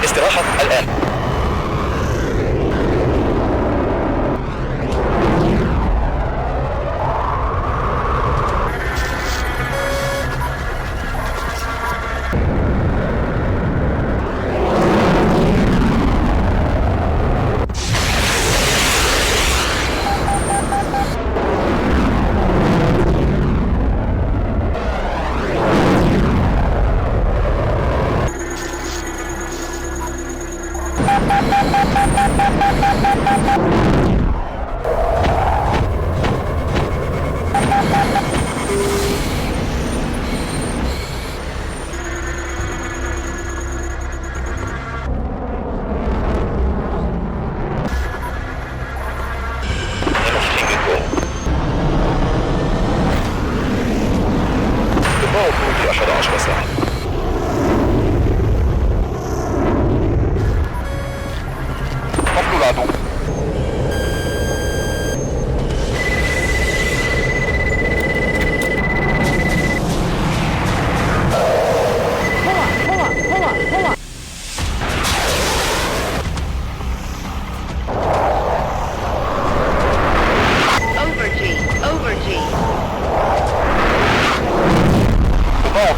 استراحة الآن.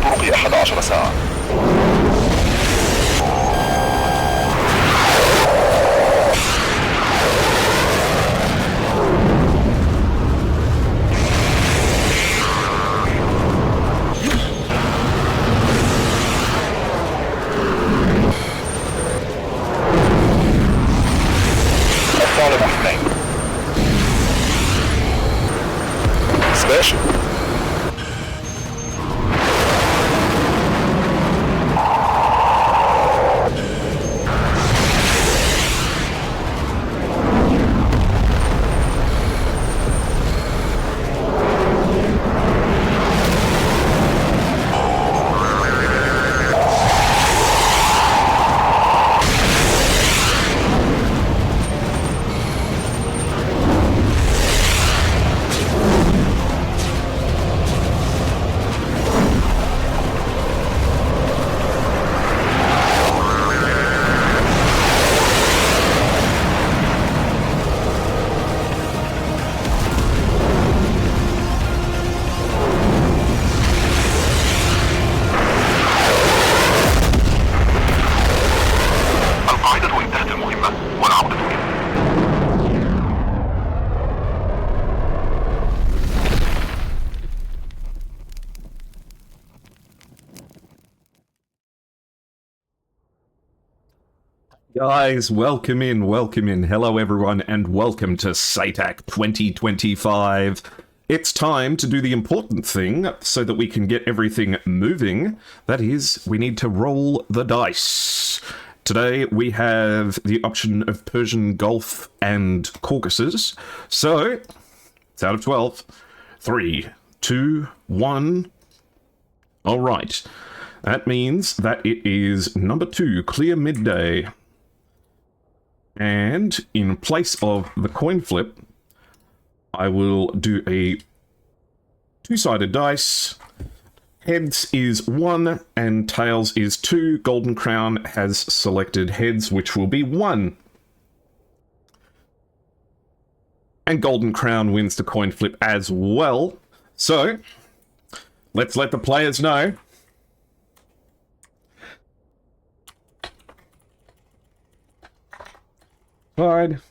الطرق 11 ساعة. الطالب اثنين. سباشن. Guys, welcome in. Hello everyone, and welcome to SATAC 2025. It's time to do the important thing so that we can get everything moving. That is, we need to roll the dice. Today we have the option of Persian Gulf and Caucasus. So, it's out of 12. 3, 2, 1. Alright. That means that it is number 2, clear midday. And in place of the coin flip, I will do a two-sided dice. Heads is 1 and tails is 2. Golden Crown has selected heads, which will be 1. And Golden Crown wins the coin flip as well. So, let's let the players know. Fine.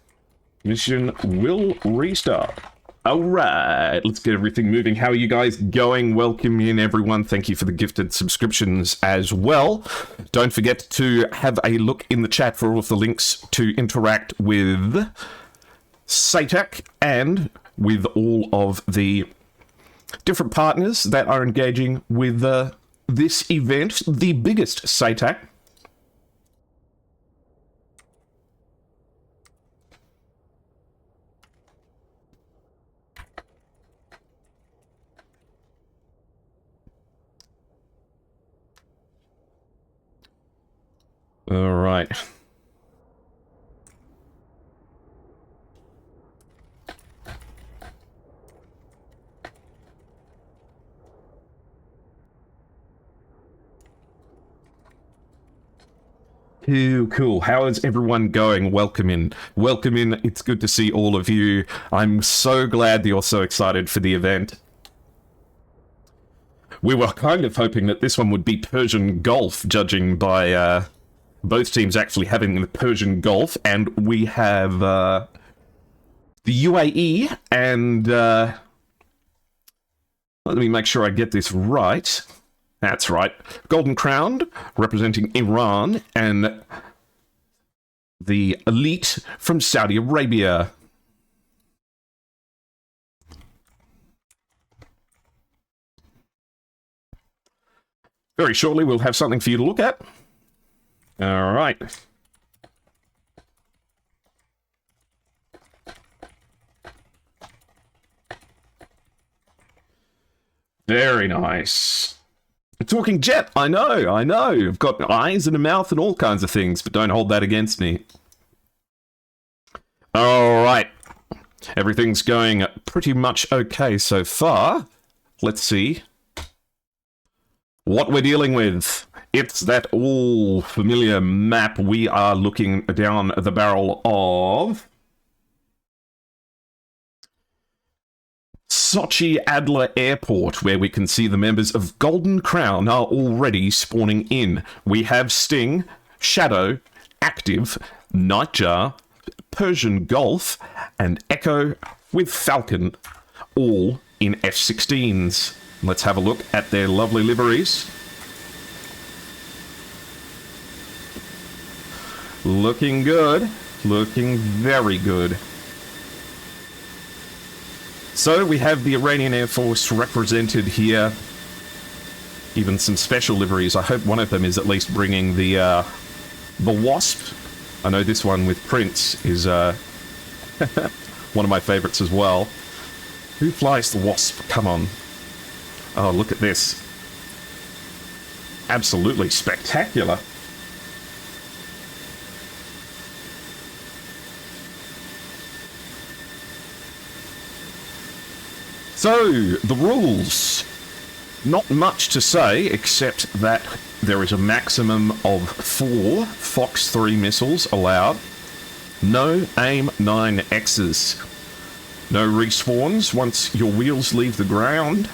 Mission will restart. Alright, let's get everything moving. How are you guys going? Welcome in, everyone. Thank you for the gifted subscriptions as well. Don't forget to have a look in the chat for all of the links to interact with SATAC and with all of the different partners that are engaging with this event, the biggest SATAC. All right. Cool. How is everyone going? Welcome in. Welcome in. It's good to see all of you. I'm so glad that you're so excited for the event. We were kind of hoping that this one would be Persian Gulf, judging by both teams actually having the Persian Gulf, and we have the UAE and let me make sure I get this right. That's right. Golden Crown representing Iran and the elite from Saudi Arabia. Very shortly, we'll have something for you to look at. All right. Very nice. Talking jet, I know. I've got eyes and a mouth and all kinds of things, but don't hold that against me. All right. Everything's going pretty much okay so far. Let's see what we're dealing with. It's that all familiar map. We are looking down the barrel of Sochi Adler Airport, where we can see the members of Golden Crown are already spawning in. We have Sting, Shadow, Active, Nightjar, Persian Gulf, and Echo with Falcon, all in F-16s. Let's have a look at their lovely liveries. Looking good. Looking very good. So we have the Iranian Air Force represented here. Even some special liveries. I hope one of them is at least bringing the Wasp. I know this one with Prince is one of my favorites as well. Who flies the Wasp? Come on. Oh, look at this. Absolutely spectacular. So, the rules. Not much to say, except that there is a maximum of 4 Fox 3 missiles allowed. No AIM 9Xs. No respawns once your wheels leave the ground.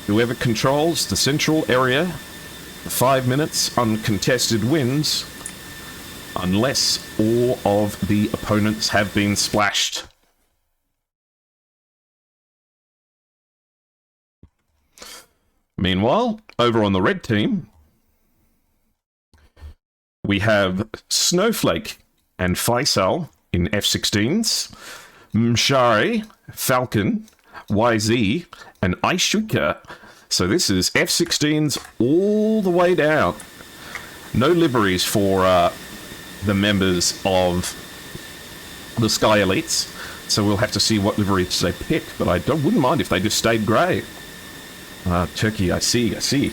Whoever controls the central area, 5 minutes uncontested wins, unless all of the opponents have been splashed. Meanwhile, over on the red team, we have Snowflake and Faisal in F-16s, Mshari, Falcon, YZ, and Aishuka. So this is F-16s all the way down. No liveries for the members of the Sky Elites, so we'll have to see what liveries they pick, but I wouldn't mind if they just stayed grey. Turkey, I see.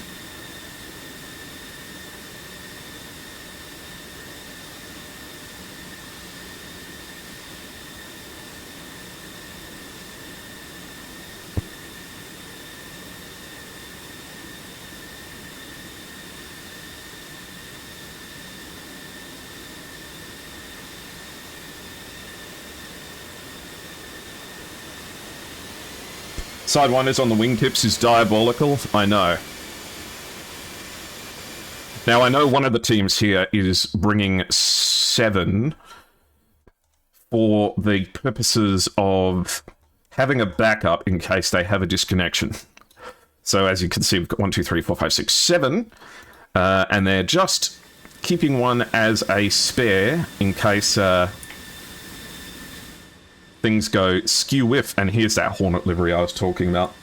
Sidewinders on the wingtips is diabolical, I know. Now, I know one of the teams here is bringing 7 for the purposes of having a backup in case they have a disconnection. So as you can see, we've got 1, 2, 3, 4, 5, 6, 7, and they're just keeping one as a spare in case things go skew-whiff. And here's that Hornet livery I was talking about.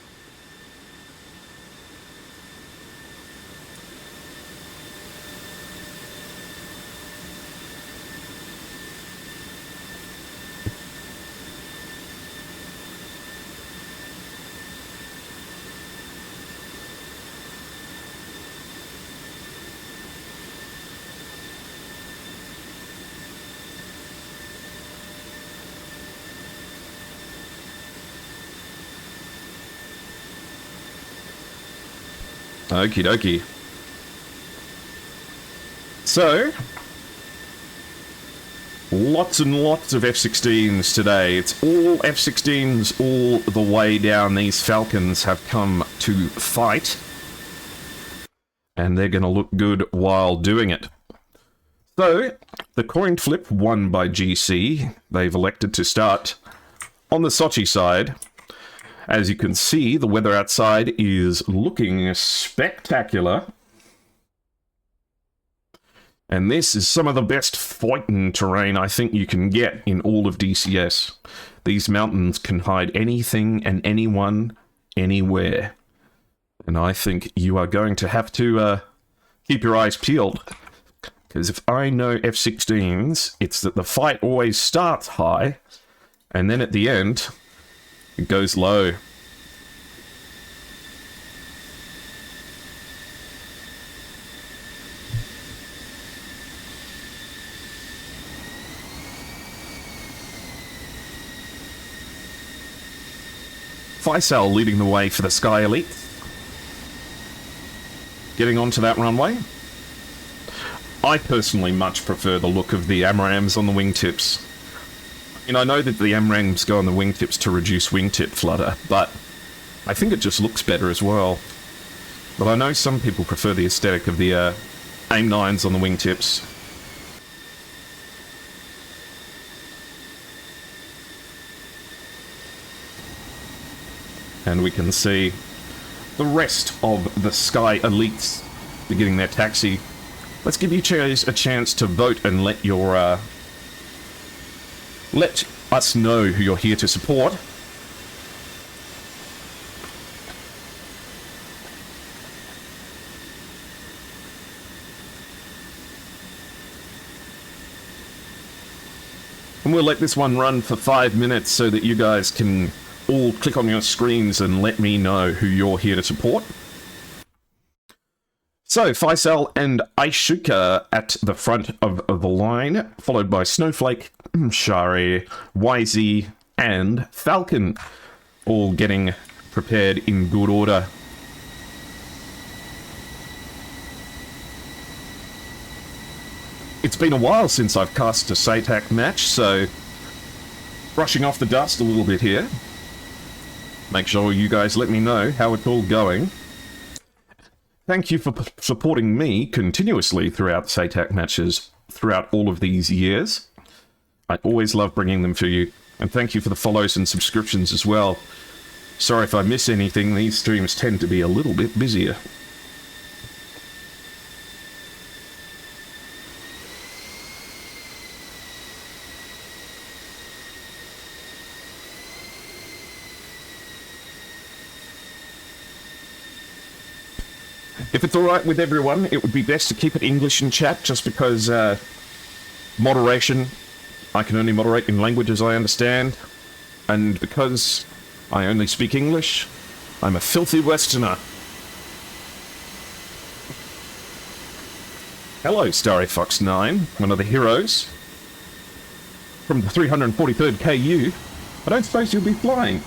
Okie dokie. So, lots and lots of F-16s today. It's all F-16s all the way down. These Falcons have come to fight. And they're going to look good while doing it. So, the coin flip won by GC. They've elected to start on the Sochi side. As you can see, the weather outside is looking spectacular. And this is some of the best fighting terrain I think you can get in all of DCS. These mountains can hide anything and anyone, anywhere. And I think you are going to have to keep your eyes peeled. Because if I know F-16s, it's that the fight always starts high, and then at the end, it goes low. Faisal leading the way for the Sky Elite. Getting onto that runway. I personally much prefer the look of the AMRAAMs on the wingtips. And I know that the AMRAAMs go on the wingtips to reduce wingtip flutter, but I think it just looks better as well. But I know some people prefer the aesthetic of the AIM-9s on the wingtips. And we can see the rest of the Sky Elites beginning their taxi. Let's give you a chance to vote and let your let us know who you're here to support. And we'll let this one run for 5 minutes so that you guys can all click on your screens and let me know who you're here to support. So, Faisal and Aishuka at the front of the line, followed by Snowflake, Shari, YZ, and Falcon, all getting prepared in good order. It's been a while since I've cast a SATAC match, so brushing off the dust a little bit here. Make sure you guys let me know how it's all going. Thank you for supporting me continuously throughout SATAC matches throughout all of these years. I always love bringing them for you. And thank you for the follows and subscriptions as well. Sorry if I miss anything, these streams tend to be a little bit busier. If it's alright with everyone, it would be best to keep it English in chat, just because moderation, I can only moderate in languages I understand, and because I only speak English, I'm a filthy Westerner. Hello, Starry Fox 9, one of the heroes from the 343rd KU. I don't suppose you'll be flying.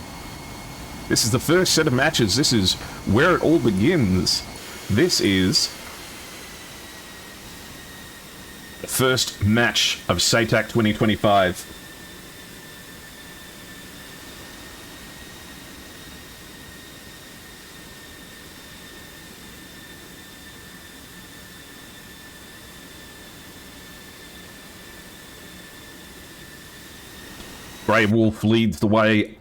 This is the first set of matches. This is where it all begins. This is the first match of SATAC 2025. Grey Wolf leads the way.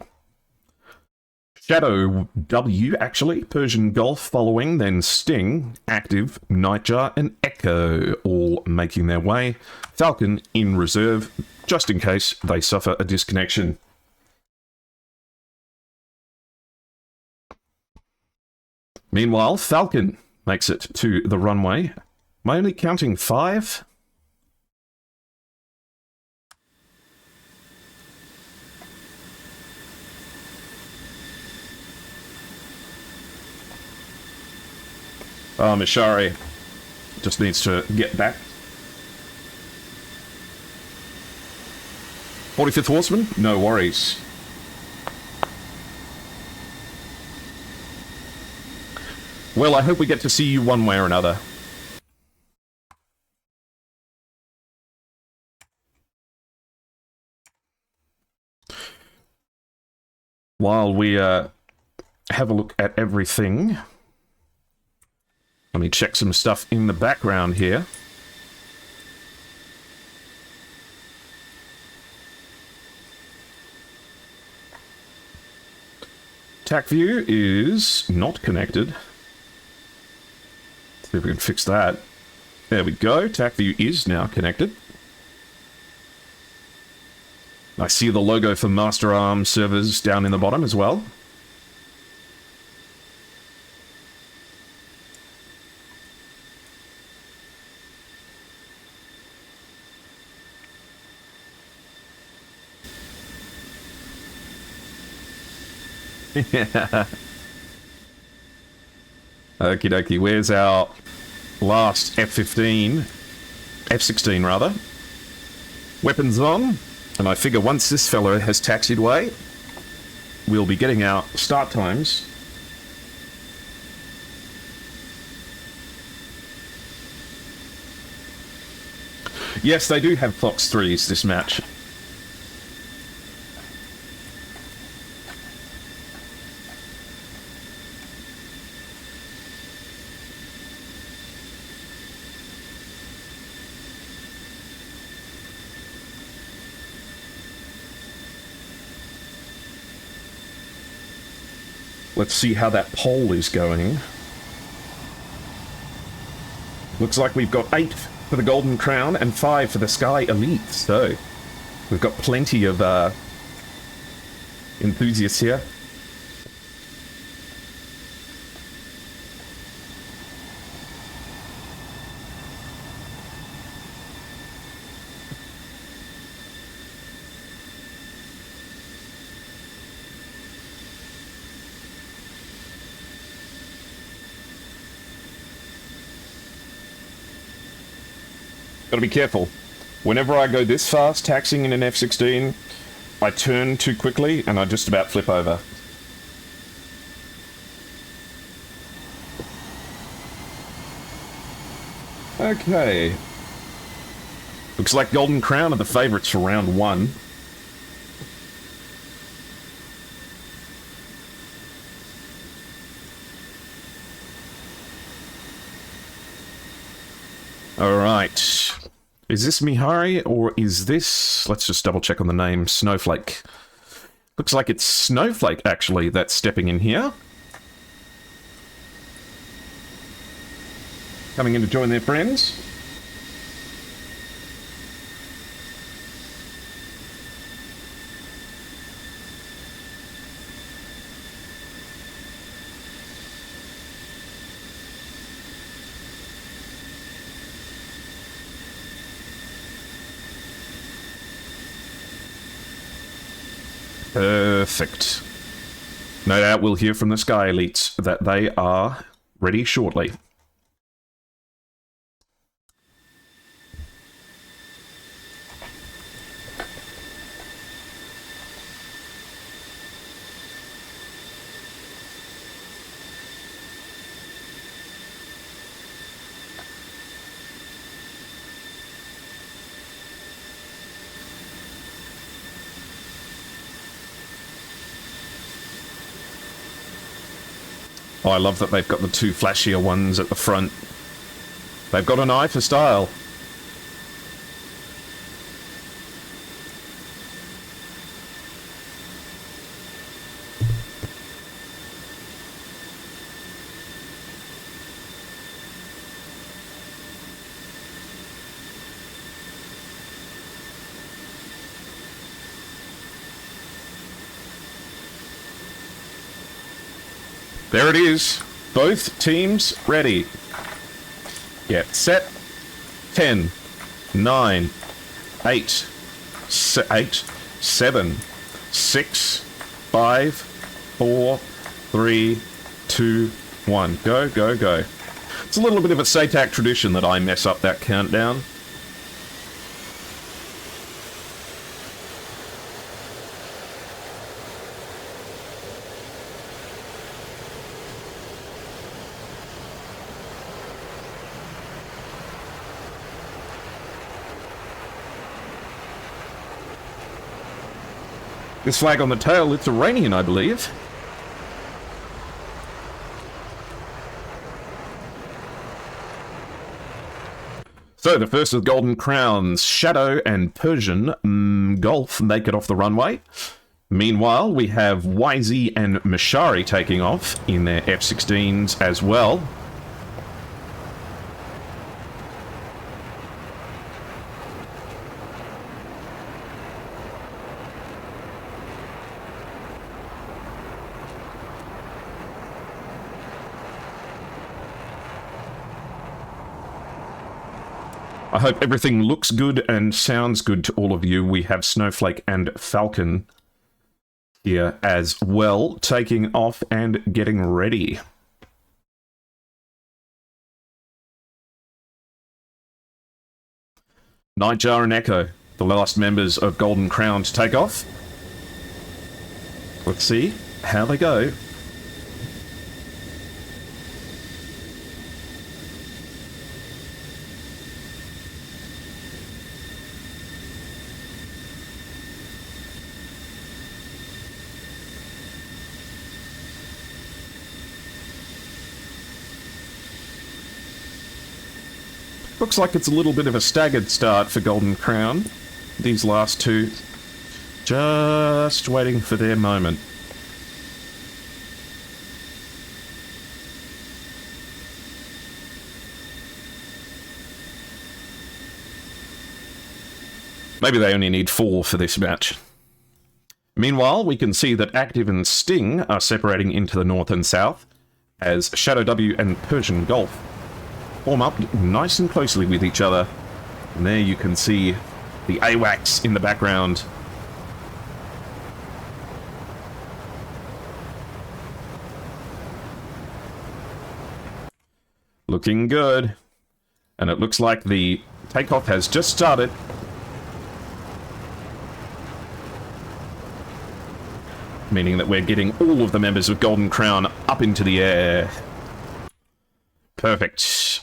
Shadow W, actually. Persian Gulf following, then Sting, Active, Nightjar, and Echo all making their way. Falcon in reserve, just in case they suffer a disconnection. Meanwhile, Falcon makes it to the runway. Am I only counting 5? Oh, Mishari just needs to get back. 45th Horseman? No worries. Well, I hope we get to see you one way or another. While we have a look at everything, let me check some stuff in the background here. TAC view is not connected. See if we can fix that. There we go. TAC view is now connected. I see the logo for Master Arm servers down in the bottom as well. Yeah. Okie dokie, where's our last F-15? F-16 rather. Weapons on. And I figure once this fellow has taxied away, we'll be getting our start times. Yes, they do have Fox 3s this match. Let's see how that poll is going. Looks like we've got 8 for the Golden Crown and 5 for the Sky Elite, so we've got plenty of enthusiasts here. Gotta be careful. Whenever I go this fast taxiing in an F-16, I turn too quickly and I just about flip over. Okay. Looks like Golden Crown are the favourites for round 1. Alright. Is this Mihari or is this... Let's just double check on the name. Snowflake. Looks like it's Snowflake, actually, that's stepping in here. Coming in to join their friends. Perfect. No doubt we'll hear from the Sky Elites that they are ready shortly. Oh, I love that they've got the 2 flashier ones at the front. They've got an eye for style. There it is. Both teams ready. Get set. 10, 9, 8, 8, 7, 6, 5, 4, 3, 2, 1. Go, go, go. It's a little bit of a SATAC tradition that I mess up that countdown. This flag on the tail, it's Iranian, I believe. So, the first of the Golden Crowns, Shadow and Persian Golf make it off the runway. Meanwhile, we have YZ and Mashari taking off in their F-16s as well. I hope everything looks good and sounds good to all of you. We have Snowflake and Falcon here as well, taking off and getting ready. Nightjar and Echo, the last members of Golden Crown to take off. Let's see how they go. Looks like it's a little bit of a staggered start for Golden Crown. These last two just waiting for their moment. Maybe they only need 4 for this match. Meanwhile, we can see that Active and Sting are separating into the north and south, as Shadow W and Persian Golf form up nice and closely with each other. And there you can see the AWACS in the background. Looking good. And it looks like the takeoff has just started. Meaning that we're getting all of the members of Golden Crown up into the air. Perfect.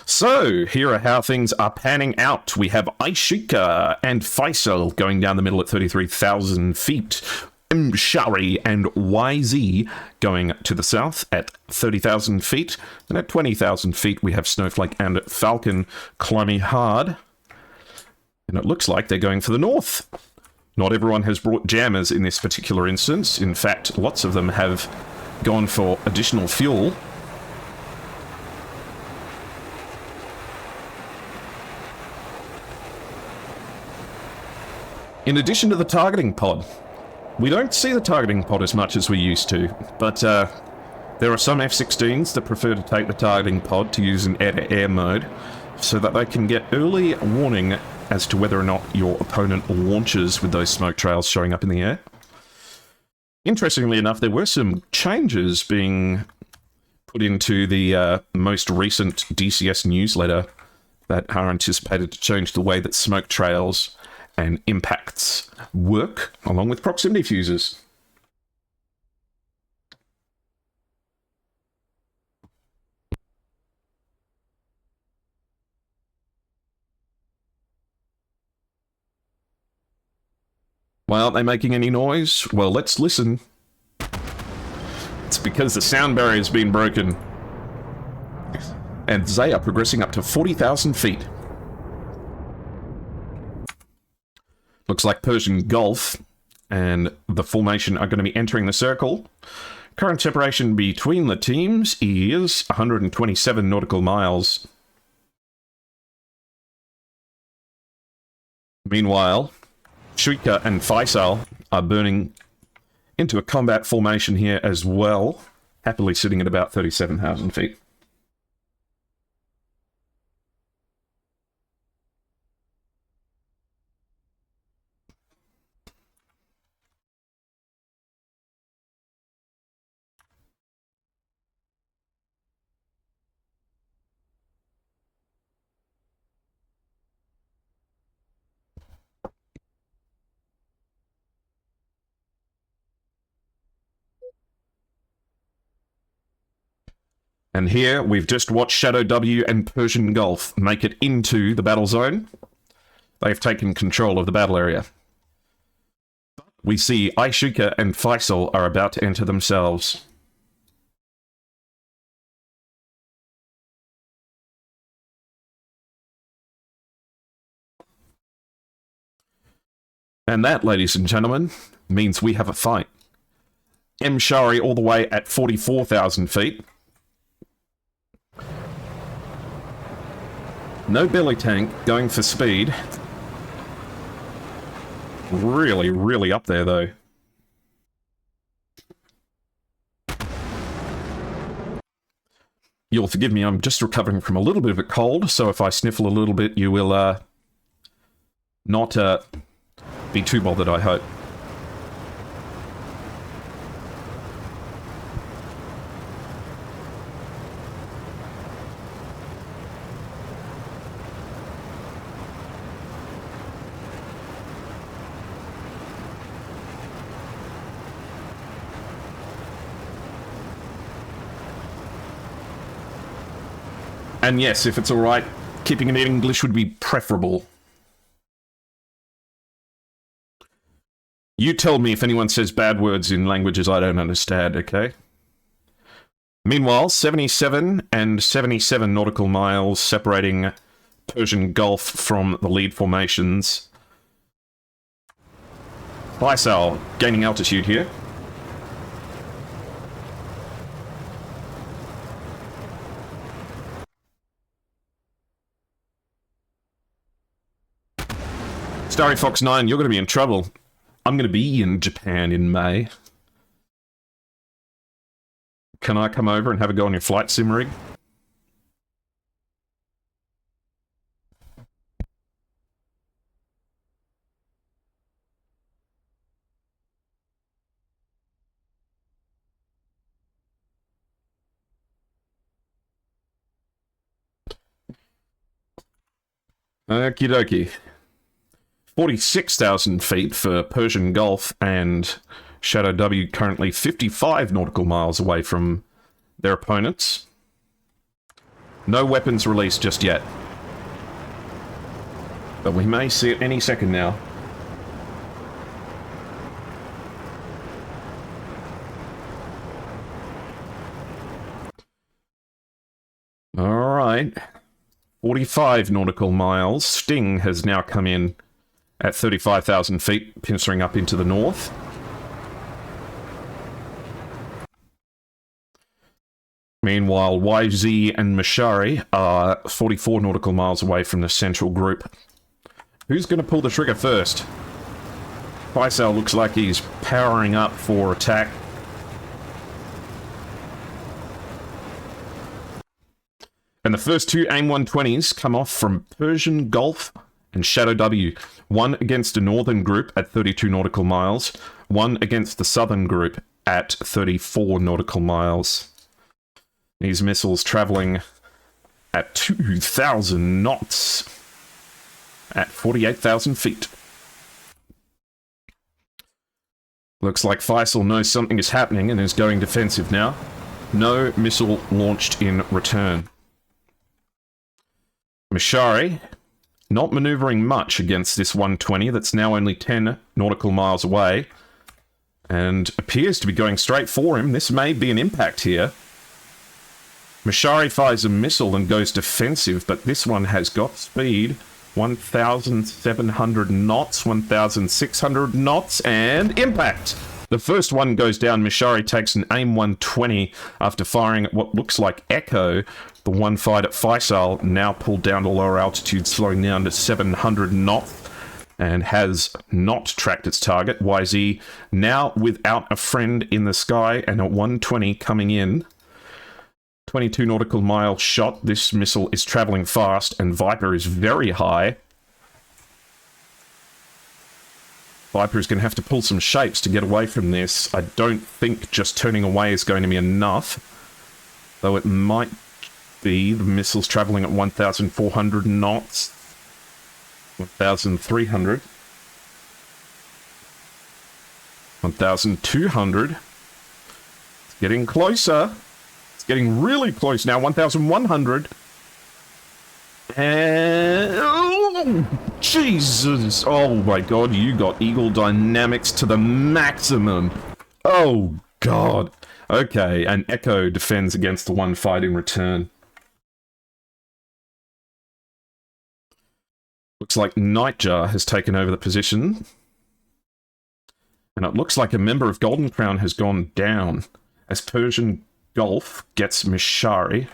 So, here are how things are panning out. We have Aishika and Faisal going down the middle at 33,000 feet. Mshari and YZ going to the south at 30,000 feet. And at 20,000 feet, we have Snowflake and Falcon climbing hard. And it looks like they're going for the north. Not everyone has brought jammers in this particular instance. In fact, lots of them have gone for additional fuel. In addition to the targeting pod, we don't see the targeting pod as much as we used to, but there are some F-16s that prefer to take the targeting pod to use in air-to-air mode, so that they can get early warning as to whether or not your opponent launches with those smoke trails showing up in the air. Interestingly enough, there were some changes being put into the most recent DCS newsletter that are anticipated to change the way that smoke trails and impacts work, along with proximity fuses. Why aren't they making any noise? Well, let's listen. It's because the sound barrier's been broken. And they are progressing up to 40,000 feet. Looks like Persian Gulf and the formation are going to be entering the circle. Current separation between the teams is 127 nautical miles. Meanwhile, Shuika and Faisal are burning into a combat formation here as well. happily sitting at about 37,000 feet. And here, we've just watched Shadow W and Persian Gulf make it into the battle zone. They've taken control of the battle area. We see Aishuka and Faisal are about to enter themselves. And that, ladies and gentlemen, means we have a fight. M. Shari all the way at 44,000 feet. No belly tank, going for speed. Really, really up there, though. You'll forgive me, I'm just recovering from a little bit of a cold, so if I sniffle a little bit, you will, not, be too bothered, I hope. And yes, if it's alright, keeping it in English would be preferable. You tell me if anyone says bad words in languages I don't understand, okay? Meanwhile, 77 and 77 nautical miles separating Persian Gulf from the lead formations. Faisal gaining altitude here. Starry Fox 9, you're going to be in trouble. I'm going to be in Japan in May. Can I come over and have a go on your flight sim rig? Okie dokie. 46,000 feet for Persian Gulf, and Shadow W currently 55 nautical miles away from their opponents. No weapons released just yet. But we may see it any second now. Alright. 45 nautical miles. Sting has now come in at 35,000 feet, pincering up into the north. Meanwhile, YZ and Mashari are 44 nautical miles away from the central group. Who's going to pull the trigger first? Faisal looks like he's powering up for attack. And the first two AIM-120s come off from Persian Gulf and Shadow W. One against a northern group at 32 nautical miles, one against the southern group at 34 nautical miles. These missiles traveling at 2,000 knots at 48,000 feet. Looks like Faisal knows something is happening and is going defensive now. No missile launched in return. Mashari not maneuvering much against this 120 that's now only 10 nautical miles away, and appears to be going straight for him. This may be an impact here. Mashari fires a missile and goes defensive, but this one has got speed. 1,700 knots, 1,600 knots, and impact! The first one goes down. Mashari takes an AIM-120 after firing at what looks like Echo. The one fired at Faisal now pulled down to lower altitude, slowing down to 700 knots. and has not tracked its target. YZ now without a friend in the sky and at 120 coming in. 22 nautical mile shot. This missile is traveling fast and Viper is very high. Viper is going to have to pull some shapes to get away from this. I don't think just turning away is going to be enough, though it might be. The missile's traveling at 1,400 knots. 1,300. 1,200. It's getting closer. It's getting really close now. 1,100. And... oh, Jesus! Oh my god, you got Eagle Dynamics to the maximum. Oh god. Okay, and Echo defends against the one fight in return. Looks like Nightjar has taken over the position. And it looks like a member of Golden Crown has gone down as Persian Gulf gets Mishari.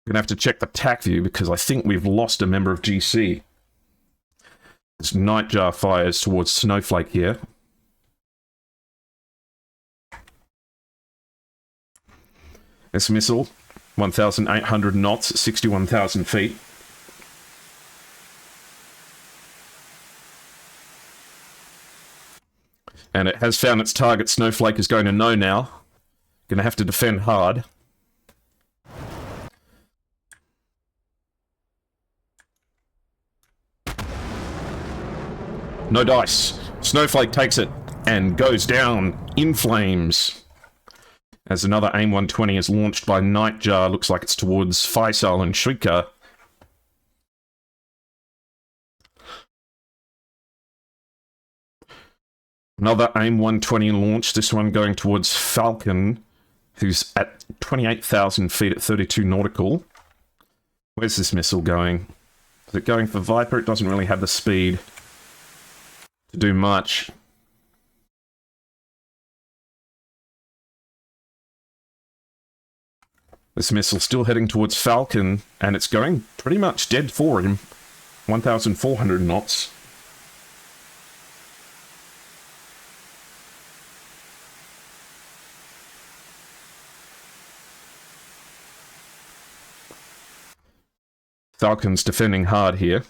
We're going to have to check the TAC view because I think we've lost a member of GC. As Nightjar fires towards Snowflake here. This missile, 1,800 knots, 61,000 feet. And it has found its target. Snowflake is going to know now. Going to have to defend hard. No dice. Snowflake takes it and goes down in flames. As another AIM-120 is launched by Nightjar. Looks like it's towards Faisal and Shrika. Another AIM-120 launch, this one going towards Falcon, who's at 28,000 feet at 32 nautical. Where's this missile going? Is it going for Viper? It doesn't really have the speed to do much. This missile still heading towards Falcon, and it's going pretty much dead for him. 1,400 knots. Falcon's defending hard here,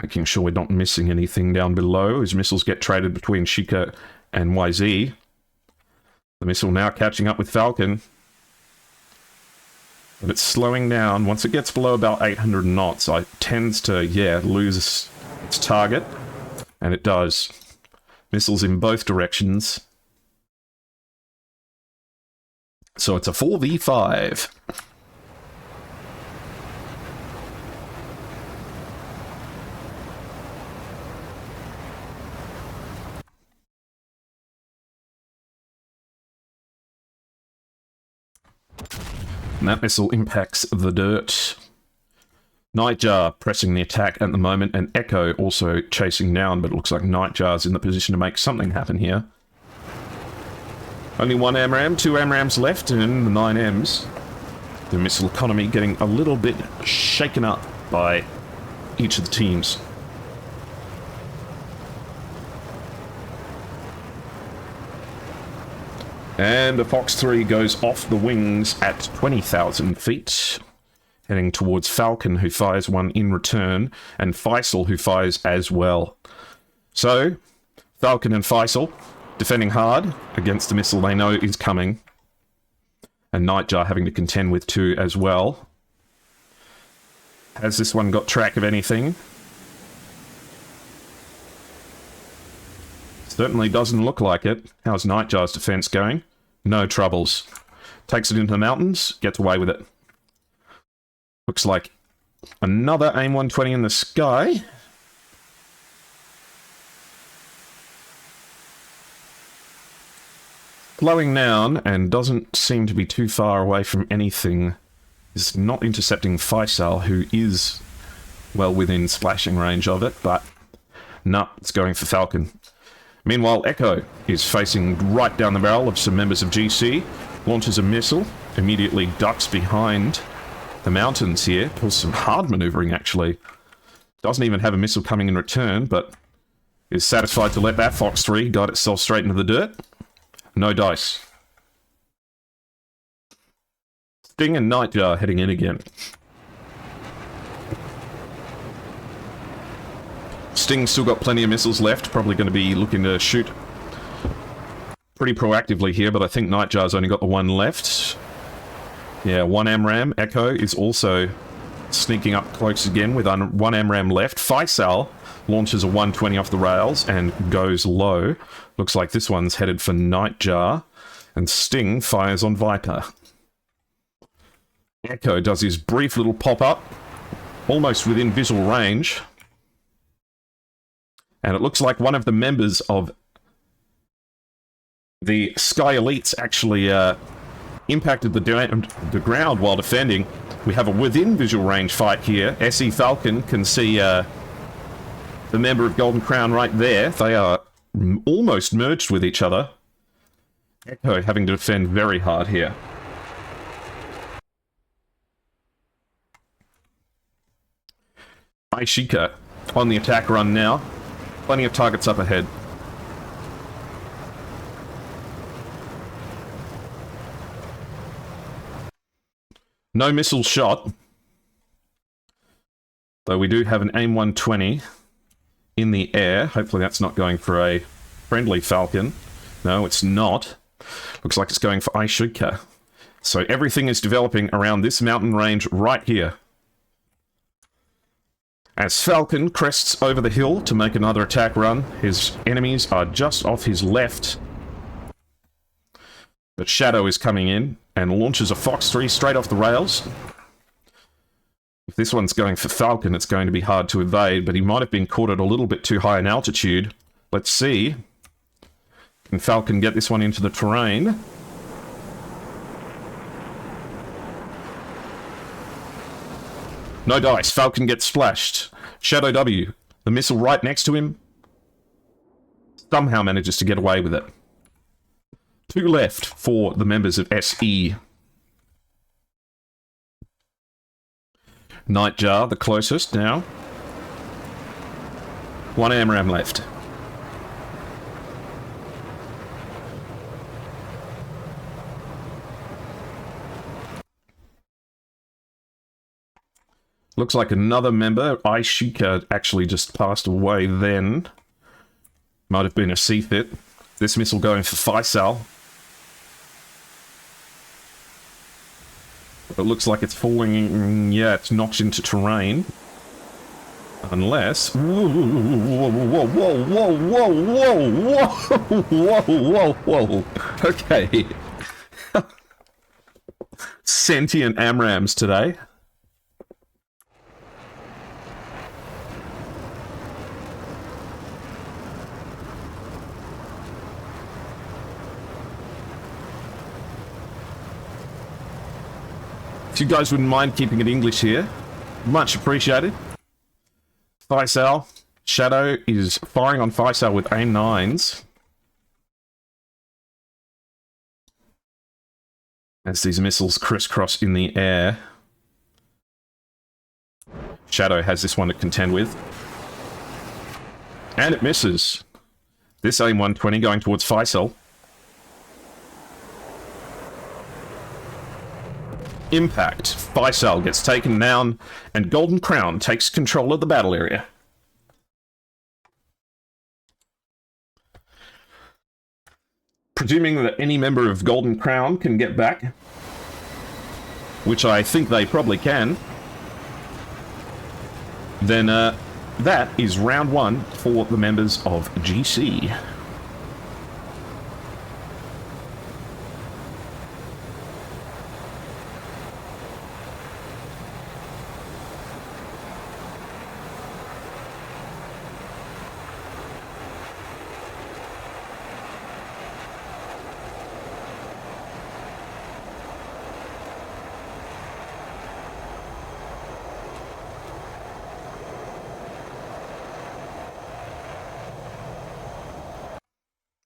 making sure we're not missing anything down below as missiles get traded between Shika and YZ. The missile now catching up with Falcon. But it's slowing down. Once it gets below about 800 knots, it tends to, lose its target. And it does. Missiles in both directions. So it's a 4v5. And that missile impacts the dirt. Nightjar pressing the attack at the moment, and Echo also chasing down, but it looks like Nightjar's in the position to make something happen here. Only one AMRAM, two AMRAMs left, and the 9Ms. The missile economy getting a little bit shaken up by each of the teams. And the Fox 3 goes off the wings at 20,000 feet, heading towards Falcon, who fires one in return, and Faisal, who fires as well. So, Falcon and Faisal defending hard against the missile they know is coming, and Nightjar having to contend with two as well. Has this one got track of anything? Certainly doesn't look like it. How's Nightjar's defense going? No troubles. Takes it into the mountains, gets away with it. Looks like another AIM-120 in the sky. Slowing down and doesn't seem to be too far away from anything. Is not intercepting Faisal, who is well within splashing range of it, but nah, it's going for Falcon. Meanwhile, Echo is facing right down the barrel of some members of GC, launches a missile, immediately ducks behind the mountains here, pulls some hard maneuvering actually Doesn't even have a missile coming in return, but is satisfied to let that Fox 3 guide itself straight into the dirt. No dice. Sting and Nightjar heading in again. Sting's still got plenty of missiles left, probably going to be looking to shoot pretty proactively here, but I think Nightjar's only got the one left. Yeah, one AMRAAM. Echo is also sneaking up close again with one AMRAAM left. Faisal launches a 120 off the rails and goes low. Looks like this one's headed for Nightjar, and Sting fires on Viper. Echo does his brief little pop-up, almost within visual range. And it looks like one of the members of the Sky Elites actually impacted the ground while defending. We have a within visual range fight here. SE Falcon can see the member of Golden Crown right there. They are almost merged with each other. Echo having to defend very hard here. Aishika on the attack run now. Plenty of targets up ahead. No missile shot. Though we do have an AIM-120 in the air. Hopefully that's not going for a friendly Falcon. No, it's not. Looks like it's going for Aishika. So everything is developing around this mountain range right here. As Falcon crests over the hill to make another attack run, his enemies are just off his left. But Shadow is coming in and launches a Fox 3 straight off the rails. If this one's going for Falcon, it's going to be hard to evade, but he might have been caught at a little bit too high an altitude. Let's see. Can Falcon get this one into the terrain? No dice. Falcon gets splashed. Shadow W, the missile right next to him, somehow manages to get away with it. 2 left for the members of SE. Nightjar, the closest now. 1 AMRAAM left. Looks like another member, Aishika, actually just passed away then. Might have been a C-fit. This missile going for Faisal. It looks like it's falling... Yeah, it's notched into terrain. Unless... Whoa, whoa, whoa, whoa, whoa, whoa, whoa, whoa, whoa, whoa. Okay. Sentient AMRAAMs today. If you guys wouldn't mind keeping it English here, much appreciated. Faisal, Shadow is firing on Faisal with AIM-9s. As these missiles crisscross in the air. Shadow has this one to contend with. And it misses. This AIM-120 going towards Faisal. Impact. Faisal gets taken down, and Golden Crown takes control of the battle area. Presuming that any member of Golden Crown can get back, which I think they probably can, then that is round 1 for the members of GC.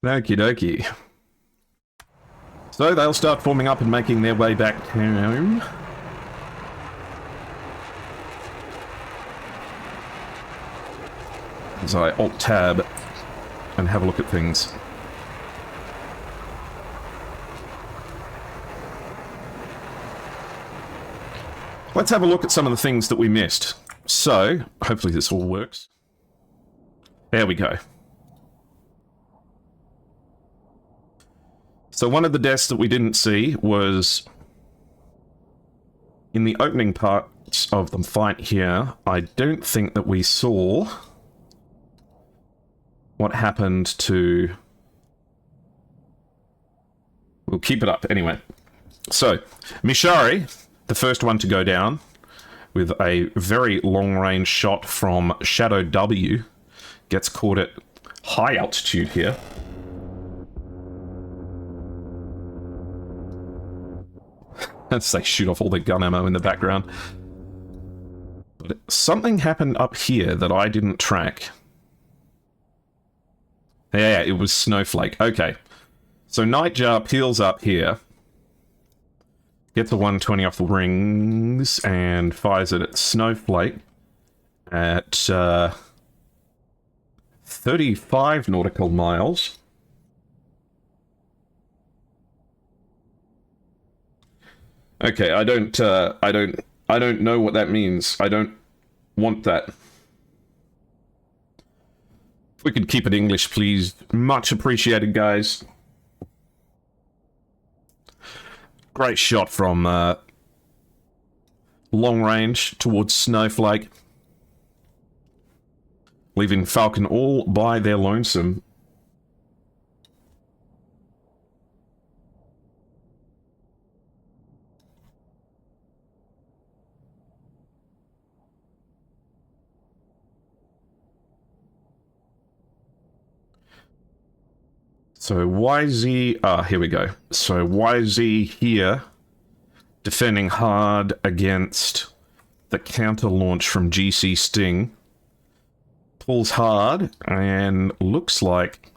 Okie dokie. So they'll start forming up and making their way back home. as I Alt-Tab and have a look at things. Let's have a look at some of the things that we missed. So, hopefully this all works. There we go. So one of the deaths that we didn't see was in the opening parts of the fight here. I don't think that we saw what happened to... We'll keep it up anyway. So, Mishari, the first one to go down, with a very long-range shot from Shadow W, gets caught at high altitude here. As they shoot off all their gun ammo in the background. But something happened up here that I didn't track. Yeah, it was Snowflake. Okay. So Nightjar peels up here. Gets a 120 off the rings and fires it at Snowflake at 35 nautical miles. Okay, I don't know what that means. I don't want that. If we could keep it English, please. Much appreciated, guys. Great shot from long range towards Snowflake. Leaving Falcon all by their lonesome. So YZ, here we go. So YZ here, defending hard against the counter launch from GC Sting. Pulls hard and looks like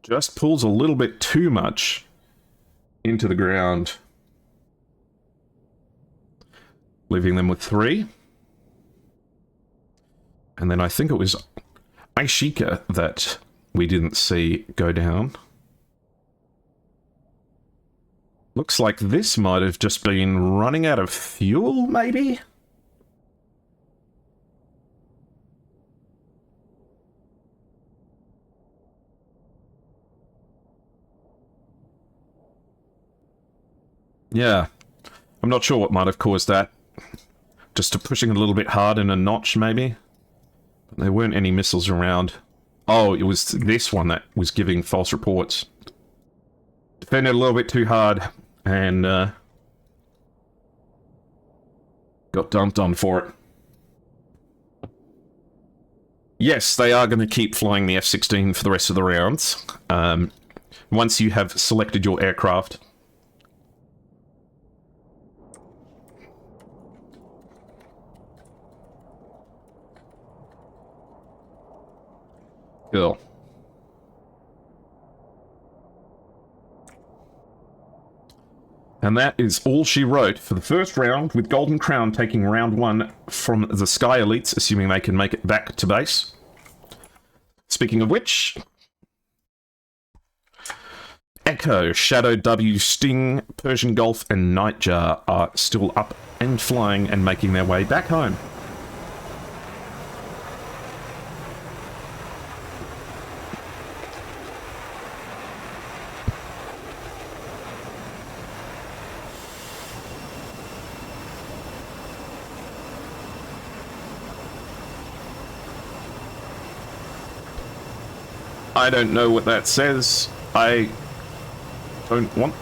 just pulls a little bit too much into the ground. Leaving them with 3. And then I think it was Aishika that we didn't see go down. Looks like this might have just been running out of fuel, maybe? Yeah. I'm not sure what might have caused that. Just pushing a little bit hard in a notch, maybe? But there weren't any missiles around. Oh, it was this one that was giving false reports. Defended a little bit too hard, and got dumped on for it. Yes, they are going to keep flying the F-16 for the rest of the rounds. Once you have selected your aircraft. Cool. And that is all she wrote for the first round, with Golden Crown taking round 1 from the Sky Elites, assuming they can make it back to base. Speaking of which, Echo, Shadow W, Sting, Persian Gulf, and Nightjar are still up and flying and making their way back home. I don't know what that says. I don't want...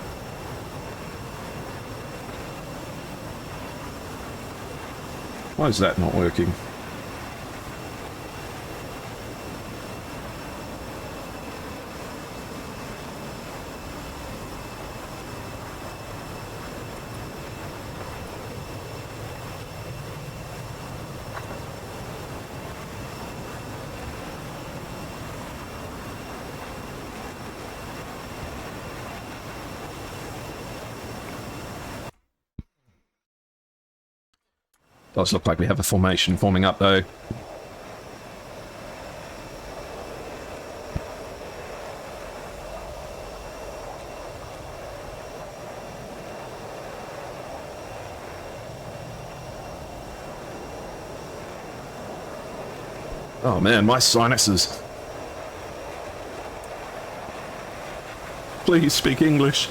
Why is that not working? Does look like we have a formation forming up, though. Oh man, my sinuses. Please speak English.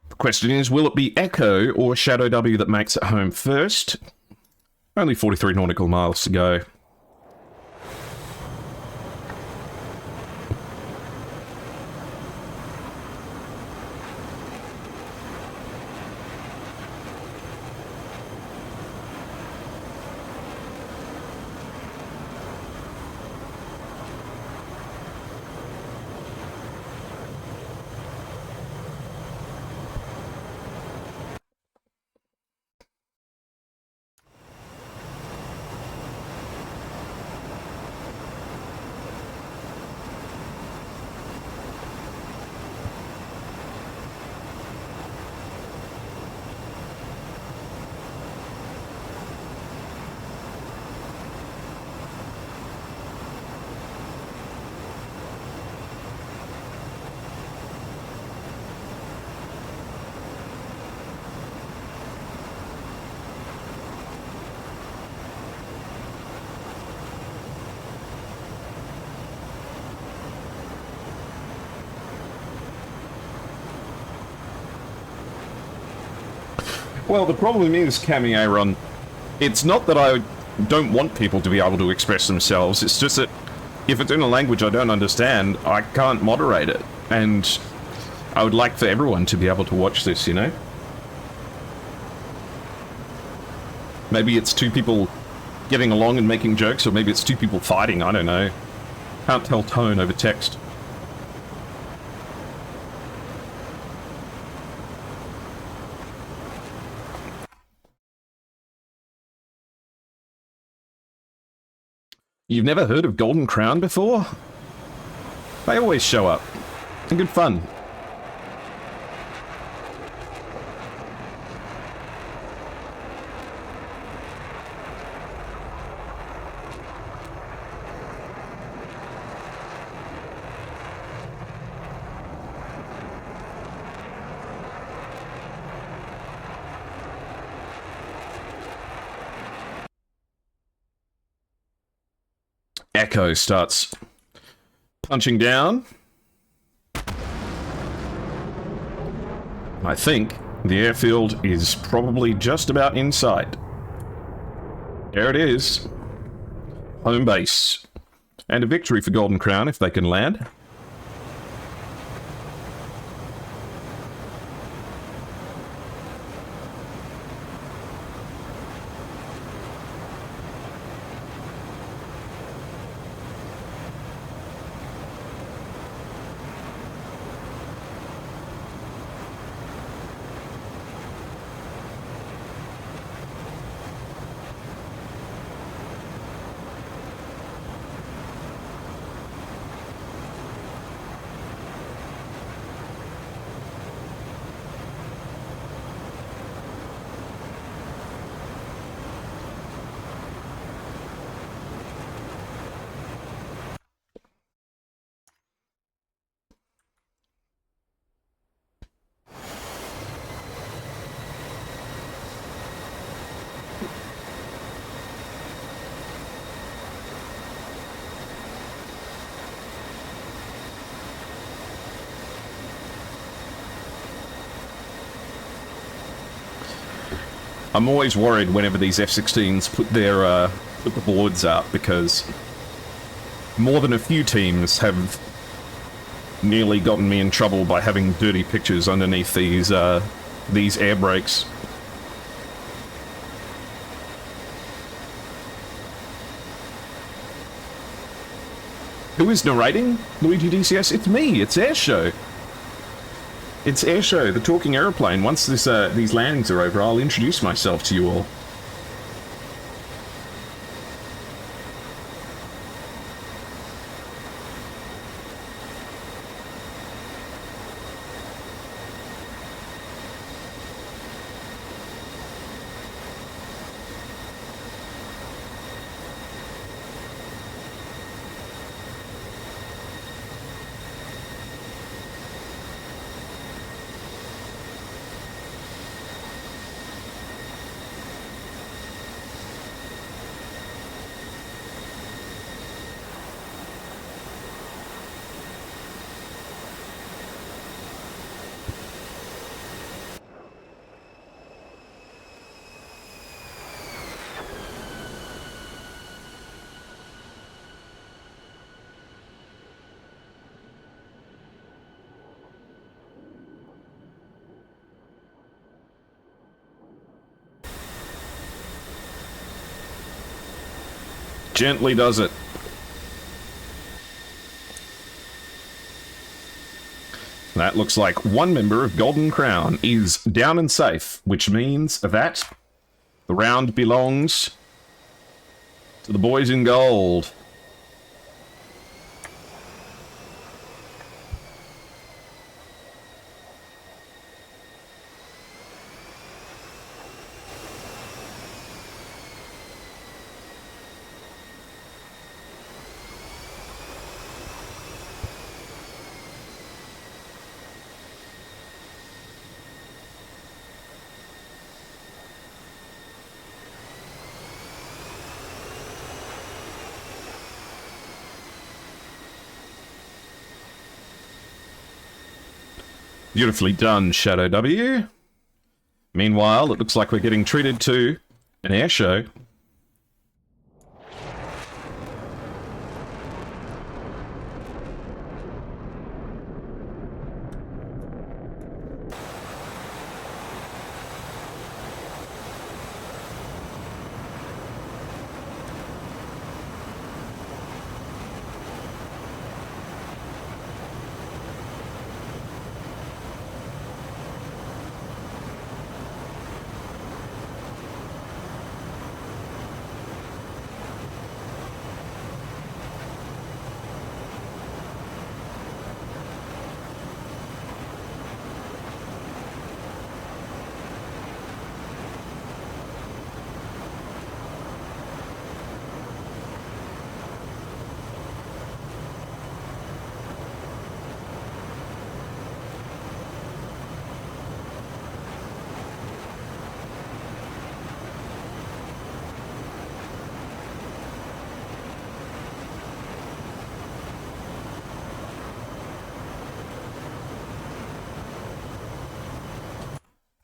The question is, will it be Echo or Shadow W that makes it home first? Only 43 nautical miles to go. Well, the problem is, Cammy Aaron, it's not that I don't want people to be able to express themselves, it's just that if it's in a language I don't understand, I can't moderate it. And I would like for everyone to be able to watch this, you know? Maybe it's two people getting along and making jokes, or maybe it's two people fighting, I don't know. Can't tell tone over text. You've never heard of Golden Crown before? They always show up. They're good fun. Echo starts punching down. I think the airfield is probably just about in sight. There it is. Home base. And a victory for Golden Crown if they can land. I'm always worried whenever these F-16s put their put the boards up, because more than a few teams have nearly gotten me in trouble by having dirty pictures underneath these air brakes. Who is narrating? Luigi DCS? It's me, it's Airshow. It's Airshow, the talking aeroplane. Once these landings are over, I'll introduce myself to you all. Gently does it. That looks like one member of Golden Crown is down and safe, which means that the round belongs to the boys in gold. Beautifully done, Shadow W. Meanwhile, it looks like we're getting treated to an air show.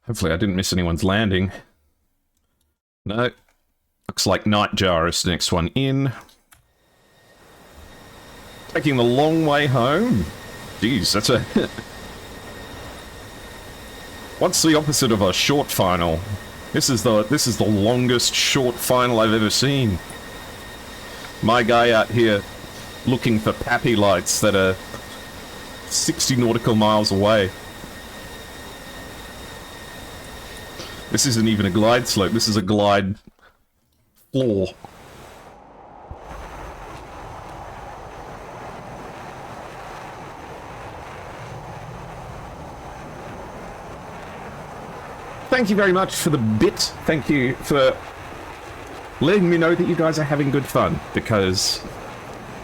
Hopefully I didn't miss anyone's landing. No. Looks like Nightjar is the next one in. Taking the long way home. Jeez, that's a... What's the opposite of a short final? This is the longest short final I've ever seen. My guy out here looking for pappy lights that are 60 nautical miles away. This isn't even a glide slope, this is a glide floor. Thank you very much for the bit. Thank you for letting me know that you guys are having good fun, because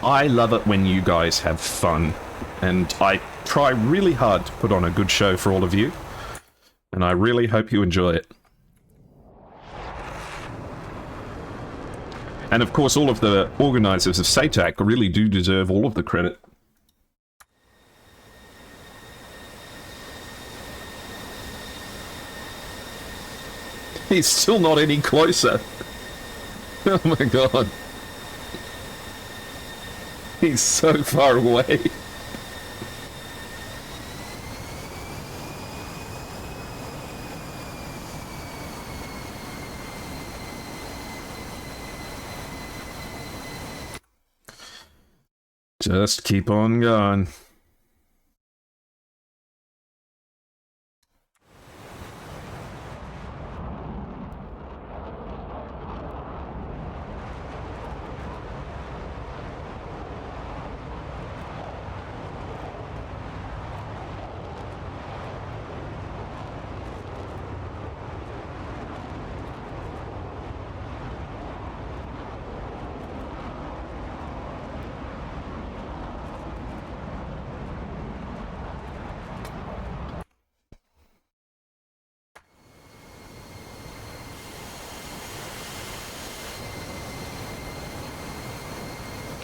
I love it when you guys have fun. And I try really hard to put on a good show for all of you. And I really hope you enjoy it. And of course, all of the organisers of SATAC really do deserve all of the credit. He's still not any closer. Oh my god. He's so far away. Just keep on going.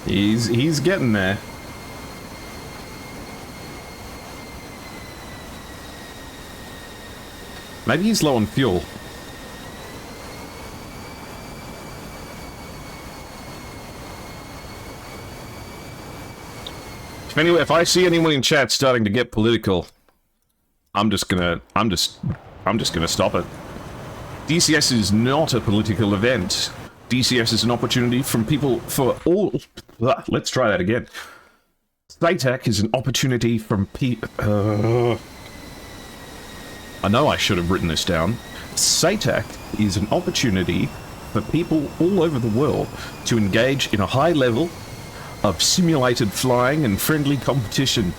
He's getting there. Maybe he's low on fuel. If I see anyone in chat starting to get political, I'm just gonna stop it. DCS is not a political event. DCS is an opportunity from people for all... let's try that again. SATAC is an opportunity from people... I know I should have written this down. SATAC is an opportunity for people all over the world to engage in a high level of simulated flying and friendly competition,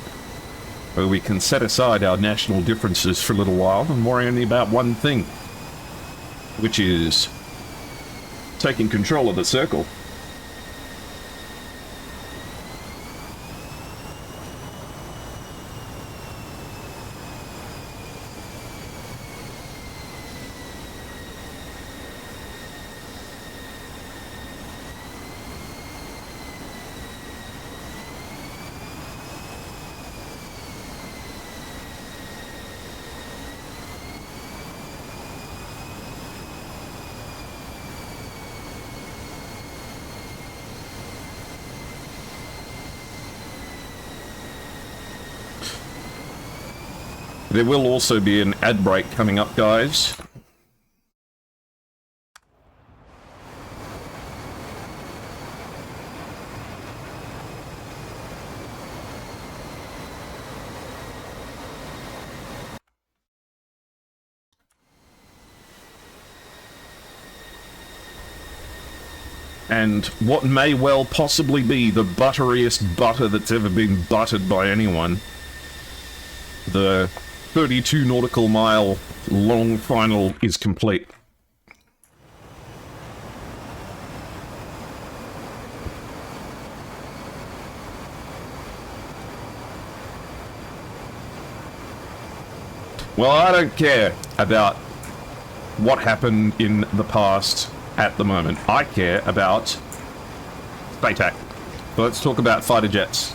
where we can set aside our national differences for a little while and worry only about one thing, which is taking control of the circle. There will also be an ad break coming up, guys. And what may well possibly be the butteriest butter that's ever been buttered by anyone. The 32 nautical mile long final is complete. Well, I don't care about what happened in the past at the moment. I care about SATAC. So let's talk about fighter jets.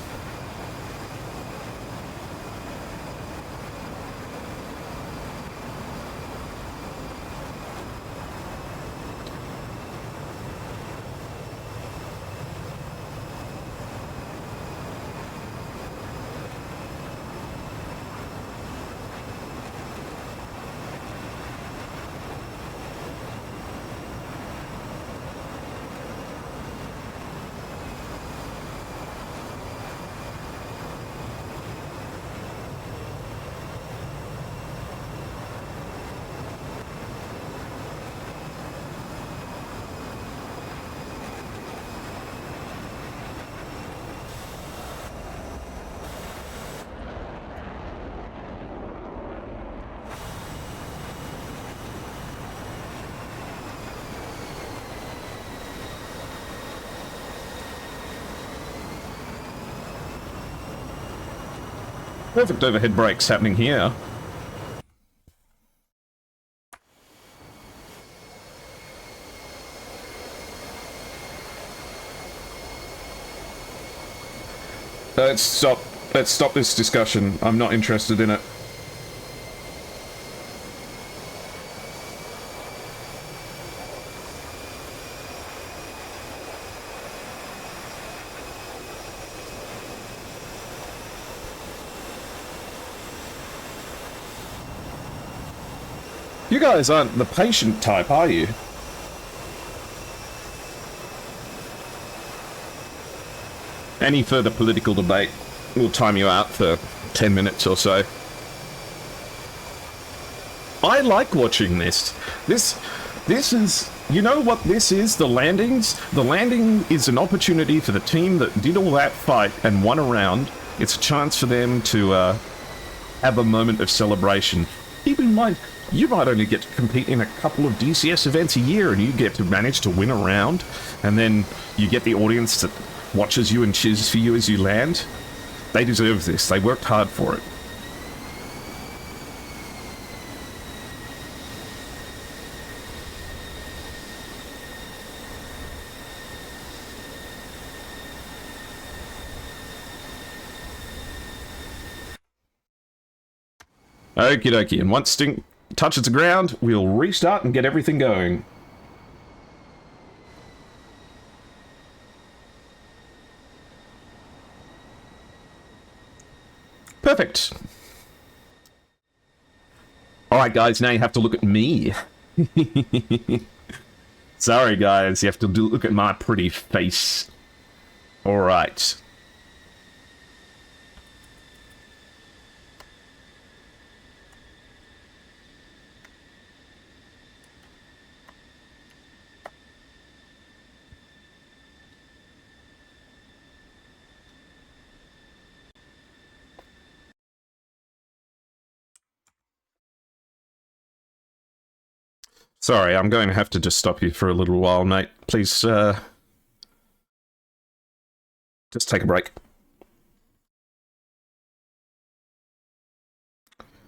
Perfect overhead brakes happening here. Let's stop this discussion. I'm not interested in it. You guys aren't the patient type, are you? Any further political debate will time you out for 10 minutes or so. I like watching this. This is... You know what this is? The landings? The landing is an opportunity for the team that did all that fight and won a round. It's a chance for them to have a moment of celebration. Keep in mind, you might only get to compete in a couple of DCS events a year and you get to manage to win a round, and then you get the audience that watches you and cheers for you as you land. They deserve this. They worked hard for it. Okie dokie, and once Stink touches the ground, we'll restart and get everything going. Perfect. Alright guys, now you have to look at me. Sorry, guys. You have to look at my pretty face. Alright. Sorry, I'm going to have to just stop you for a little while, mate. Please, just take a break.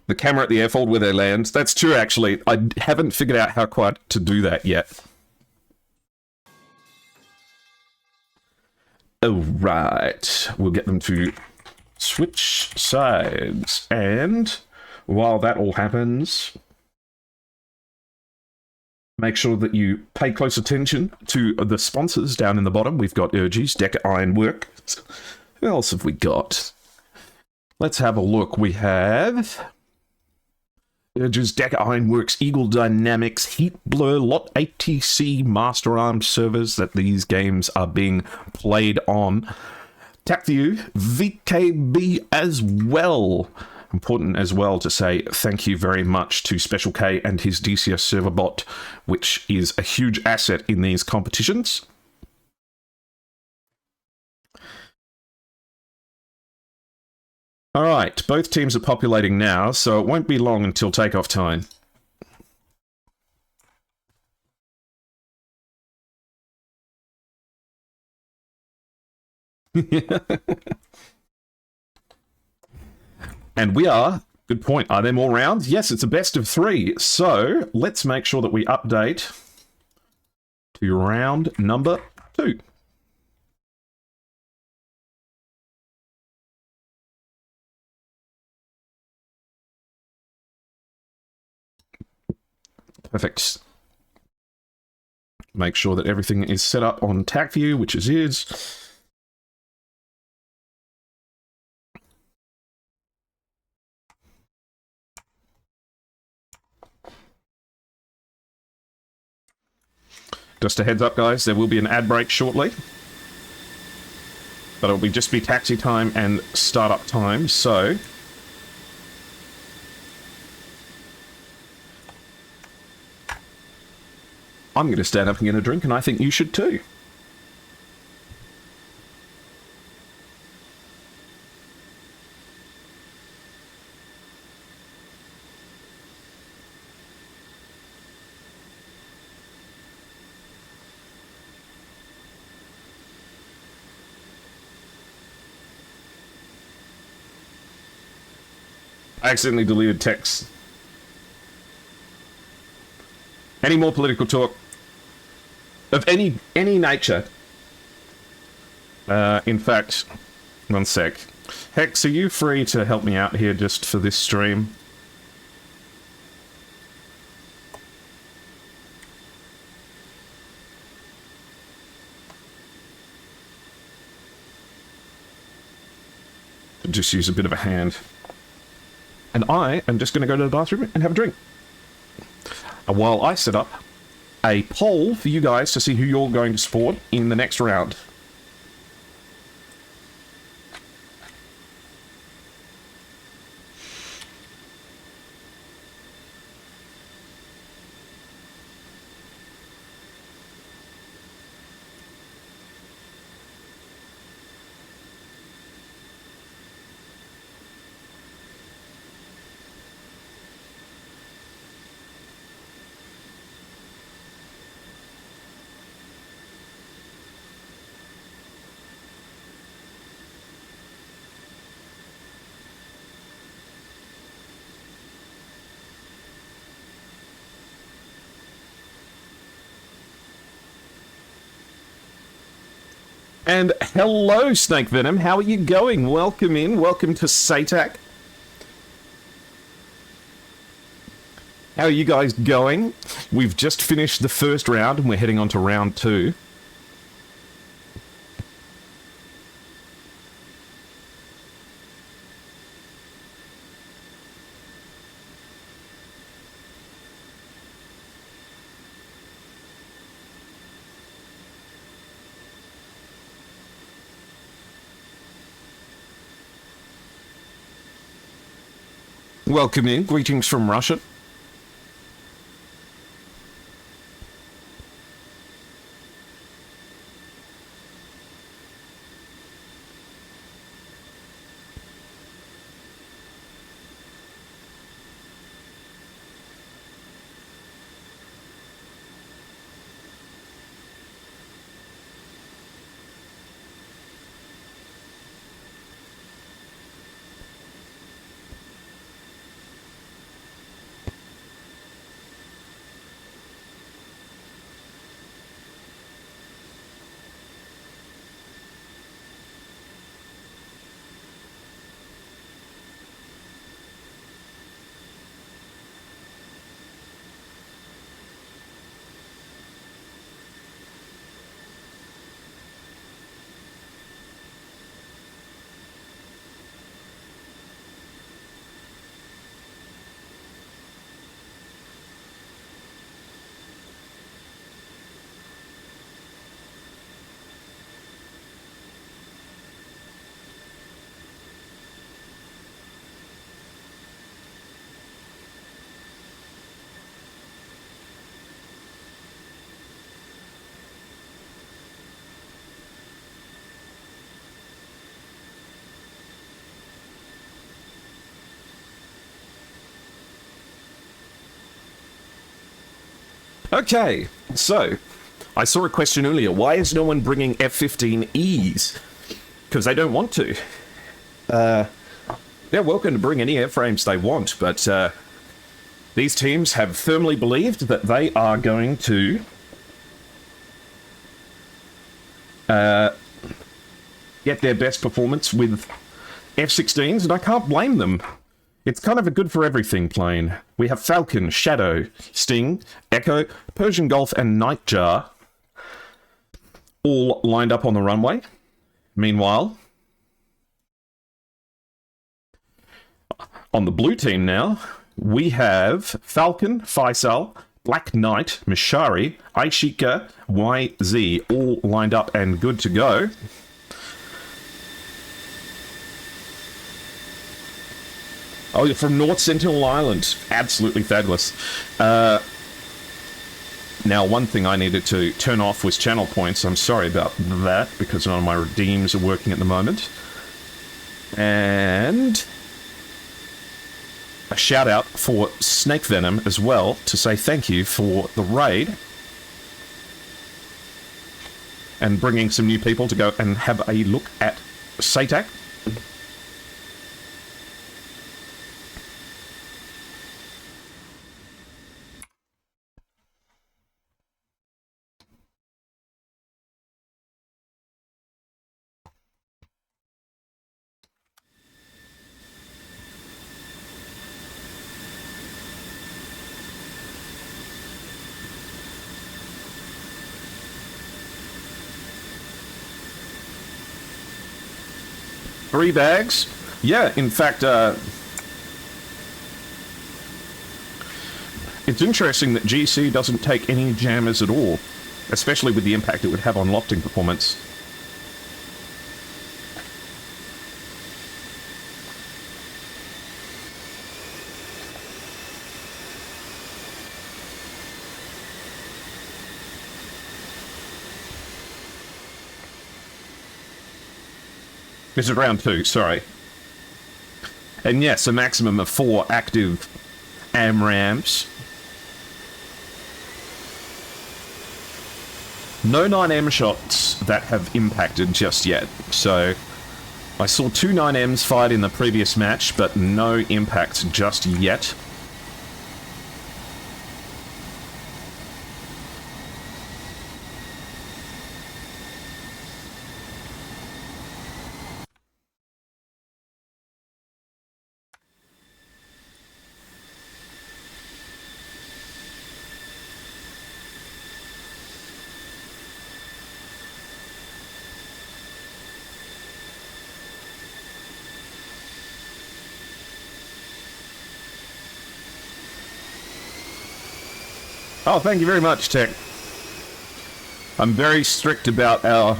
The camera at the airfold where they land. That's true, actually. I haven't figured out how quite to do that yet. Alright. We'll get them to switch sides. And while that all happens, make sure that you pay close attention to the sponsors down in the bottom. We've got Urges, Decker Ironwork. Who else have we got? Let's have a look. We have Urges, Decker Ironworks, Eagle Dynamics, Heat Blur, Lot ATC, Master Arms servers that these games are being played on. TacView, VKB as well. Important as well to say thank you very much to Special K and his DCS server bot, which is a huge asset in these competitions. Alright, both teams are populating now, so it won't be long until takeoff time. And we are, good point, are there more rounds? Yes, it's a best of 3, so let's make sure that we update to round number 2. Perfect. Make sure that everything is set up on TacView, which it is. Just a heads up, guys, there will be an ad break shortly. But it'll just be taxi time and startup time, so I'm going to stand up and get a drink, and I think you should too. I accidentally deleted text. Any more political talk of any nature? In fact, one sec. Hex, are you free to help me out here just for this stream? Just use a bit of a hand. And I am just going to go to the bathroom and have a drink. While I set up a poll for you guys to see who you're going to support in the next round. And hello, Snake Venom. How are you going? Welcome in. Welcome to SATAC. How are you guys going? We've just finished the first round and we're heading on to round 2. Welcome in. Greetings from Russia. Okay, so I saw a question earlier. Why is no one bringing F-15Es? Because they don't want to. They're welcome to bring any airframes they want, but these teams have firmly believed that they are going to get their best performance with F-16s, and I can't blame them. It's kind of a good for everything plane. We have Falcon, Shadow, Sting, Echo, Persian Gulf, and Nightjar all lined up on the runway. Meanwhile, on the blue team now, we have Falcon, Faisal, Black Knight, Mishari, Aishika, YZ all lined up and good to go. Oh, you're from North Sentinel Island. Absolutely fabulous. Now, one thing I needed to turn off was channel points. I'm sorry about that, because none of my redeems are working at the moment. And a shout out for Snake Venom as well, to say thank you for the raid. And bringing some new people to go and have a look at SATAC. 3 bags. Yeah, in fact, it's interesting that GC doesn't take any jammers at all, especially with the impact it would have on lofting performance. This is round 2, sorry. And yes, a maximum of 4 active AMRAMs. No 9M shots that have impacted just yet. So, I saw 2 9Ms fired in the previous match, but no impacts just yet. Oh, thank you very much, Tech. I'm very strict about our...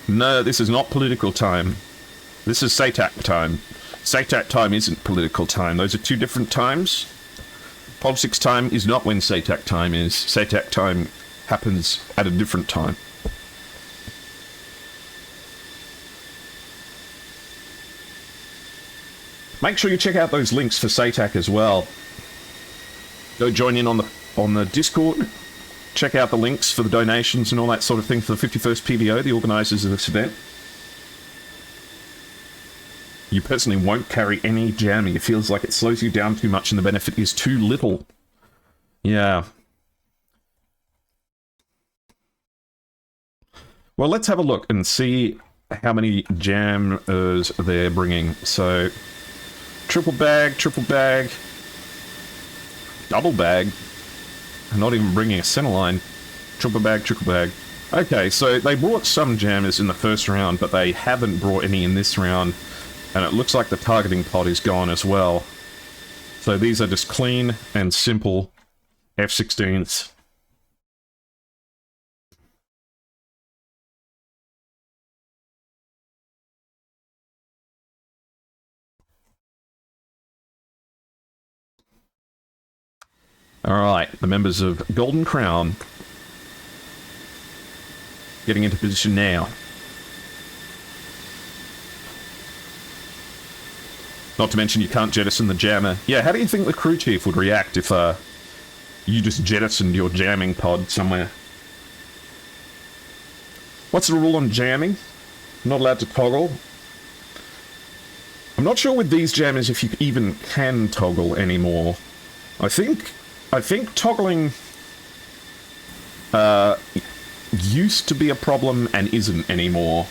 No, this is not political time. This is SATAC time. SATAC time isn't political time. Those are two different times. Politics time is not when SATAC time is. SATAC time happens at a different time. Make sure you check out those links for SATAC as well. Go join in on the Discord. Check out the links for the donations and all that sort of thing for the 51st PVO, the organisers of this event. You personally won't carry any jamming. It feels like it slows you down too much and the benefit is too little. Yeah. Well, let's have a look and see how many jammers they're bringing. So, triple bag, double bag. I'm not even bringing a center line. Triple bag. Okay, so they brought some jammers in the first round, but they haven't brought any in this round. And it looks like the targeting pod is gone as well. So these are just clean and simple F-16s. Alright, the members of Golden Crown getting into position now. Not to mention you can't jettison the jammer. Yeah, how do you think the crew chief would react if you just jettisoned your jamming pod somewhere? What's the rule on jamming? Not allowed to toggle. I'm not sure with these jammers if you even can toggle anymore. I think toggling used to be a problem and isn't anymore.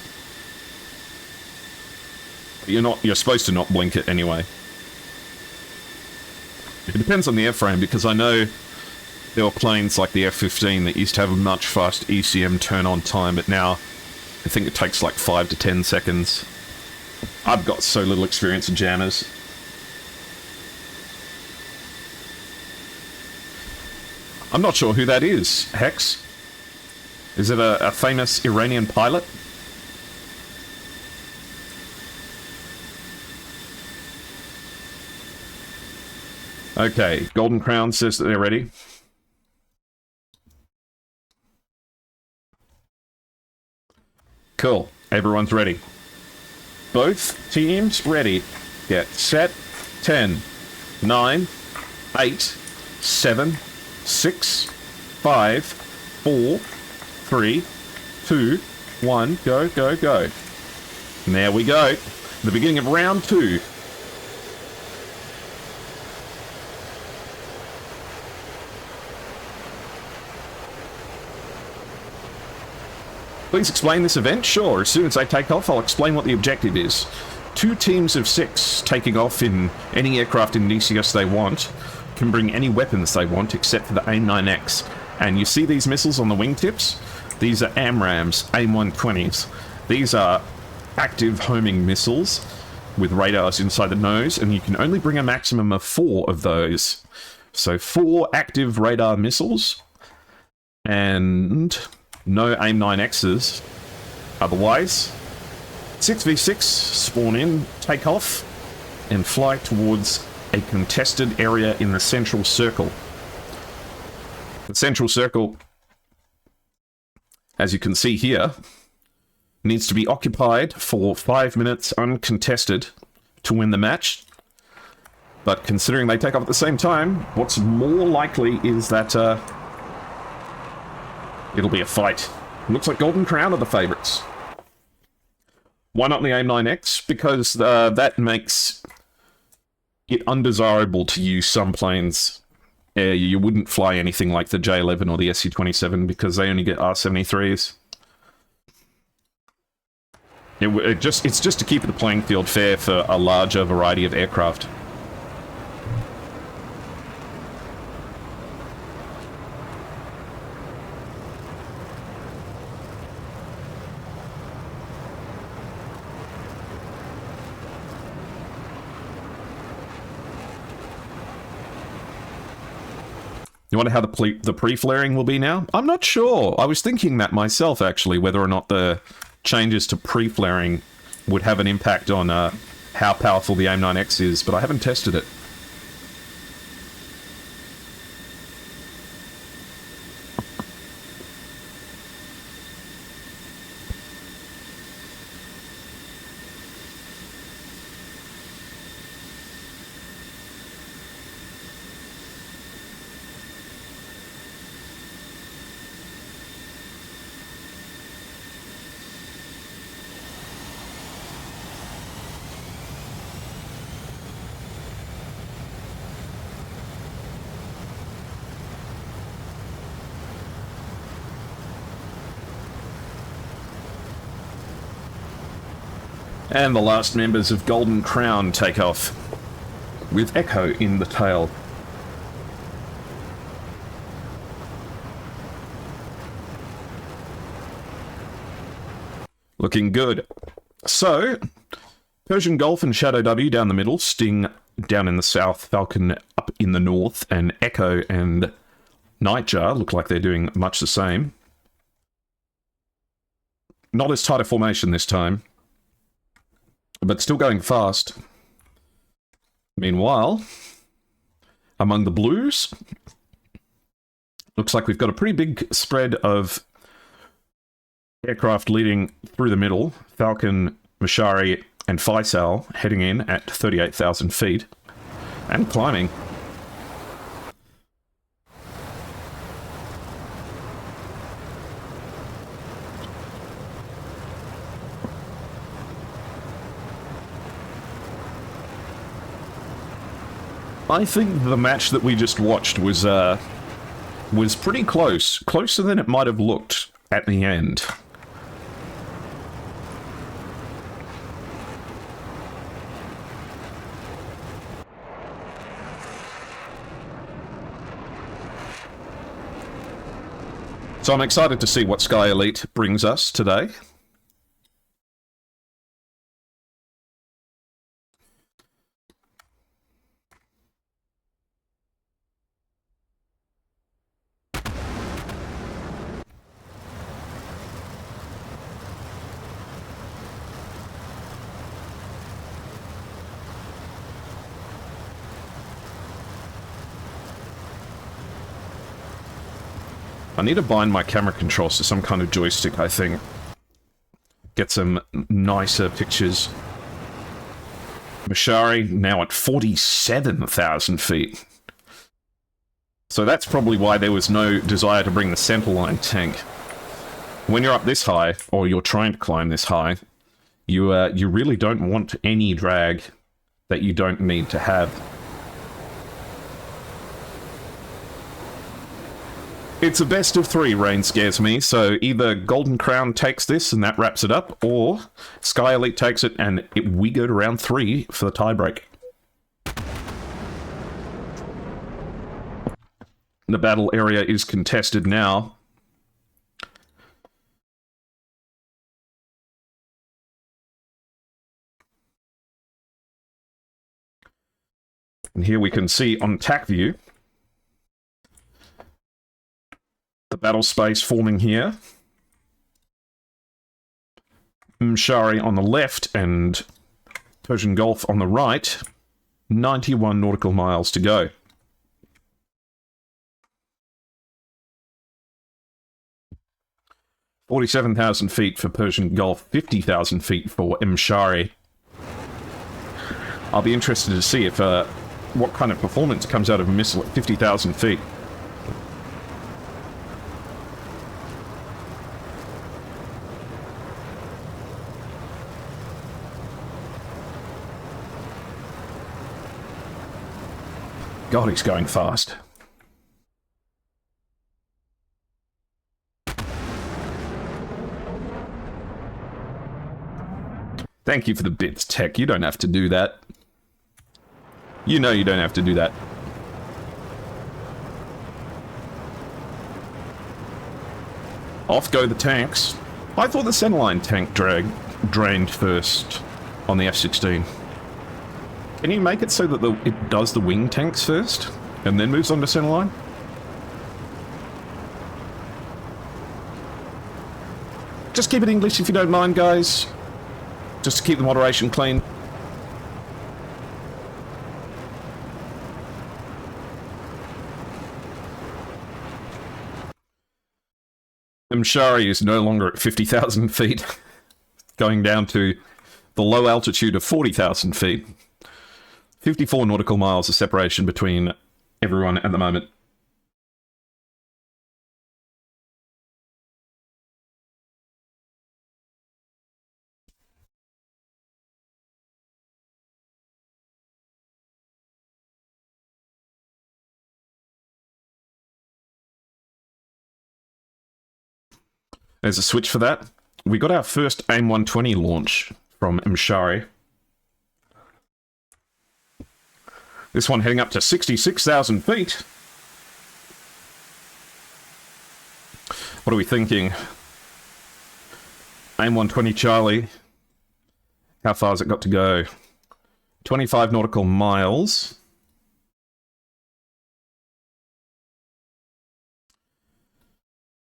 You're supposed to not blink it anyway. It depends on the airframe, because I know there were planes like the F-15 that used to have a much fast ECM turn-on time, but now I think it takes like 5 to 10 seconds. I've got so little experience in jammers. I'm not sure who that is, Hex. Is it a famous Iranian pilot? Okay, Golden Crown says that they're ready. Cool, everyone's ready. Both teams ready. Get set. 10, 9, 8, 7, 6, 5, 4, 3, 2, 1, go, go, go. And there we go. The beginning of round 2. Please explain this event? Sure, as soon as I take off, I'll explain what the objective is. 2 teams of 6 taking off in any aircraft in DCS they want can bring any weapons they want except for the AIM-9X. And you see these missiles on the wingtips? These are AMRAAMs, AIM-120s. These are active homing missiles with radars inside the nose, and you can only bring a maximum of 4 of those. So 4 active radar missiles, and no AIM-9Xs. Otherwise, 6v6, spawn in, take off, and fly towards a contested area in the central circle. The central circle, as you can see here, needs to be occupied for 5 minutes uncontested to win the match. But considering they take off at the same time, what's more likely is that it'll be a fight. Looks like Golden Crown are the favourites. Why not the AIM-9X? Because that makes it undesirable to use some planes. You wouldn't fly anything like the J-11 or the SU-27 because they only get R-73s. It's just to keep the playing field fair for a larger variety of aircraft. You wonder how the pre-flaring will be now? I'm not sure. I was thinking that myself, actually, whether or not the changes to pre-flaring would have an impact on how powerful the AIM-9X is, but I haven't tested it. And the last members of Golden Crown take off, with Echo in the tail. Looking good. So, Persian Gulf and Shadow W down the middle, Sting down in the south, Falcon up in the north, and Echo and Nightjar look like they're doing much the same. Not as tight a formation this time, but still going fast. Meanwhile, among the blues, looks like we've got a pretty big spread of aircraft leading through the middle. Falcon, Mashari, and Faisal heading in at 38,000 feet and climbing. I think the match that we just watched was pretty close. Closer than it might have looked at the end. So I'm excited to see what Sky Elite brings us today. I need to bind my camera controls to some kind of joystick, I think. Get some nicer pictures. Mashari now at 47,000 feet. So that's probably why there was no desire to bring the centerline tank. When you're up this high, or you're trying to climb this high, you really don't want any drag that you don't need to have. It's a best of three, rain scares me, so either Golden Crown takes this and that wraps it up, or Sky Elite takes it and we go to round 3 for the tiebreak. The battle area is contested now. And here we can see on TAC view the battle space forming here. Mshari on the left and Persian Gulf on the right. 91 nautical miles to go. $47,000 feet for Persian Gulf, 50,000 feet for Mshari. I'll be interested to see if what kind of performance comes out of a missile at 50,000 feet. God, he's going fast. Thank you for the bits, Tech. You don't have to do that. You know you don't have to do that. Off go the tanks. I thought the centerline tank drained first on the F-16. Can you make it so that it does the wing tanks first, and then moves on to centerline? Just keep it English if you don't mind, guys. Just to keep the moderation clean. Mshari is no longer at 50,000 feet, going down to the low altitude of 40,000 feet. 54 nautical miles of separation between everyone at the moment. There's a switch for that. We got our first AIM 120 launch from Mshari. This one heading up to 66,000 feet. What are we thinking? AIM 120 Charlie. How far has it got to go? 25 nautical miles.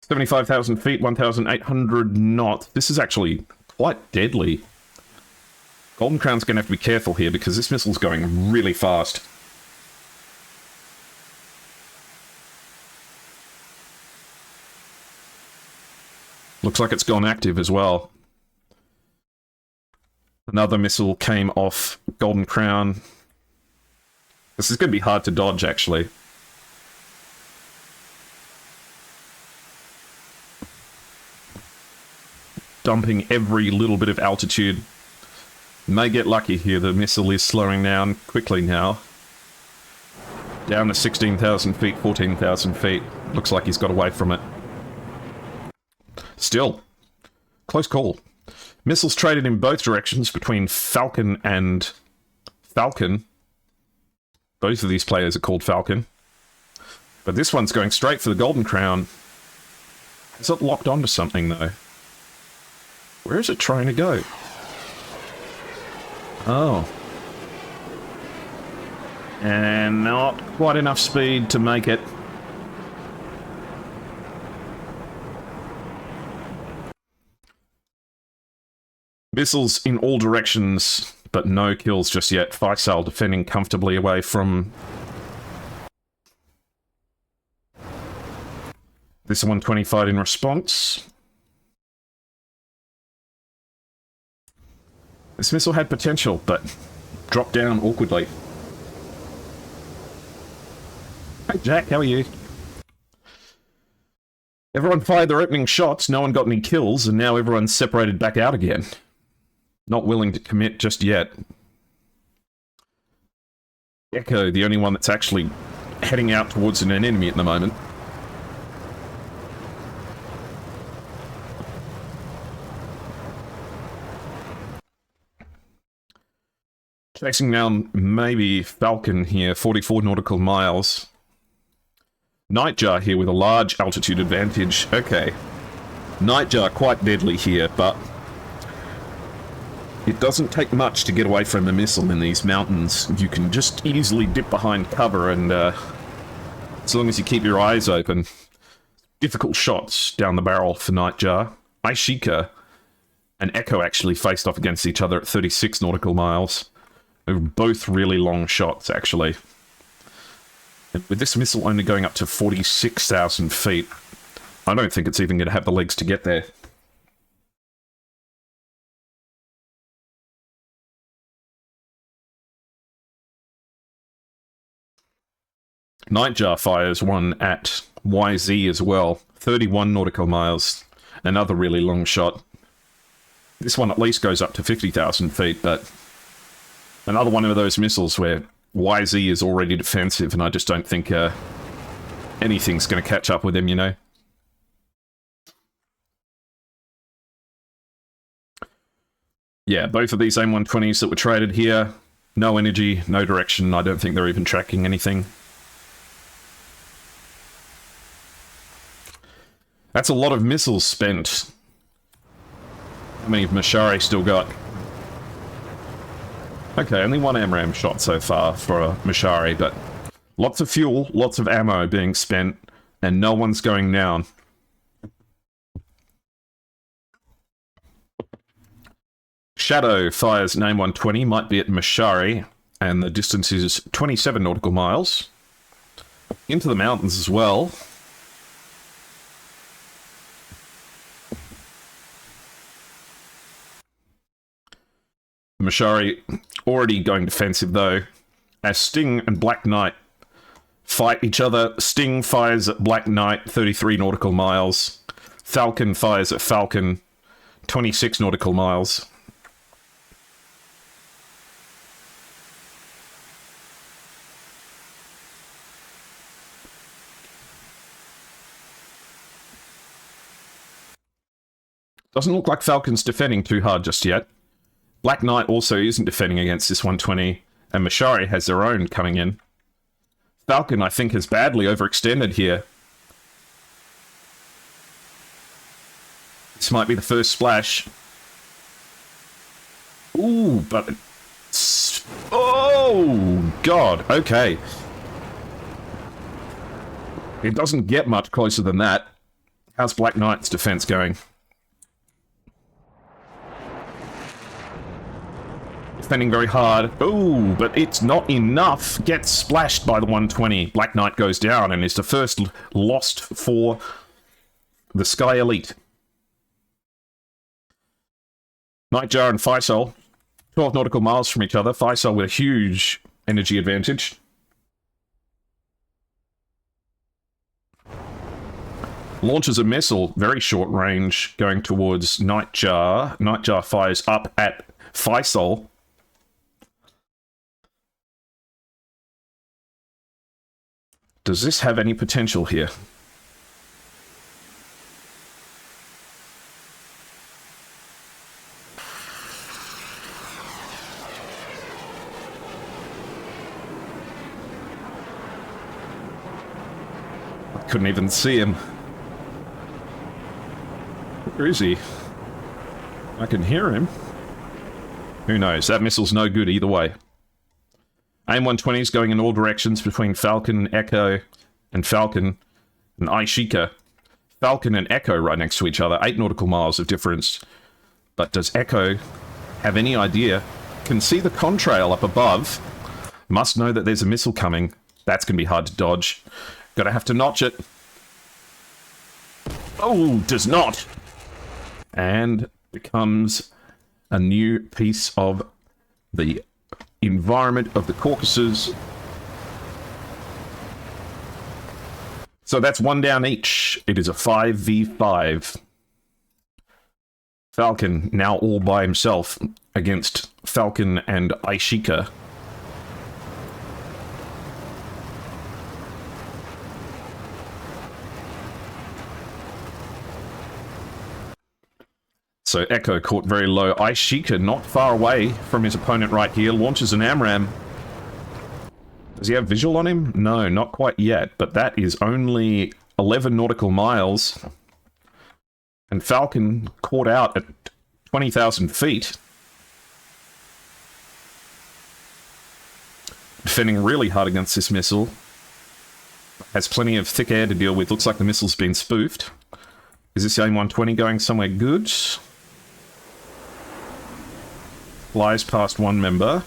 $75,000 feet, 1,800 knots. This is actually quite deadly. Golden Crown's going to have to be careful here because this missile's going really fast. Looks like it's gone active as well. Another missile came off Golden Crown. This is going to be hard to dodge, actually. Dumping every little bit of altitude. May get lucky here. The missile is slowing down quickly now. Down to 16,000 feet, 14,000 feet. Looks like he's got away from it. Still, close call. Missiles traded in both directions between Falcon and Falcon. Both of these players are called Falcon. But this one's going straight for the Golden Crown. Is it locked onto something, though? Where is it trying to go? Oh. And not quite enough speed to make it. Missiles in all directions, but no kills just yet. Faisal defending comfortably away from this 120 fight in response. This missile had potential, but dropped down awkwardly. Hey Jack, how are you? Everyone fired their opening shots, no one got any kills, and now everyone's separated back out again. Not willing to commit just yet. Echo, the only one that's actually heading out towards an enemy at the moment. Chasing down maybe Falcon here, 44 nautical miles. Nightjar here with a large altitude advantage. Okay. Nightjar quite deadly here, but it doesn't take much to get away from a missile in these mountains. You can just easily dip behind cover and as long as you keep your eyes open. Difficult shots down the barrel for Nightjar. Aishika and Echo actually faced off against each other at 36 nautical miles. They were both really long shots, actually. And with this missile only going up to 46,000 feet, I don't think it's even going to have the legs to get there. Nightjar fires one at YZ as well. 31 nautical miles. Another really long shot. This one at least goes up to 50,000 feet, but another one of those missiles where YZ is already defensive, and I just don't think anything's going to catch up with him, you know? Yeah, both of these AIM-120s that were traded here, no energy, no direction. I don't think they're even tracking anything. That's a lot of missiles spent. How many have Mshari still got? Okay, only one AMRAAM shot so far for a Mshari, but lots of fuel, lots of ammo being spent, and no one's going down. Shadow fires an AIM-120, might be at Mshari, and the distance is 27 nautical miles. Into the mountains as well. Mashari already going defensive, though, as Sting and Black Knight fight each other. Sting fires at Black Knight, 33 nautical miles. Falcon fires at Falcon, 26 nautical miles. Doesn't look like Falcon's defending too hard just yet. Black Knight also isn't defending against this 120, and Mashari has their own coming in. Falcon, I think, has badly overextended here. This might be the first splash. Ooh, but... Oh, God, okay. It doesn't get much closer than that. How's Black Knight's defense going? Defending very hard. Ooh, but it's not enough. Gets splashed by the 120. Black Knight goes down and is the first lost for the Sky Elite. Nightjar and Faisal, 12 nautical miles from each other. Faisal with a huge energy advantage. Launches a missile, very short range, going towards Nightjar. Nightjar fires up at Faisal. Does this have any potential here? I couldn't even see him. Where is he? I can hear him. Who knows? That missile's no good either way. AIM-120 is going in all directions between Falcon, Echo, and Falcon, and Aishika. Falcon and Echo right next to each other, 8 nautical miles of difference. But does Echo have any idea? Can see the contrail up above. Must know that there's a missile coming. That's going to be hard to dodge. Gonna have to notch it. Oh, does not. And becomes a new piece of the environment of the Caucasus. So that's 1 down each. It is a 5v5. Falcon now all by himself against Falcon and Aishika. So Echo caught very low. Aishika not far away from his opponent right here. Launches an AMRAAM. Does he have visual on him? No, not quite yet. But that is only 11 nautical miles. And Falcon caught out at 20,000 feet. Defending really hard against this missile. Has plenty of thick air to deal with. Looks like the missile's been spoofed. Is this AIM-120 going somewhere good? Flies past one member.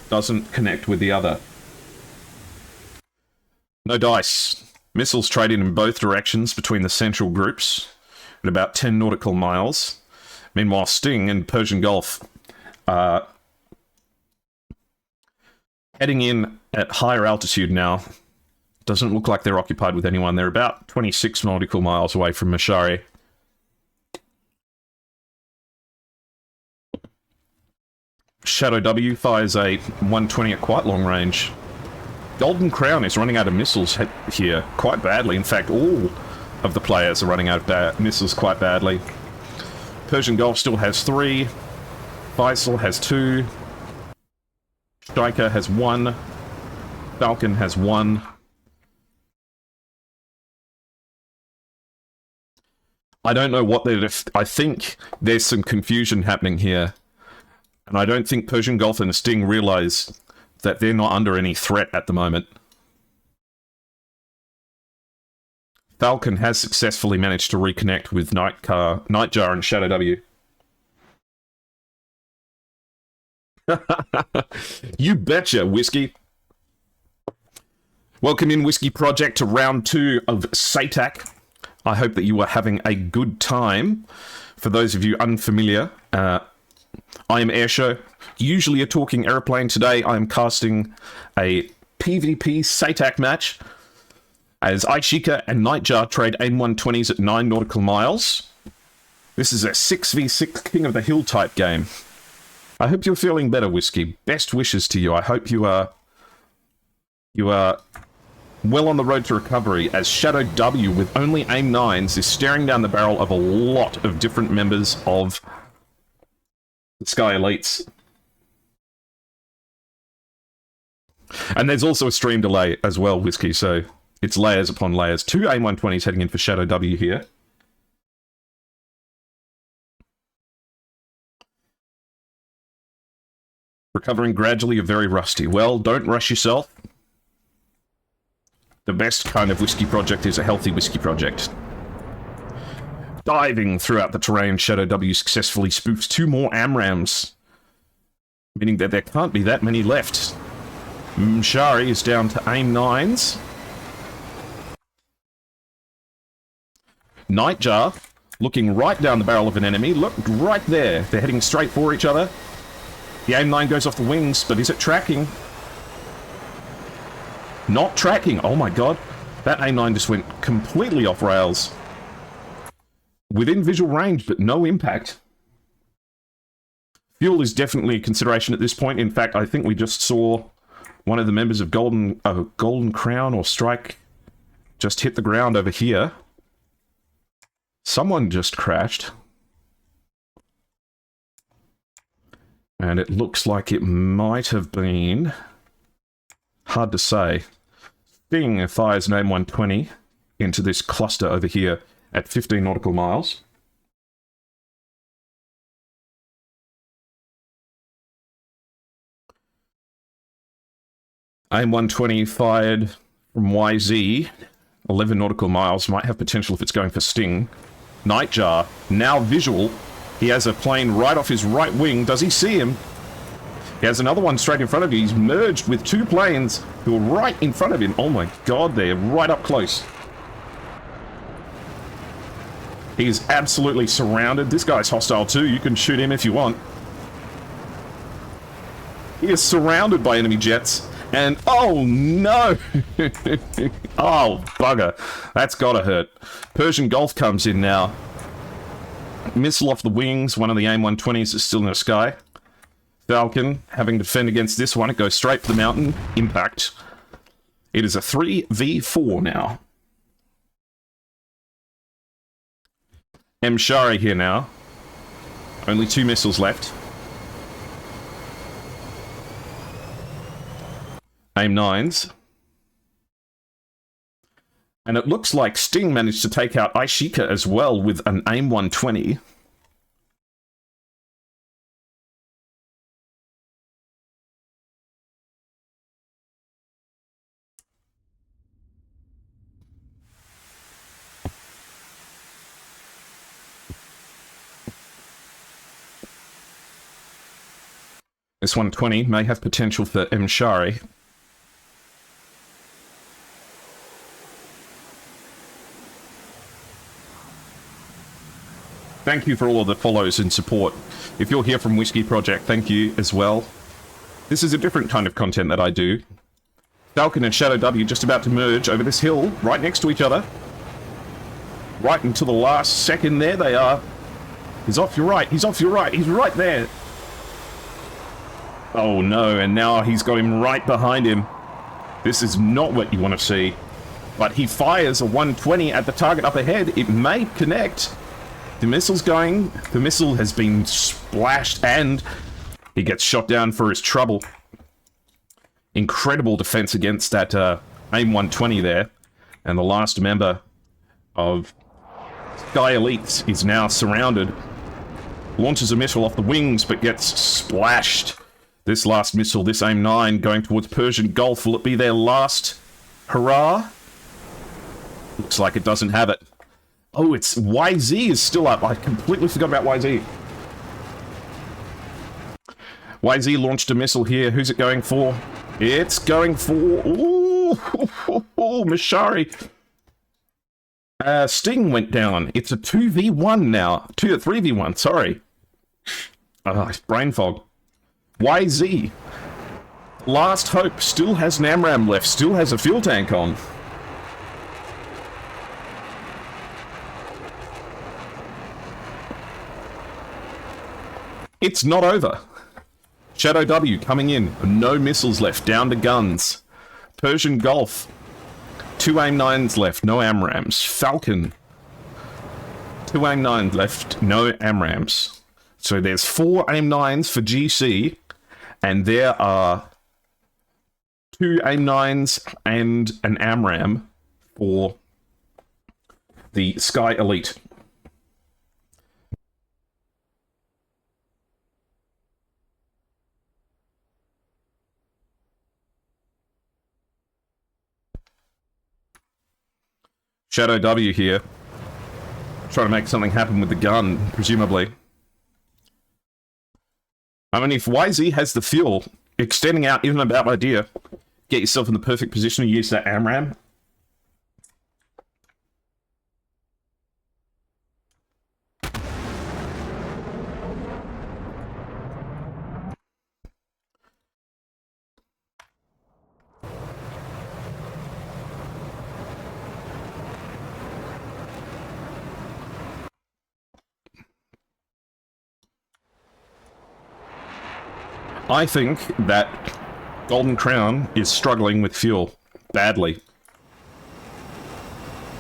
Doesn't connect with the other. No dice. Missiles trading in both directions between the central groups at about 10 nautical miles. Meanwhile, Sting and Persian Gulf are heading in at higher altitude now. Doesn't look like they're occupied with anyone. They're about 26 nautical miles away from Mashari. Shadow W fires a 120 at quite long range. Golden Crown is running out of missiles here quite badly. In fact, all of the players are running out of missiles quite badly. Persian Gulf still has 3. Faisal has 2. Striker has 1. Falcon has 1. I don't know what they're... I think there's some confusion happening here. And I don't think Persian Gulf and Sting realize that they're not under any threat at the moment. Falcon has successfully managed to reconnect with Nightjar and Shadow W. You betcha, Whiskey. Welcome in, Whiskey Project, to round 2 of SATAC. I hope that you are having a good time. For those of you unfamiliar, I am Airshow. usually a talking airplane. Today I'm casting a PvP SATAC match as Aishika and Nightjar trade AIM-120s at 9 nautical miles. This is a 6v6 King of the Hill type game. I hope you're feeling better, Whiskey. Best wishes to you. I hope you are well on the road to recovery, as Shadow W with only AIM-9s is staring down the barrel of a lot of different members of the Sky Elites. And there's also a stream delay as well, Whiskey, so it's layers upon layers. 2 AIM-120s heading in for Shadow W here. Recovering gradually, you're very rusty. Well, don't rush yourself. The best kind of whiskey project is a healthy whiskey project. Diving throughout the terrain, Shadow W successfully spoofs 2 more AMRAMs, meaning that there can't be that many left. Mshari is down to AIM-9s. Nightjar, looking right down the barrel of an enemy. Look, right there. They're heading straight for each other. The AIM-9 goes off the wings, but is it tracking? Not tracking. Oh my god. That AIM-9 just went completely off rails. Within visual range, but no impact. Fuel is definitely a consideration at this point. In fact, I think we just saw one of the members of Golden Crown or Strike just hit the ground over here. Someone just crashed. And it looks like it might have been... hard to say. Sting fires an AIM-120 into this cluster over here at 15 nautical miles. AIM-120 fired from YZ, 11 nautical miles, might have potential if it's going for Sting. Nightjar, now visual. He has a plane right off his right wing. Does he see him? He has another one straight in front of him. He's merged with 2 planes who are right in front of him. Oh my god, they're right up close. He is absolutely surrounded. This guy's hostile too. You can shoot him if you want. He is surrounded by enemy jets. And, oh no! Oh, bugger. That's gotta hurt. Persian Gulf comes in now. Missile off the wings. One of the AIM-120s is still in the sky. Falcon having to defend against this one. It goes straight for the mountain. Impact. It is a 3v4 now. Mshari here now. Only 2 missiles left. AIM-9s. And it looks like Sting managed to take out Aishika as well with an AIM-120. This 120 may have potential for Mshari. Thank you for all of the follows and support. If you're here from Whiskey Project, thank you as well. This is a different kind of content that I do. Falcon and Shadow W just about to merge over this hill, right next to each other. Right until the last second, there they are. He's off your right, he's off your right, he's right there. Oh no, and now he's got him right behind him. This is not what you want to see. But he fires a 120 at the target up ahead. It may connect. The missile's going. The missile has been splashed and he gets shot down for his trouble. Incredible defense against that AIM-120 there. And the last member of Sky Elites is now surrounded. Launches a missile off the wings but gets splashed. This last missile, this AIM-9 going towards Persian Gulf. Will it be their last hurrah? Looks like it doesn't have it. Oh, it's YZ is still up. I completely forgot about YZ. YZ launched a missile here. Who's it going for? It's going for... Ooh, Mshari. Sting went down. It's a 2v1 now. 3v1, sorry. It's brain fog. YZ. Last Hope still has an AMRAM left, still has a fuel tank on. It's not over. Shadow W coming in, no missiles left, down to guns. Persian Gulf, 2 AIM-9s left, no AMRAMs. Falcon, 2 AIM-9s left, no AMRAMs. So there's 4 AIM-9s for GC, and there are 2 AIM-9s and an AMRAM for the Sky Elite. Shadow W here, trying to make something happen with the gun, presumably. I mean, if YZ has the fuel, extending out isn't a bad idea. Get yourself in the perfect position to use that AMRAM. I think that Golden Crown is struggling with fuel badly.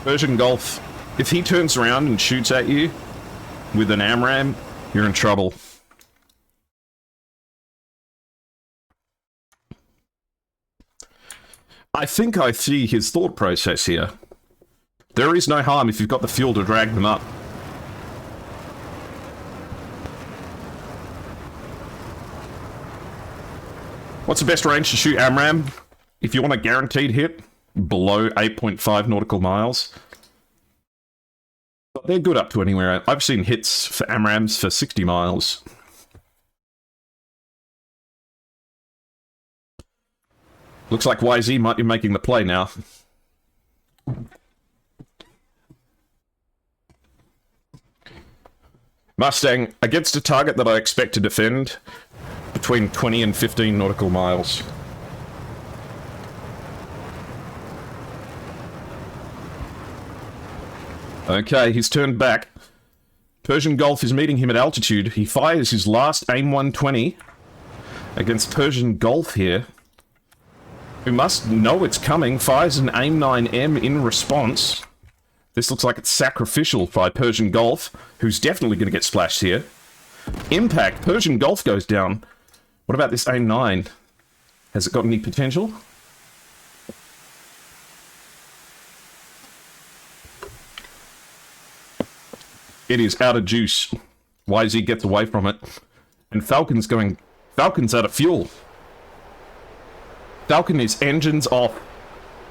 Persian Gulf, if he turns around and shoots at you with an AMRAM, you're in trouble. I think I see his thought process here. There is no harm if you've got the fuel to drag them up. What's the best range to shoot AMRAM? If you want a guaranteed hit, below 8.5 nautical miles. But they're good up to anywhere. I've seen hits for AMRAMs for 60 miles. Looks like YZ might be making the play now. Mustang, against a target that I expect to defend, between 20 and 15 nautical miles. Okay, he's turned back. Persian Gulf is meeting him at altitude. He fires his last AIM-120 against Persian Gulf here, who must know it's coming, fires an AIM-9M in response. This looks like it's sacrificial by Persian Gulf, who's definitely going to get splashed here. Impact, Persian Gulf goes down. What about this AIM-9? Has it got any potential? It is out of juice. YZ gets away from it. And Falcon's out of fuel. Falcon is engines off,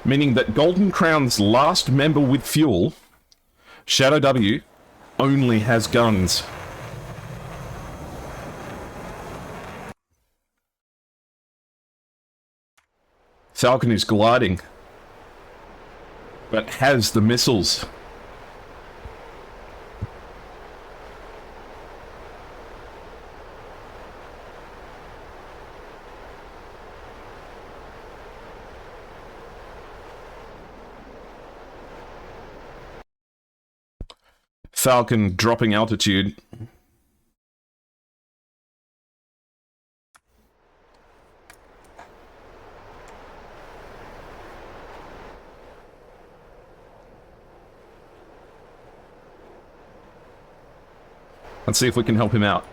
meaning that Golden Crown's last member with fuel, Shadow W, only has guns. Falcon is gliding, but has the missiles. Falcon dropping altitude. Let's see if we can help him out.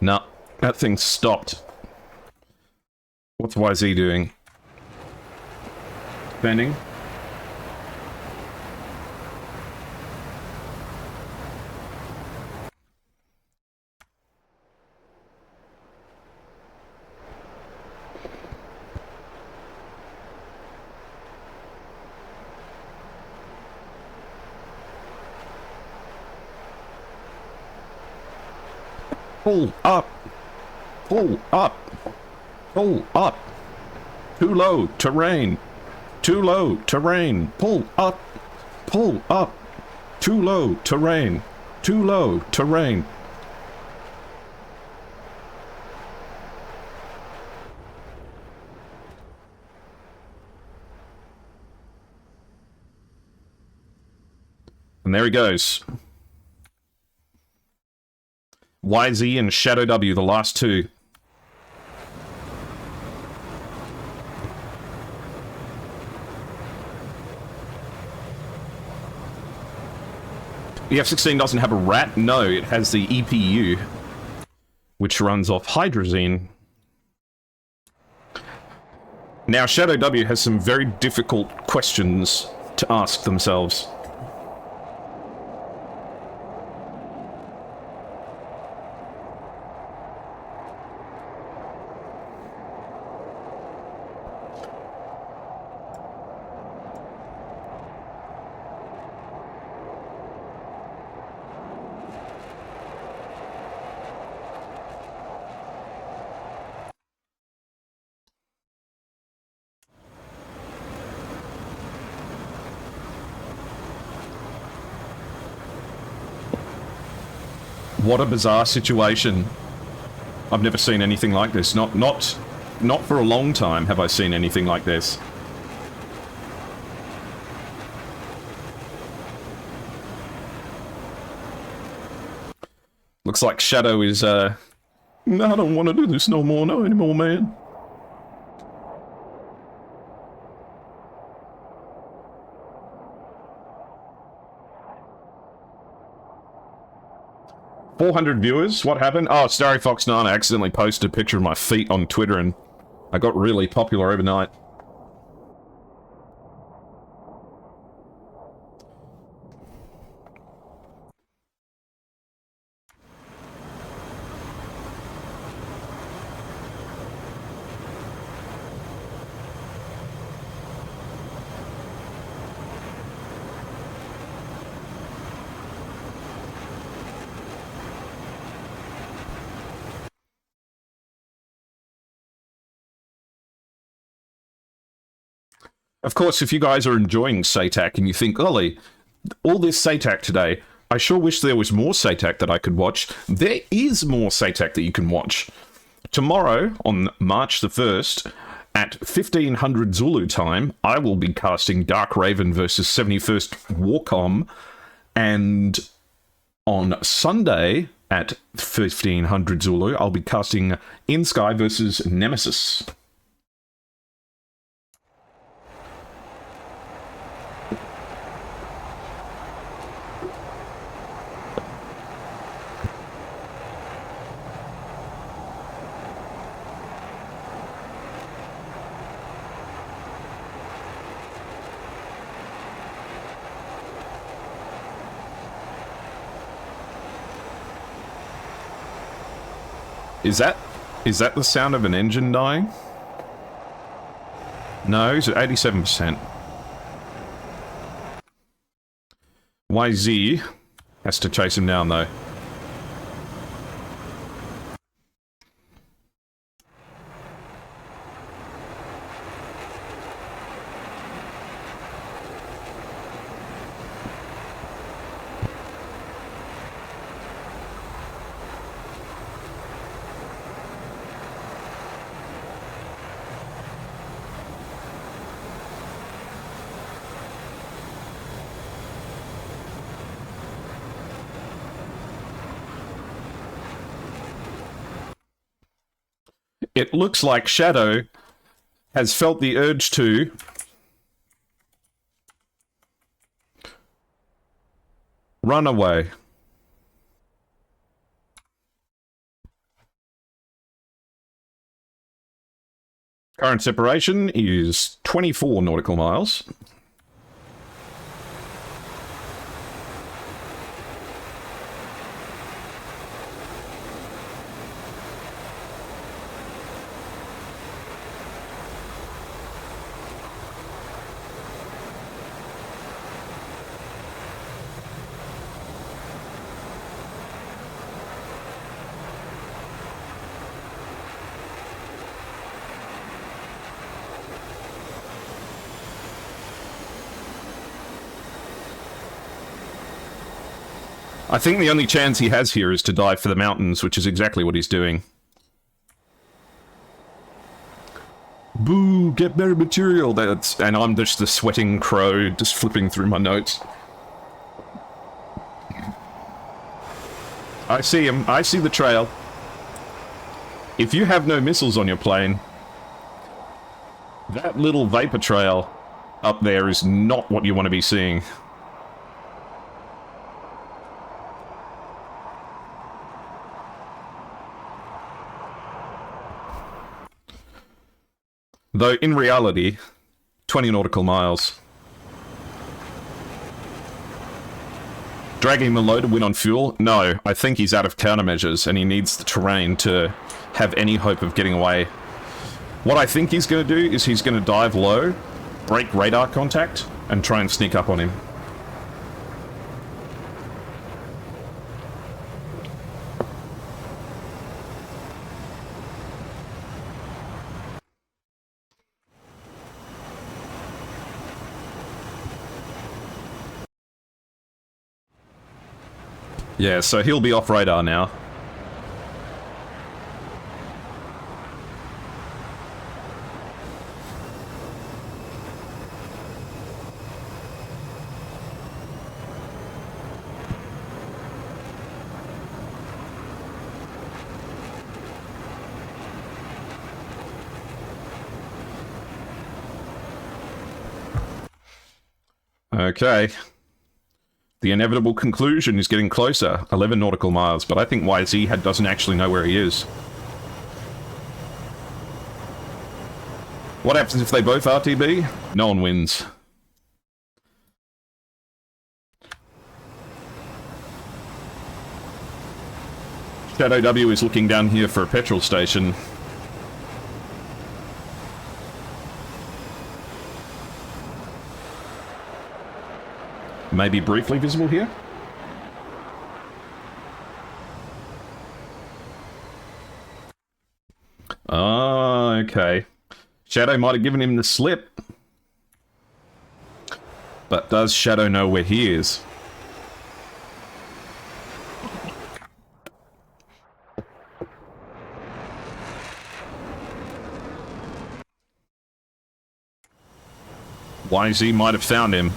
No, that thing stopped. What's YZ doing? Bending. Pull up! Pull up! Pull up! Too low, terrain! Too low, terrain! Pull up! Pull up. Too low. Terrain. Too low. Terrain. And there he goes. YZ and Shadow W, the last two. The F-16 doesn't have a RAT? No, it has the EPU, which runs off hydrazine. Now, Shadow W has some very difficult questions to ask themselves. What a bizarre situation. I've never seen anything like this. Not for a long time have I seen anything like this. Looks like Shadow is, no, I don't want to do this no anymore, man. $400 viewers? What happened? Oh, Starry Fox 9, I accidentally posted a picture of my feet on Twitter and I got really popular overnight. Of course, if you guys are enjoying SATAC and you think, Ollie, all this SATAC today, I sure wish there was more SATAC that I could watch. There is more SATAC that you can watch. Tomorrow, on March the 1st, at 1500 Zulu time, I will be casting Dark Raven versus 71st Warcom. And on Sunday, at 1500 Zulu, I'll be casting In Sky versus Nemesis. Is that the sound of an engine dying? No, he's at 87%. YZ has to chase him down though. It looks like Shadow has felt the urge to run away. Current separation is 24 nautical miles. I think the only chance he has here is to dive for the mountains, which is exactly what he's doing. Boo, get better material. And I'm just the sweating crow, just flipping through my notes. I see him. I see the trail. If you have no missiles on your plane, that little vapor trail up there is not what you want to be seeing. Though, in reality, 20 nautical miles. Dragging him low to win on fuel? No, I think he's out of countermeasures, and he needs the terrain to have any hope of getting away. What I think he's going to do is he's going to dive low, break radar contact, and try and sneak up on him. Yeah, so he'll be off radar now. Okay. The inevitable conclusion is getting closer. 11 nautical miles, but I think YZ doesn't actually know where he is. What happens if they both RTB? No one wins. Shadow W is looking down here for a petrol station. Maybe briefly visible here? Oh, okay. Shadow might have given him the slip. But does Shadow know where he is? YZ might have found him.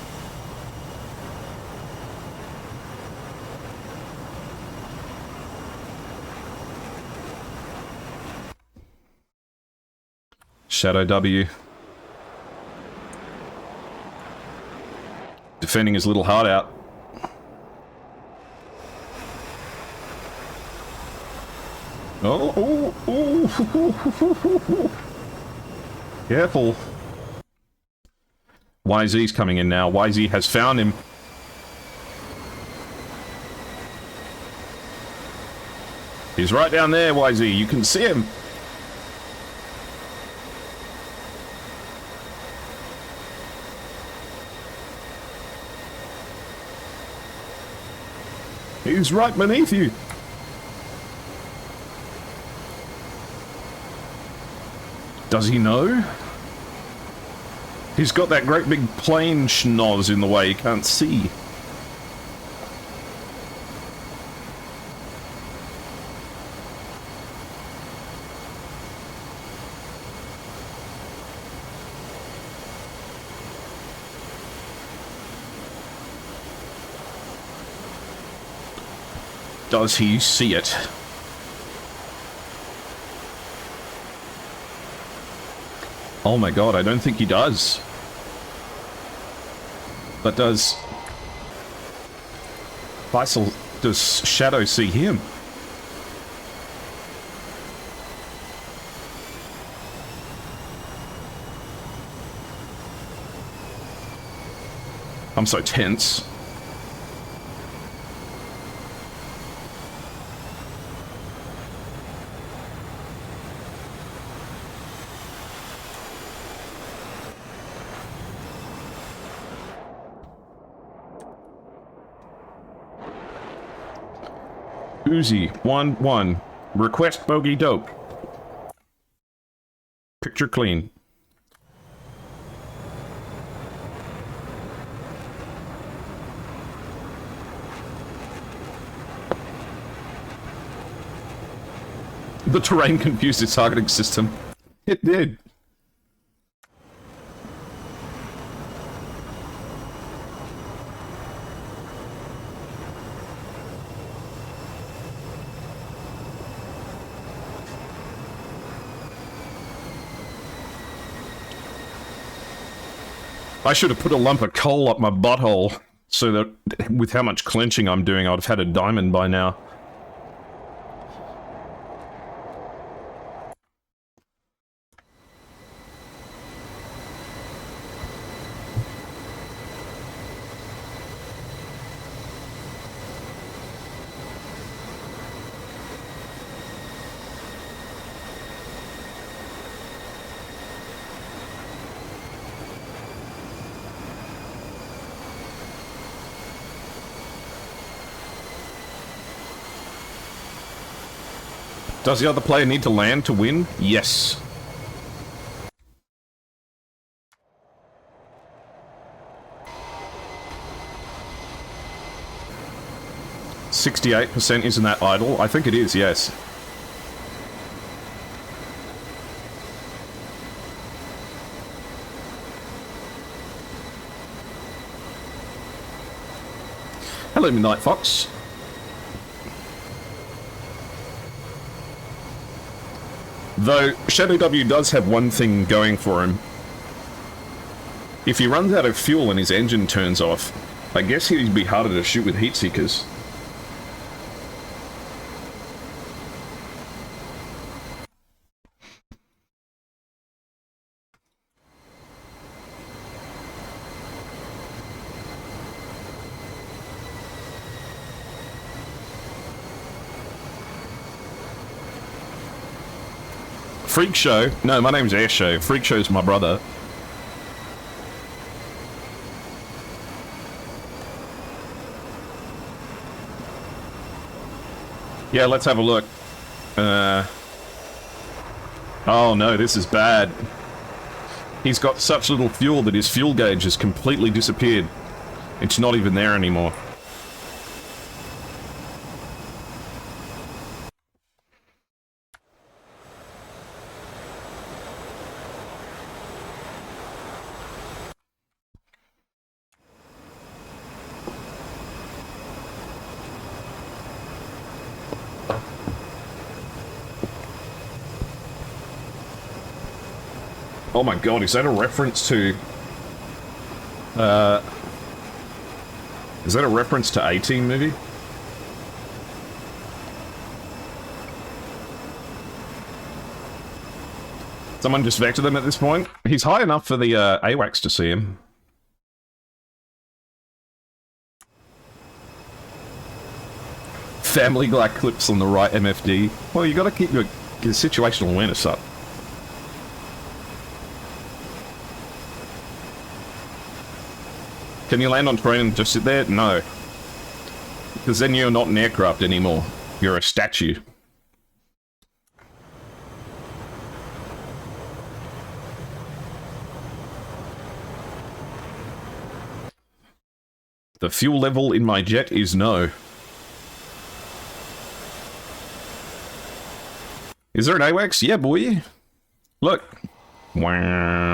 Shadow W. Defending his little heart out. Oh, oh. Careful. YZ's coming in now. YZ has found him. He's right down there, YZ. You can see him. He's right beneath you. Does he know? He's got that great big plane schnoz in the way, he can't see. Does he see it? Oh my god, I don't think he does. But does Shadow see him? I'm so tense. Uzi 1-1. Request bogey dope. Picture clean. The terrain confused its targeting system. It did. I should have put a lump of coal up my butthole, so that with how much clenching I'm doing, I'd have had a diamond by now. Does the other player need to land to win? Yes. %68%, isn't that idle? I think it is, yes. Hello, Midnight Fox. Though, Shadow W does have one thing going for him. If he runs out of fuel and his engine turns off, I guess he'd be harder to shoot with heat seekers. Freak Show? No, my name's Air Show. Freak Show's my brother. Yeah, let's have a look. Oh no, this is bad. He's got such little fuel that his fuel gauge has completely disappeared. It's not even there anymore. Oh my god, is that a reference to... is that a reference to A-Team movie? Someone just vectored them at this point? He's high enough for the AWACS to see him. Family Guy clips on the right MFD. Well, you gotta keep your situational awareness up. Can you land on terrain and just sit there? No. Because then you're not an aircraft anymore. You're a statue. The fuel level in my jet is no. Is there an AWACS? Yeah, boy. Look. Wow.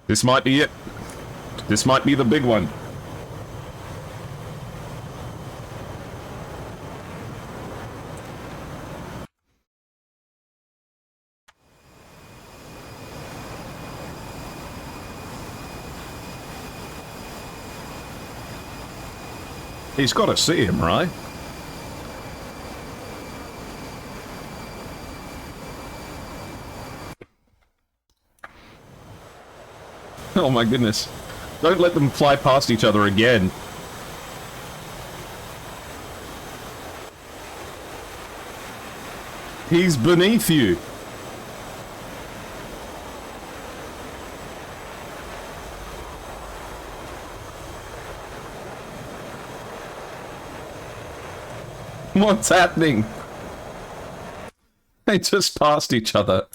This might be it. This might be the big one. He's got to see him, right? Oh my goodness. Don't let them fly past each other again. He's beneath you. What's happening? They just passed each other.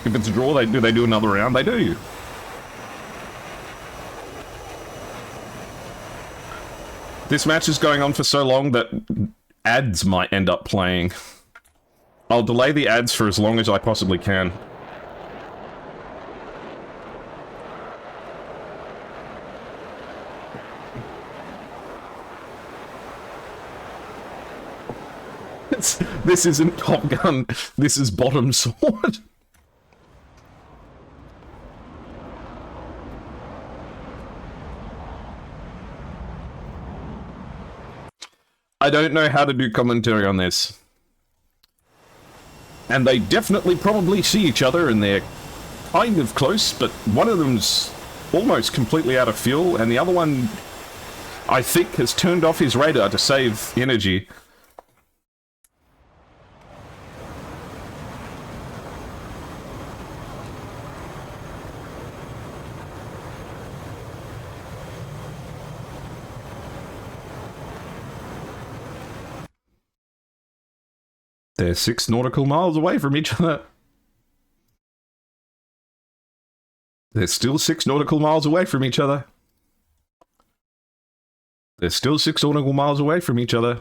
If it's a draw, they do another round? They do. This match is going on for so long that ads might end up playing. I'll delay the ads for as long as I possibly can. This isn't Top Gun, this is Bottom Sword. I don't know how to do commentary on this. And they definitely probably see each other and they're kind of close, but one of them's almost completely out of fuel and the other one, I think, has turned off his radar to save energy. They're 6 nautical miles away from each other. They're still 6 nautical miles away from each other. They're still 6 nautical miles away from each other.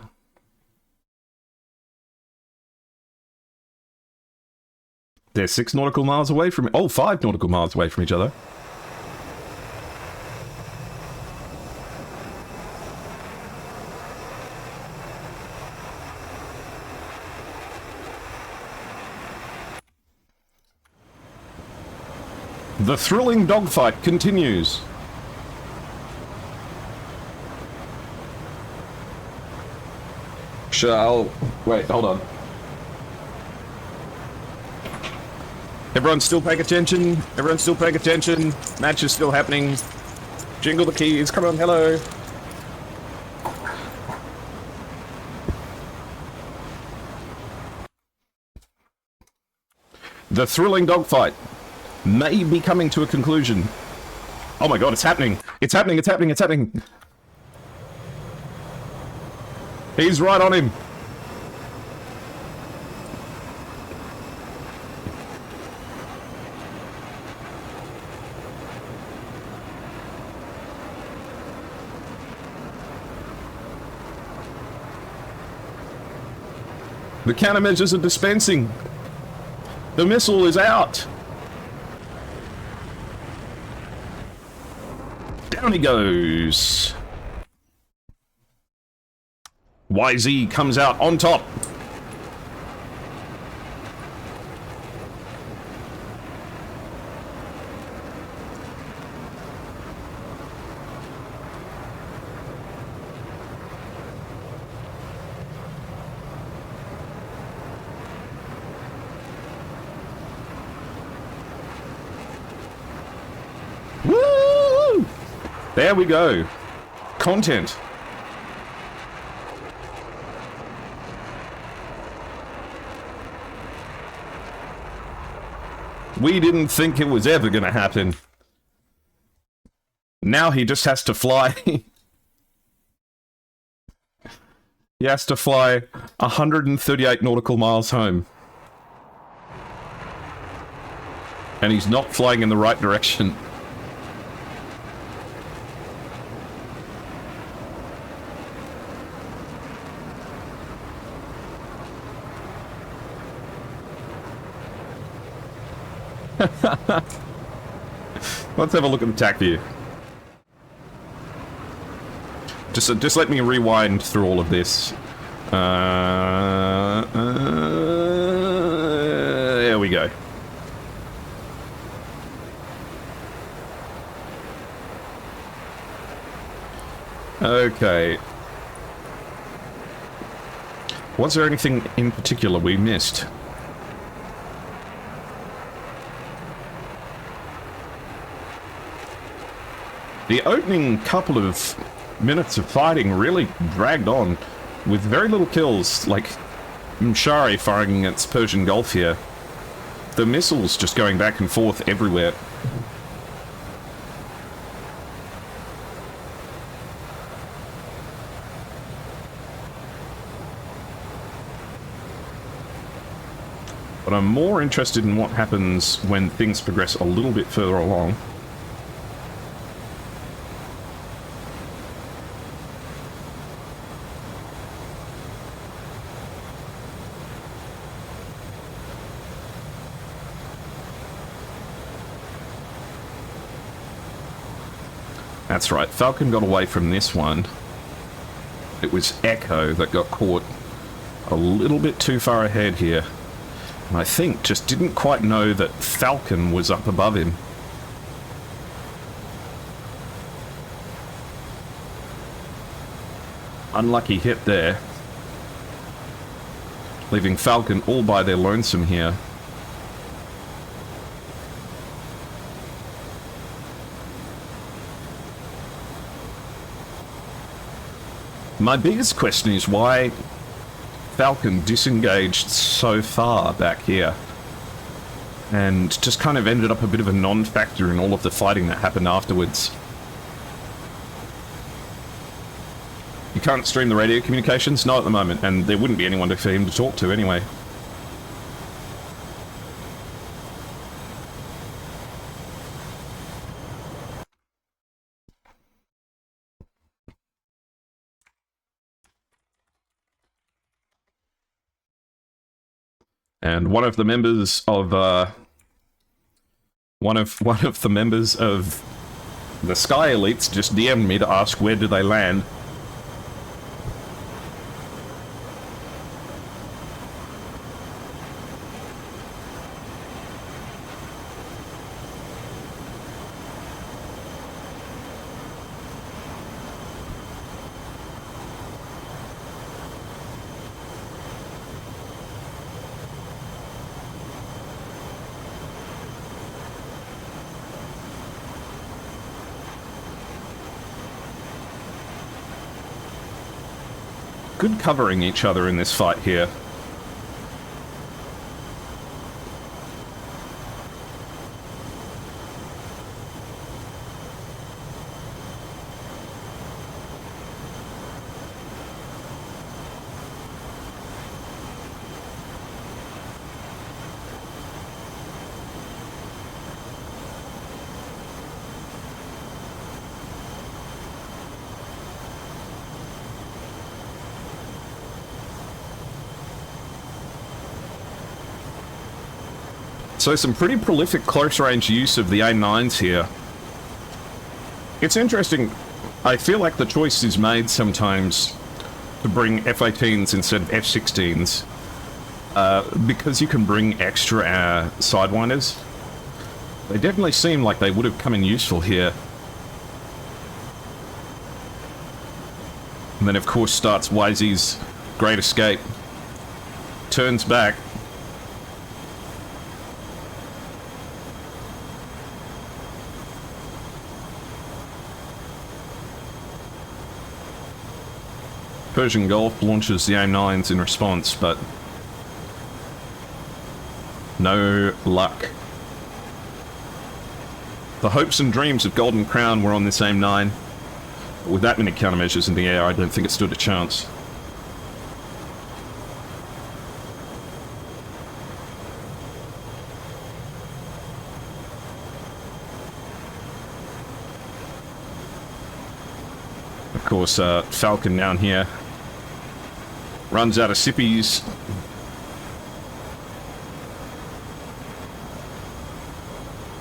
They're 6 nautical miles away from... Oh, 5 nautical miles away from each other. The thrilling dogfight continues. Wait, hold on. Everyone's still paying attention. Everyone's still paying attention. Match is still happening. Jingle the keys. Come on, hello. The thrilling dogfight may be coming to a conclusion. Oh my god, it's happening! It's happening, it's happening, it's happening! He's right on him! The countermeasures are dispensing! The missile is out! Down he goes. YZ comes out on top. Woo! There we go. Content. We didn't think it was ever gonna happen. Now he just has to fly. He has to fly 138 nautical miles home. And he's not flying in the right direction. Let's have a look at the TAC view. Just let me rewind through all of this. There we go. Okay. Was there anything in particular we missed? The opening couple of minutes of fighting really dragged on, with very little kills, like Mshari firing against Persian Gulf here. The missiles just going back and forth everywhere. But I'm more interested in what happens when things progress a little bit further along. That's right, Falcon got away from this one. It was Echo that got caught a little bit too far ahead here. And I think just didn't quite know that Falcon was up above him. Unlucky hit there. Leaving Falcon all by their lonesome here. My biggest question is why Falcon disengaged so far back here and just kind of ended up a bit of a non-factor in all of the fighting that happened afterwards. You can't stream the radio communications? No, at the moment, and there wouldn't be anyone for him to talk to anyway. And one of the members of one of the members of the Sky Elites just DM'd me to ask where do they land. Good covering each other in this fight here. So some pretty prolific close-range use of the A9s here. It's interesting. I feel like the choice is made sometimes to bring F-18s instead of F-16s because you can bring extra Sidewinders. They definitely seem like they would have come in useful here. And then, of course, starts Wisey's Great Escape. Turns back. Persian Gulf launches the A9s in response, but no luck. The hopes and dreams of Golden Crown were on this AIM-9. With that many countermeasures in the air, I don't think it stood a chance. Of course, Falcon down here runs out of sippies.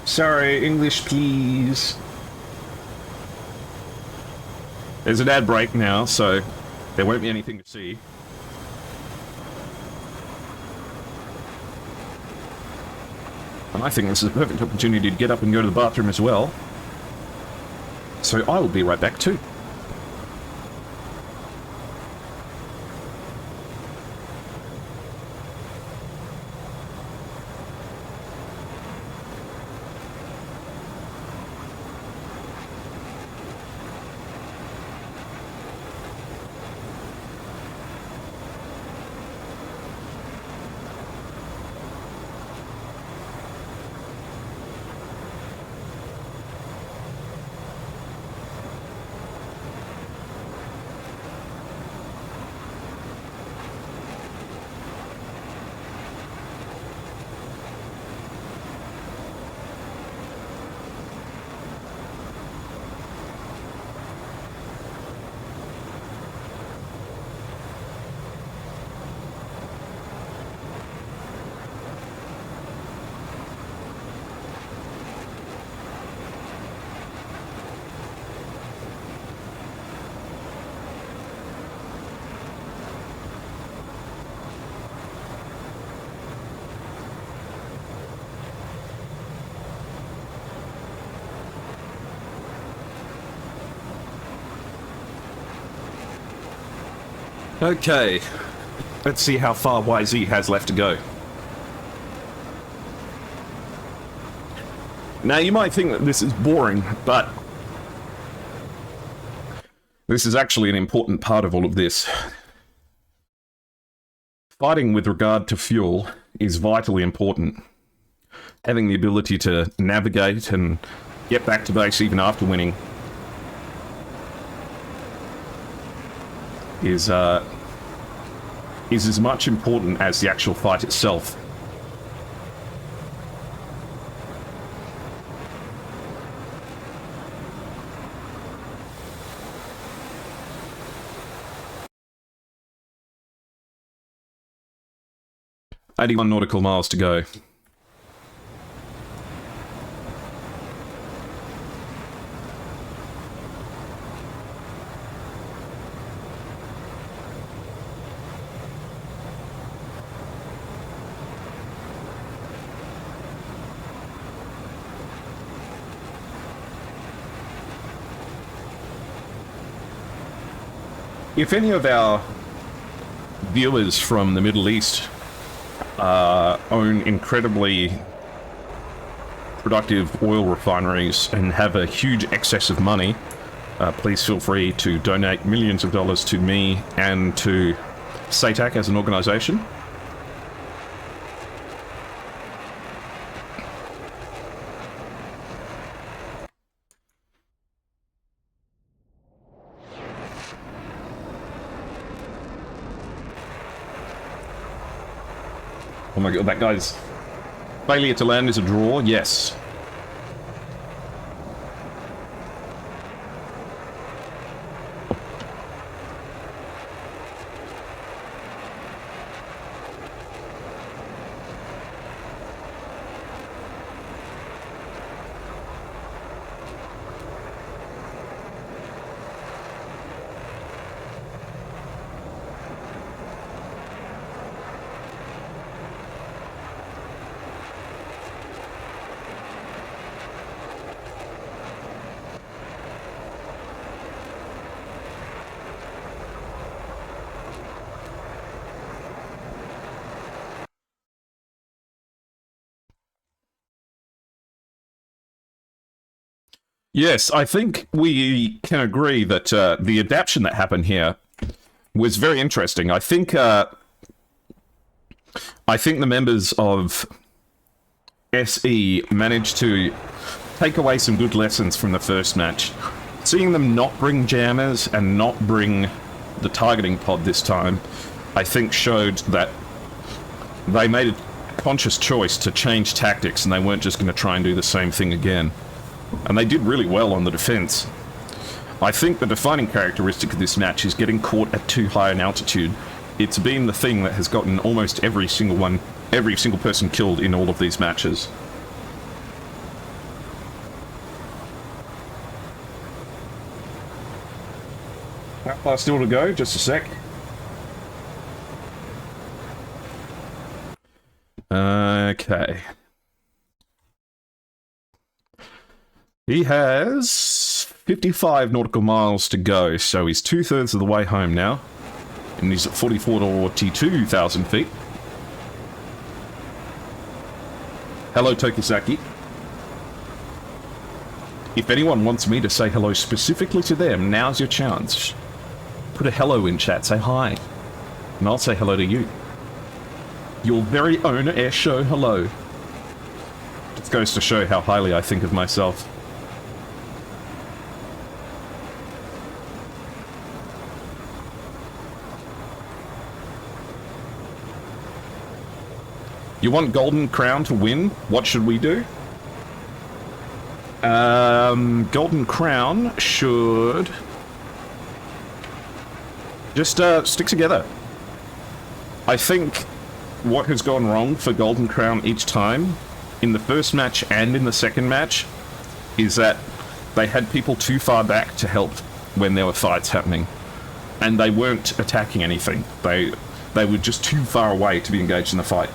Sorry, English please. There's an ad break now, so there won't be anything to see. And I think this is a perfect opportunity to get up and go to the bathroom as well. So I will be right back too. Okay. Let's see how far YZ has left to go. Now, you might think that this is boring, but this is actually an important part of all of this. Fighting with regard to fuel is vitally important. Having the ability to navigate and get back to base even after winning is as much important as the actual fight itself. "81 nautical miles to go." If any of our viewers from the Middle East own incredibly productive oil refineries and have a huge excess of money, please feel free to donate millions of dollars to me and to SATAC as an organization. Oh my god, that guy's failure to land is a draw, yes. Yes, I think we can agree that the adaptation that happened here was very interesting. I think the members of SE managed to take away some good lessons from the first match. Seeing them not bring jammers and not bring the targeting pod this time, I think showed that they made a conscious choice to change tactics and they weren't just going to try and do the same thing again. And they did really well on the defense. I think the defining characteristic of this match is getting caught at too high an altitude. It's been the thing that has gotten almost every single person killed in all of these matches. How far still to go? Just a sec. Okay. He has 55 nautical miles to go, so he's 2/3 of the way home now. And he's at 42,000 feet. Hello, Tokisaki. If anyone wants me to say hello specifically to them, now's your chance. Put a hello in chat, say hi. And I'll say hello to you. Your very own air show hello. It goes to show how highly I think of myself. You want Golden Crown to win? What should we do? Golden Crown should just stick together. I think what has gone wrong for Golden Crown each time, in the first match and in the second match, is that they had people too far back to help when there were fights happening. And they weren't attacking anything. They were just too far away to be engaged in the fight.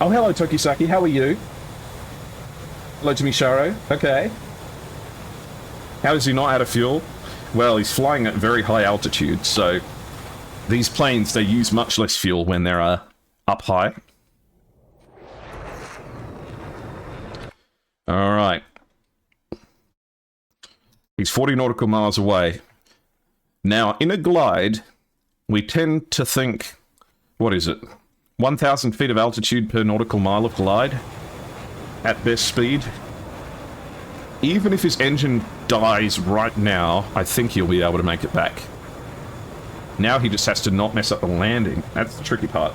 Oh, hello, Tokisaki. How are you? Hello to Misharo. Okay. How is he not out of fuel? Well, he's flying at very high altitude, so these planes, they use much less fuel when they're up high. Alright. He's 40 nautical miles away. Now, in a glide, we tend to think, what is it? 1,000 feet of altitude per nautical mile of glide at best speed. Even if his engine dies right now, I think he'll be able to make it back. Now he just has to not mess up the landing. That's the tricky part.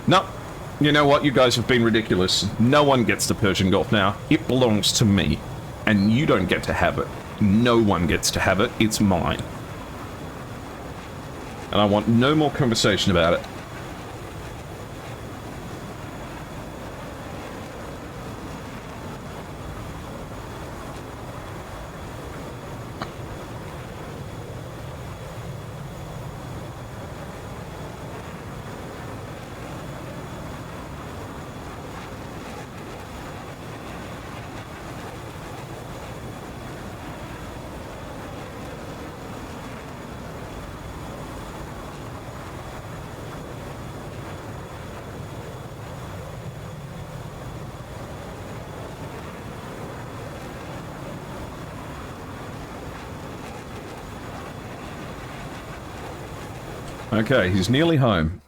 No, you know what? You guys have been ridiculous. No one gets the Persian Gulf now. It belongs to me. And you don't get to have it. No one gets to have it. It's mine. And I want no more conversation about it. Okay, he's nearly home.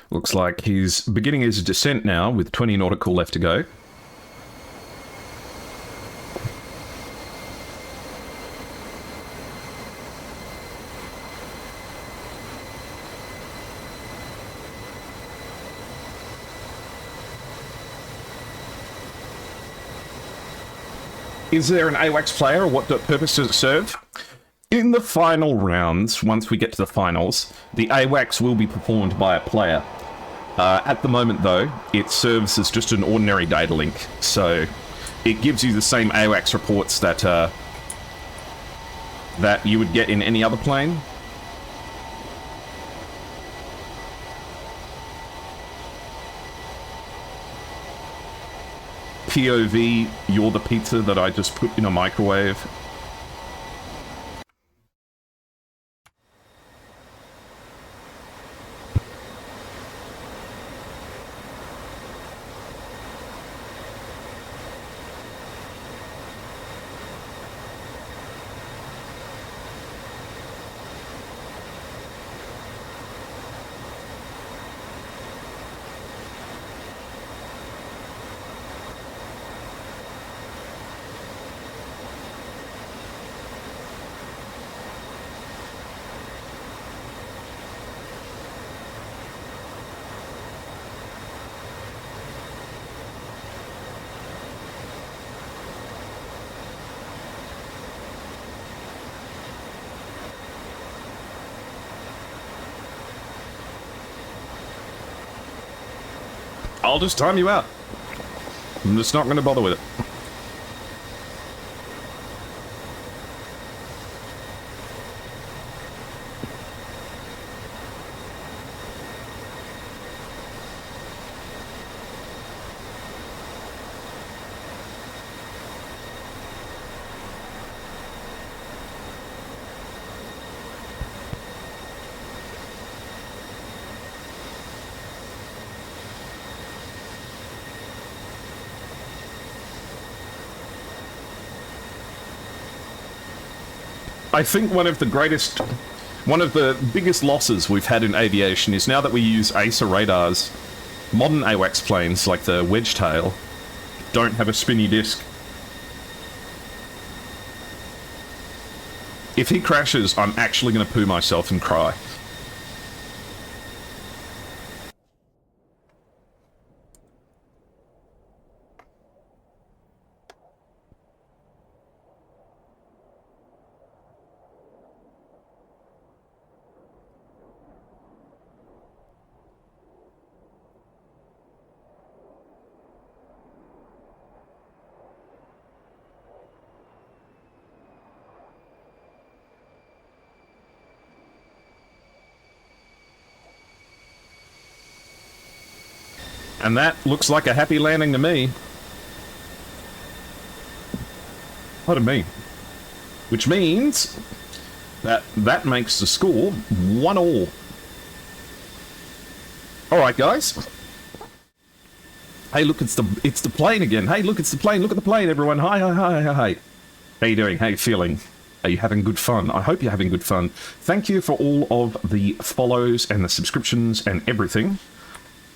Looks like he's beginning his descent now with 20 nautical left to go. Is there an AWACS player, or what purpose does it serve? In the final rounds, once we get to the finals, the AWACS will be performed by a player. At the moment, though, it serves as just an ordinary data link, so it gives you the same AWACS reports that that you would get in any other plane. POV, you're the pizza that I just put in a microwave. I'll just time you out. I'm just not going to bother with it. I think one of the greatest One of the biggest losses we've had in aviation is now that we use ASA radars, modern AWACS planes, like the Wedgetail, don't have a spinny disc. If he crashes, I'm actually going to poo myself and cry. And that looks like a happy landing to me. Pardon me. Which means that makes the score 1-1. Alright, guys. Hey, look, it's the plane again. Hey, look, it's the plane. Look at the plane, everyone. Hi, hi, hi, hi, hi. How you doing? How you feeling? Are you having good fun? I hope you're having good fun. Thank you for all of the follows and the subscriptions and everything.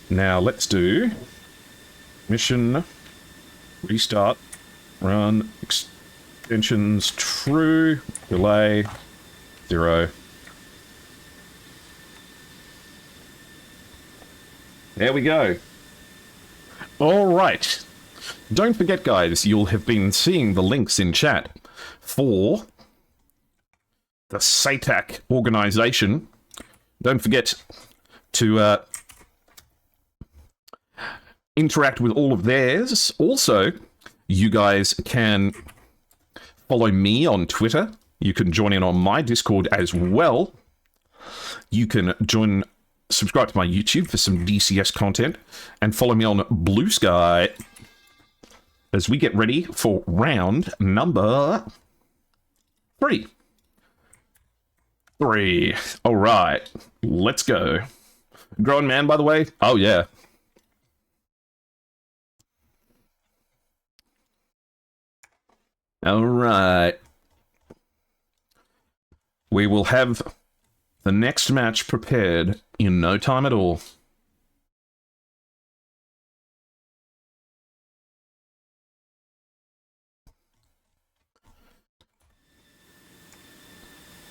Now, let's do mission, restart, run, extensions, true, delay, 0. There we go. All right. Don't forget, guys, you'll have been seeing the links in chat for the SATAC organization. Don't forget to interact with all of theirs. Also, you guys can follow me on Twitter. You can join in on my Discord as well. You can subscribe to my YouTube for some DCS content, and follow me on Blue Sky as we get ready for round number 3. All right, let's go. Grown man, by the way. Oh yeah. All right. We will have the next match prepared in no time at all.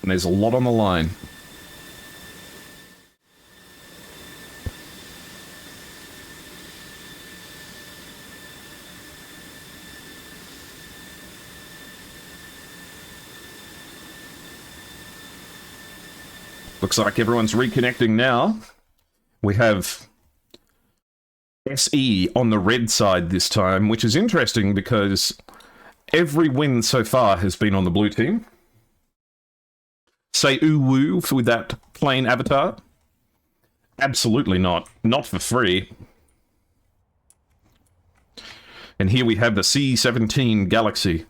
And there's a lot on the line. Looks like everyone's reconnecting now. We have SE on the red side this time, which is interesting because every win so far has been on the blue team. Say ooh woo with that plain avatar? Absolutely not. Not for free. And here we have the C-17 Galaxy.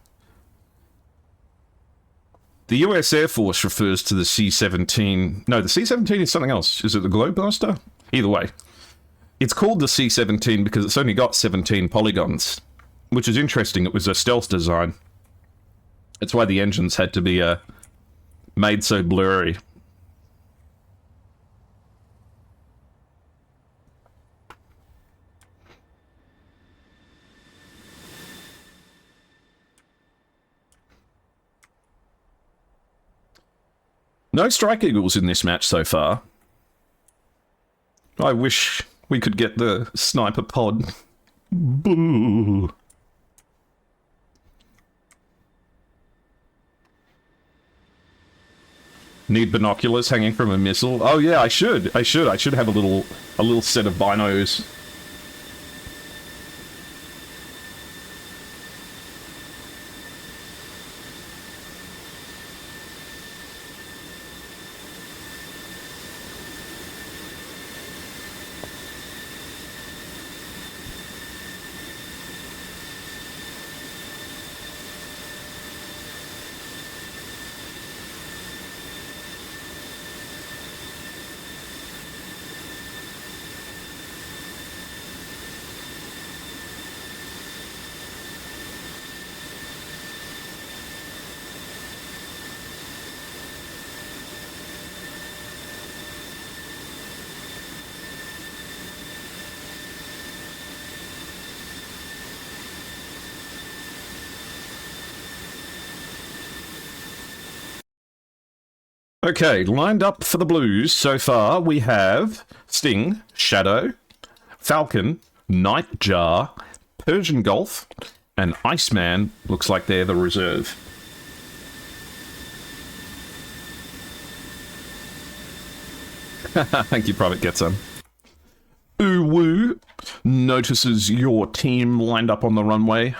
The US Air Force refers to the C-17... No, the C-17 is something else. Is it the Globemaster? Either way. It's called the C-17 because it's only got 17 polygons, which is interesting. It was a stealth design. That's why the engines had to be made so blurry. No Strike Eagles in this match so far. I wish we could get the sniper pod. Boo. Need binoculars hanging from a missile. Oh yeah, I should have a little set of binos. Okay, lined up for the Blues so far we have Sting, Shadow, Falcon, Nightjar, Persian Gulf, and Iceman. Looks like they're the reserve. Thank you, Private Getson. Uwu notices your team lined up on the runway.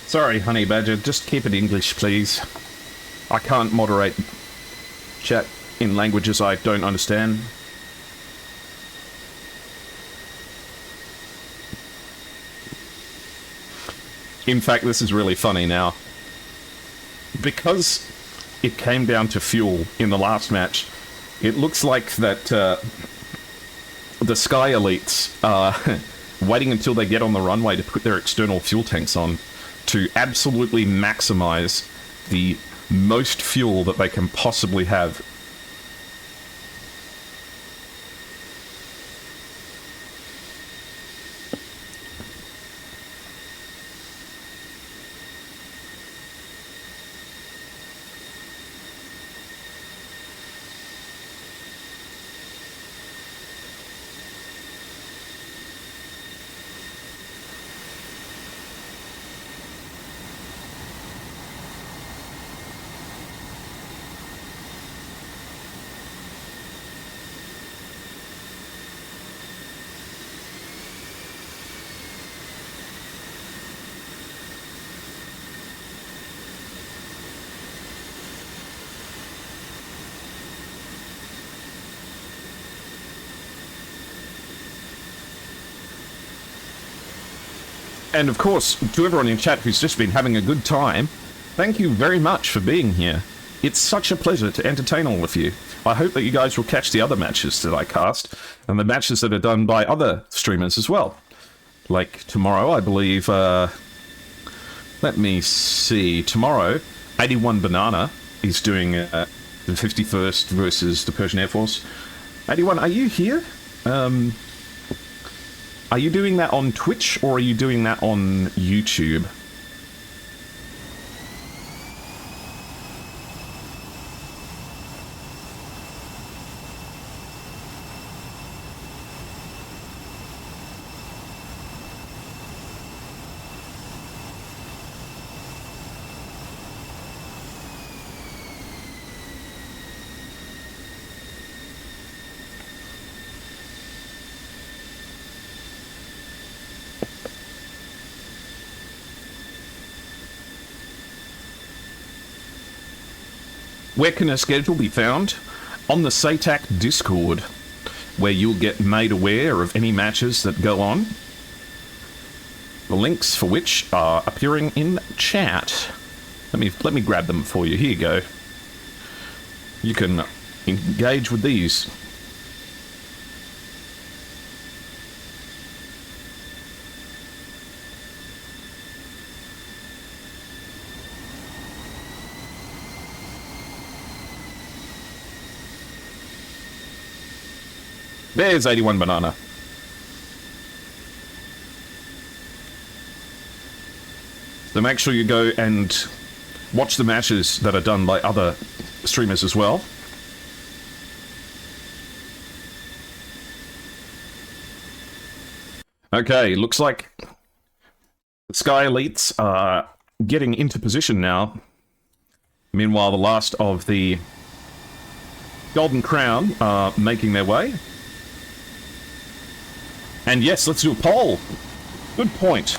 Sorry, Honey Badger, just keep it English, please. I can't moderate chat in languages I don't understand. In fact, this is really funny now. Because it came down to fuel in the last match, it looks like that the Sky Elites are waiting until they get on the runway to put their external fuel tanks on to absolutely maximize the most fuel that they can possibly have. And of course, to everyone in chat who's just been having a good time, thank you very much for being here. It's such a pleasure to entertain all of you. I hope that you guys will catch the other matches that I cast, and the matches that are done by other streamers as well. Like tomorrow, I believe, let me see, tomorrow, 81 Banana is doing the 51st versus the Persian Air Force. 81, are you here? Are you doing that on Twitch, or are you doing that on YouTube? Where can a schedule be found? On the SATAC Discord, where you'll get made aware of any matches that go on. The links for which are appearing in chat. Let me grab them for you. Here you go. You can engage with these. There's 81 Banana. So make sure you go and watch the matches that are done by other streamers as well. Okay, looks like the Sky Elites are getting into position now. Meanwhile, the last of the Golden Crown are making their way. And yes, let's do a poll. Good point.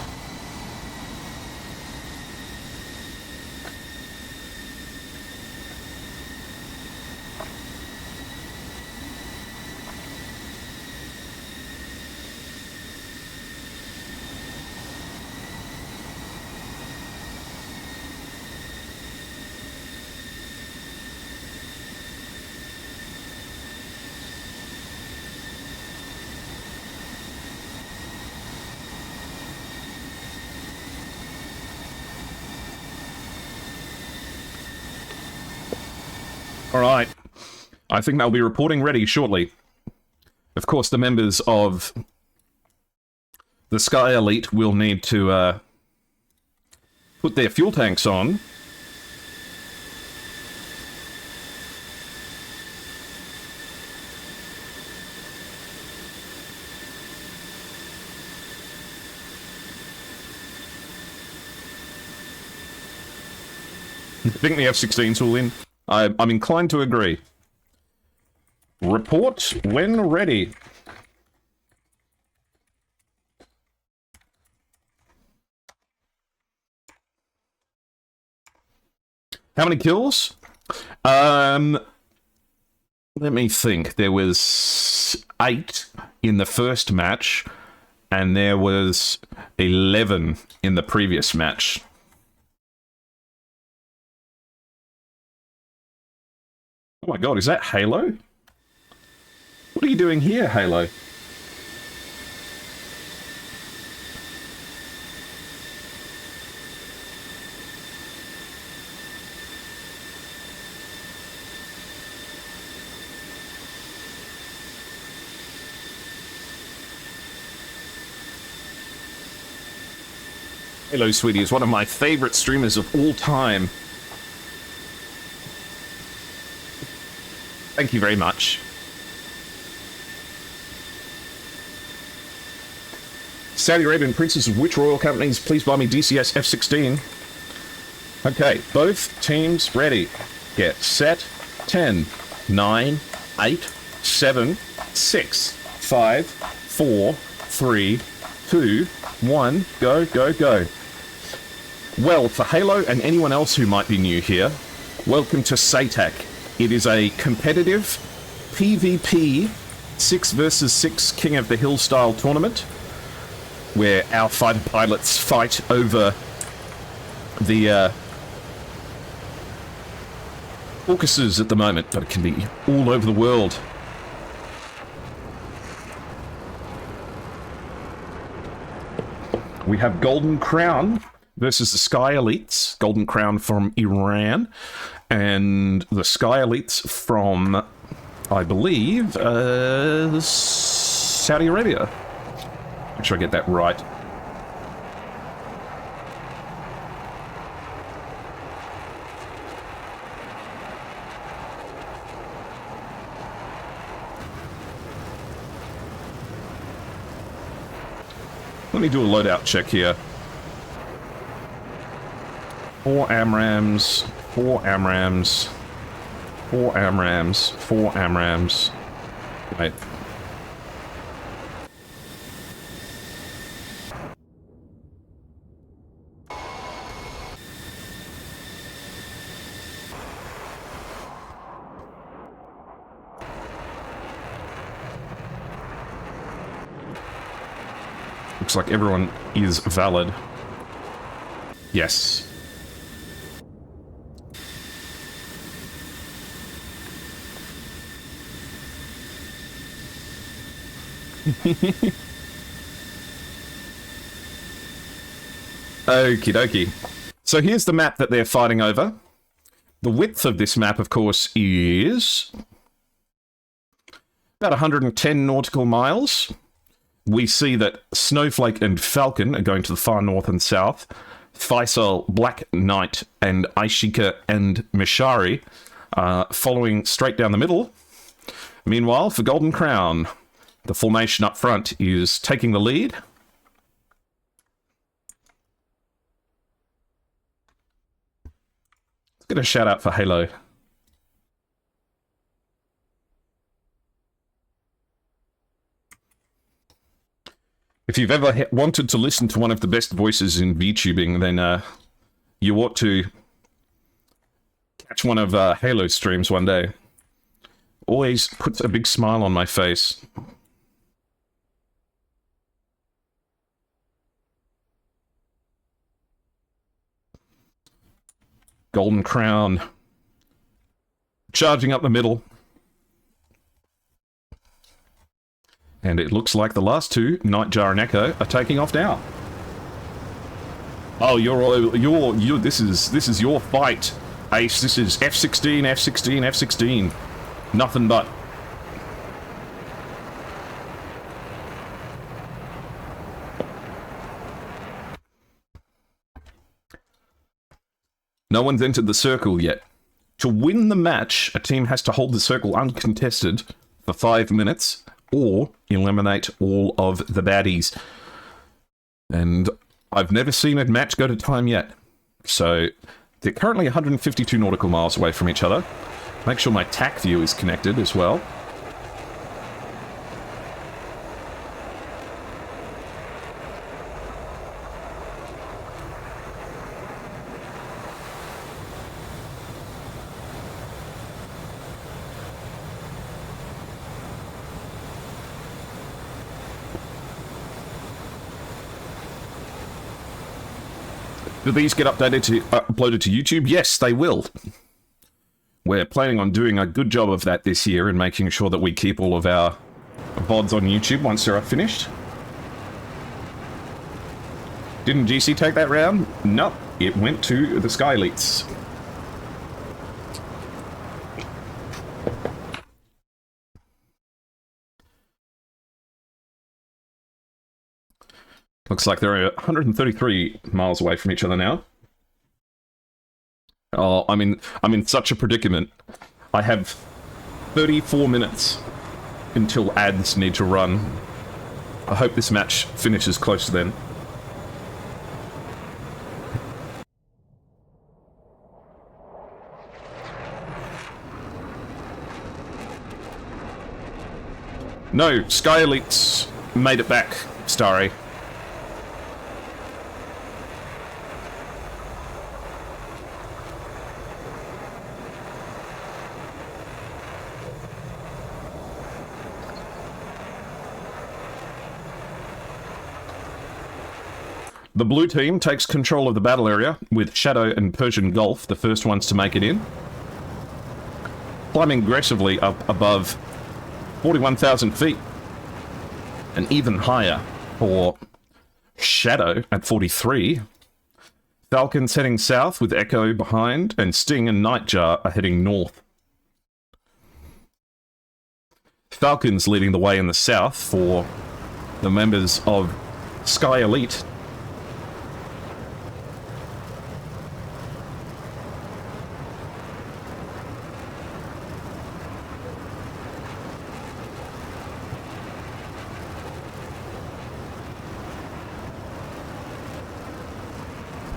Alright. I think they'll be reporting ready shortly. Of course, the members of the Sky Elite will need to put their fuel tanks on. I think the F-16's all in. I'm inclined to agree. Report when ready. How many kills? Let me think. There was 8 in the first match, and there was 11 in the previous match. Oh my god, is that Halo? What are you doing here, Halo? Halo, sweetie, is one of my favorite streamers of all time. Thank you very much. Saudi Arabian princes of which royal companies? Please buy me DCS F-16. Okay, both teams ready. Get set. 10, 9, 8, 7, 6, 5, 4, 3, 2, 1. Go, go, go. Well, for Halo and anyone else who might be new here, welcome to SATAC. It is a competitive PvP 6 versus 6 King of the Hill style tournament where our fighter pilots fight over the Caucasus at the moment, but it can be all over the world. We have Golden Crown versus the Sky Elites. Golden Crown from Iran, and the Sky Elites from, I believe, Saudi Arabia. Make sure I get that right. Let me do a loadout check here. 4 AMRAAMs, 4 AMRAAMs, 4 AMRAAMs, 4 AMRAAMs. Wait. Looks like everyone is valid. Yes. Okie dokie. So here's the map that they're fighting over. The width of this map, of course, is about 110 nautical miles. We see that Snowflake and Falcon are going to the far north and south. Faisal, Black Knight, and Aishika and Mishari following straight down the middle. Meanwhile, for Golden Crown, the formation up front is taking the lead. Let's get a shout out for Halo. If you've ever wanted to listen to one of the best voices in VTubing, then you ought to catch one of Halo's streams one day. Always puts a big smile on my face. Golden Crown. Charging up the middle. And it looks like the last two, Nightjar and Echo, are taking off now. Oh, this is your fight, Ace, this is F-16, F-16, F-16. Nothing but. No one's entered the circle yet. To win the match, a team has to hold the circle uncontested for 5 minutes or eliminate all of the baddies. And I've never seen a match go to time yet. So they're currently 152 nautical miles away from each other. Make sure my TAC view is connected as well. Do these get updated to uploaded to YouTube? Yes, they will. We're planning on doing a good job of that this year and making sure that we keep all of our VODs on YouTube once they're finished. Didn't GC take that round? Nope. It went to the Sky Elites. Looks like they're 133 miles away from each other now. Oh, I'm in such a predicament. I have 34 minutes until ads need to run. I hope this match finishes close to then. No, Sky Elites made it back, Starry. The blue team takes control of the battle area, with Shadow and Persian Gulf the first ones to make it in. Climbing aggressively up above 41,000 feet. And even higher for Shadow at 43. Falcon's heading south with Echo behind, and Sting and Nightjar are heading north. Falcon's leading the way in the south for the members of Sky Elite.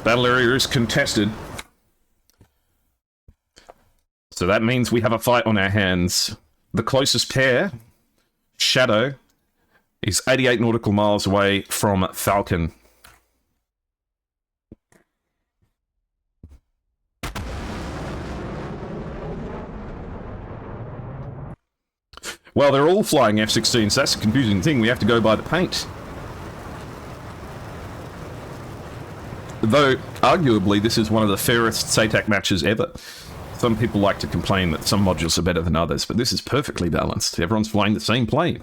Battle area is contested. So that means we have a fight on our hands. The closest pair, Shadow, is 88 nautical miles away from Falcon. Well, they're all flying F-16, so that's a confusing thing. We have to go by the paint. Though, arguably, this is one of the fairest SATAC matches ever. Some people like to complain that some modules are better than others, but this is perfectly balanced. Everyone's flying the same plane.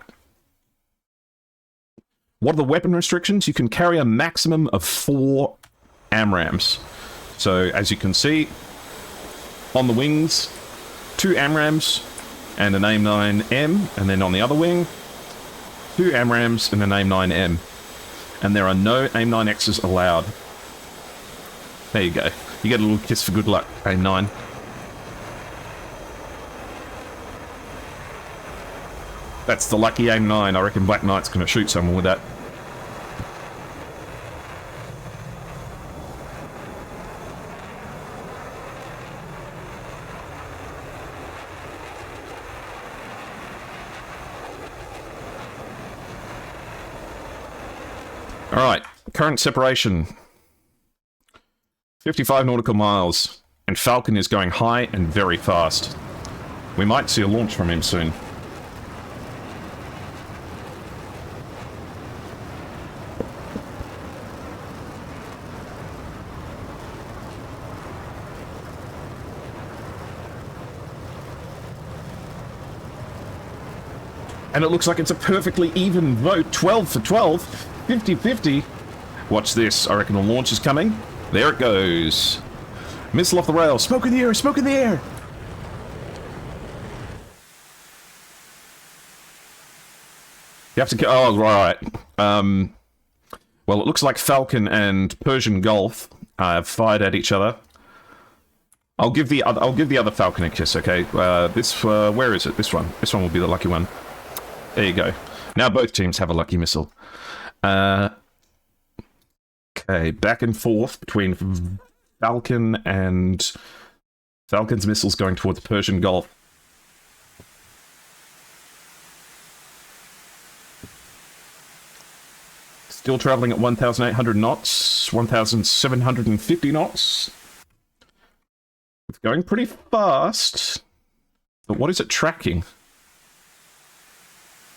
What are the weapon restrictions? You can carry a maximum of 4 AMRAAMs. So, as you can see, on the wings, 2 AMRAAMs and an AIM-9M, and then on the other wing, 2 AMRAAMs and an AIM-9M. And there are no AIM-9Xs allowed. There you go. You get a little kiss for good luck, AIM-9. That's the lucky AIM-9. I reckon Black Knight's going to shoot someone with that. Alright, current separation. 55 nautical miles, and Falcon is going high and very fast. We might see a launch from him soon. And it looks like it's a perfectly even vote. 12 for 12, 50-50. Watch this. I reckon a launch is coming. There it goes. Missile off the rail. Smoke in the air. Smoke in the air. You have to... Oh, right. Well, it looks like Falcon and Persian Gulf have fired at each other. I'll give the other Falcon a kiss, okay? Where is it? This one. This one will be the lucky one. There you go. Now both teams have a lucky missile. Okay, back and forth between Falcon and... Falcon's missiles going towards Persian Gulf. Still traveling at 1,800 knots, 1,750 knots. It's going pretty fast. But what is it tracking?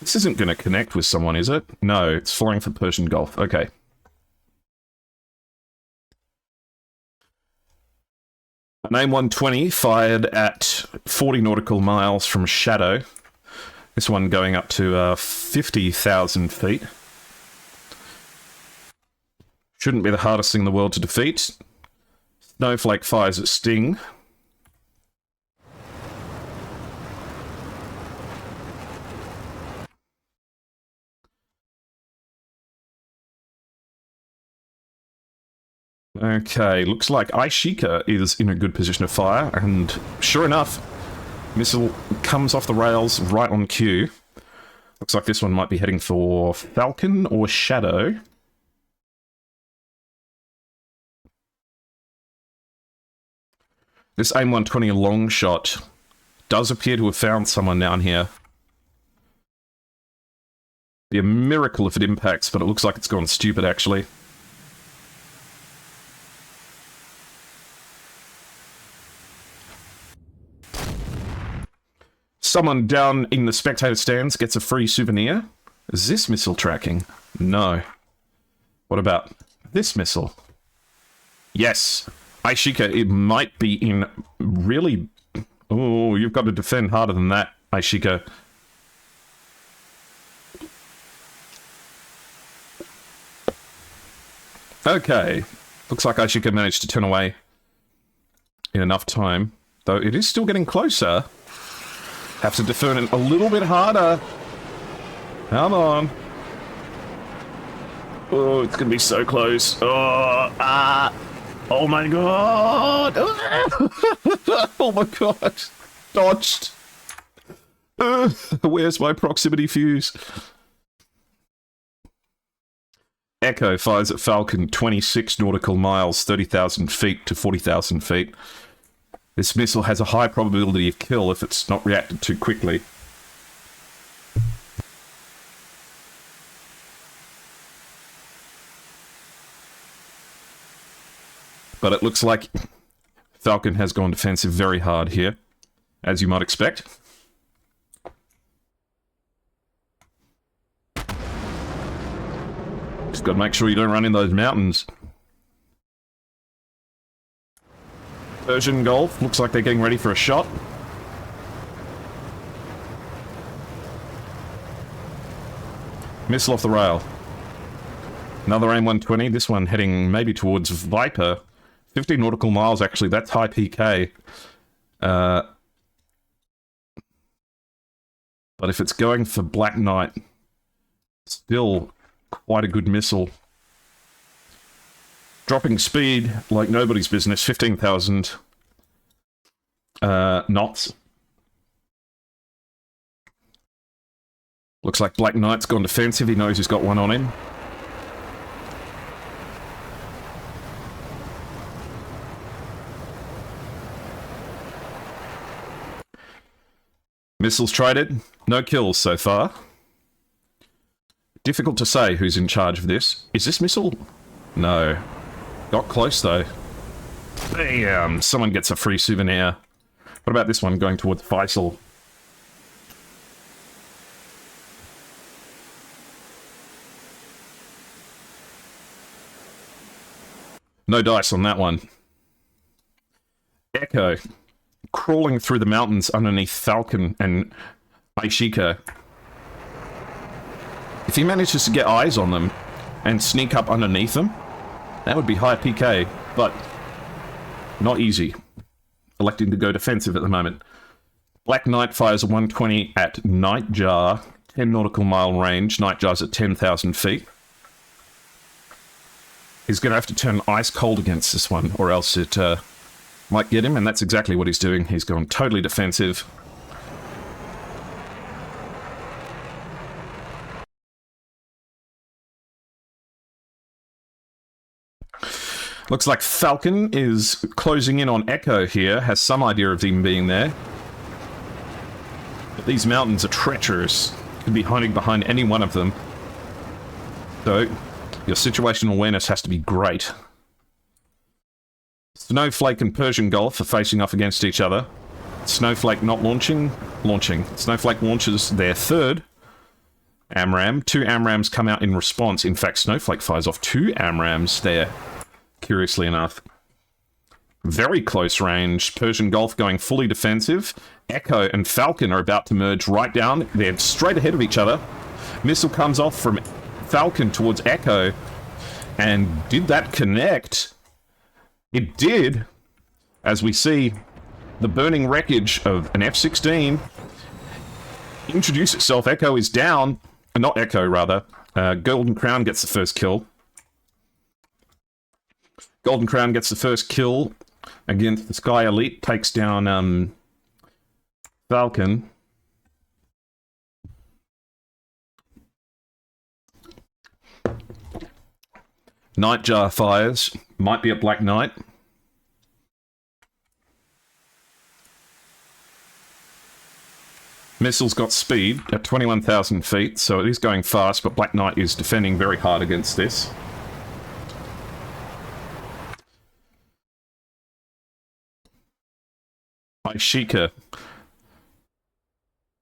This isn't going to connect with someone, is it? No, it's flying for Persian Gulf. Okay. An AIM-120 fired at 40 nautical miles from Shadow. This one going up to 50,000 feet. Shouldn't be the hardest thing in the world to defeat. Snowflake fires at Sting. Okay, looks like Aishika is in a good position to fire, and sure enough, missile comes off the rails right on cue. Looks like this one might be heading for Falcon or Shadow. This AIM-120 long shot does appear to have found someone down here. Be a miracle if it impacts, but it looks like it's gone stupid, actually. Someone down in the spectator stands gets a free souvenir. Is this missile tracking? No. What about this missile? Yes. Aishika, it might be in really... Oh, you've got to defend harder than that, Aishika. Okay. Looks like Aishika managed to turn away in enough time. Though it is still getting closer. Have to defend it a little bit harder. Come on. Oh, it's going to be so close. Oh, ah. Oh my god! Oh my god! Dodged! Where's my proximity fuse? Echo fires at Falcon 26 nautical miles, 30,000 feet to 40,000 feet. This missile has a high probability of kill if it's not reacted too quickly. But it looks like Falcon has gone defensive very hard here, as you might expect. Just got to make sure you don't run in those mountains. Persian Gulf, looks like they're getting ready for a shot. Missile off the rail. Another AIM-120, this one heading maybe towards Viper. 50 nautical miles, actually, that's high PK. But if it's going for Black Knight, still quite a good missile. Dropping speed like nobody's business, 15,000 knots. Looks like Black Knight's gone defensive, he knows he's got one on him. Missiles traded, no kills so far. Difficult to say who's in charge of this. Is this missile? No. Got close though. Bam! Someone gets a free souvenir. What about this one going towards Faisal? No dice on that one. Echo. Crawling through the mountains underneath Falcon and Aishika. If he manages to get eyes on them and sneak up underneath them, that would be high PK, but Not easy. Electing to go defensive at the moment. Black Knight fires a 120 at Nightjar, 10 nautical mile range. Nightjar's at 10,000 feet. He's going to have to turn ice cold against this one, or else it might get him, and that's exactly what he's doing. He's gone totally defensive. Looks like Falcon is closing in on Echo here, has some idea of him being there. But these mountains are treacherous. Could be hiding behind any one of them. So, your situational awareness has to be great. Snowflake and Persian Gulf are facing off against each other. Snowflake not launching. Snowflake launches their third AMRAAM. 2 AMRAAMs come out in response. In fact, Snowflake fires off 2 AMRAAMs there. Curiously enough. Very close range. Persian Gulf going fully defensive. Echo and Falcon are about to merge right down. They're straight ahead of each other. Missile comes off from Falcon towards Echo. And did that connect? It did. As we see the burning wreckage of an F-16 introduce itself. Echo is down. Not Echo, rather. Golden Crown gets the first kill. Golden Crown gets the first kill against the Sky Elite, takes down Falcon. Nightjar fires, might be a Black Knight. Missile's got speed at 21,000 feet, so it is going fast, but Black Knight is defending very hard against this. Ishika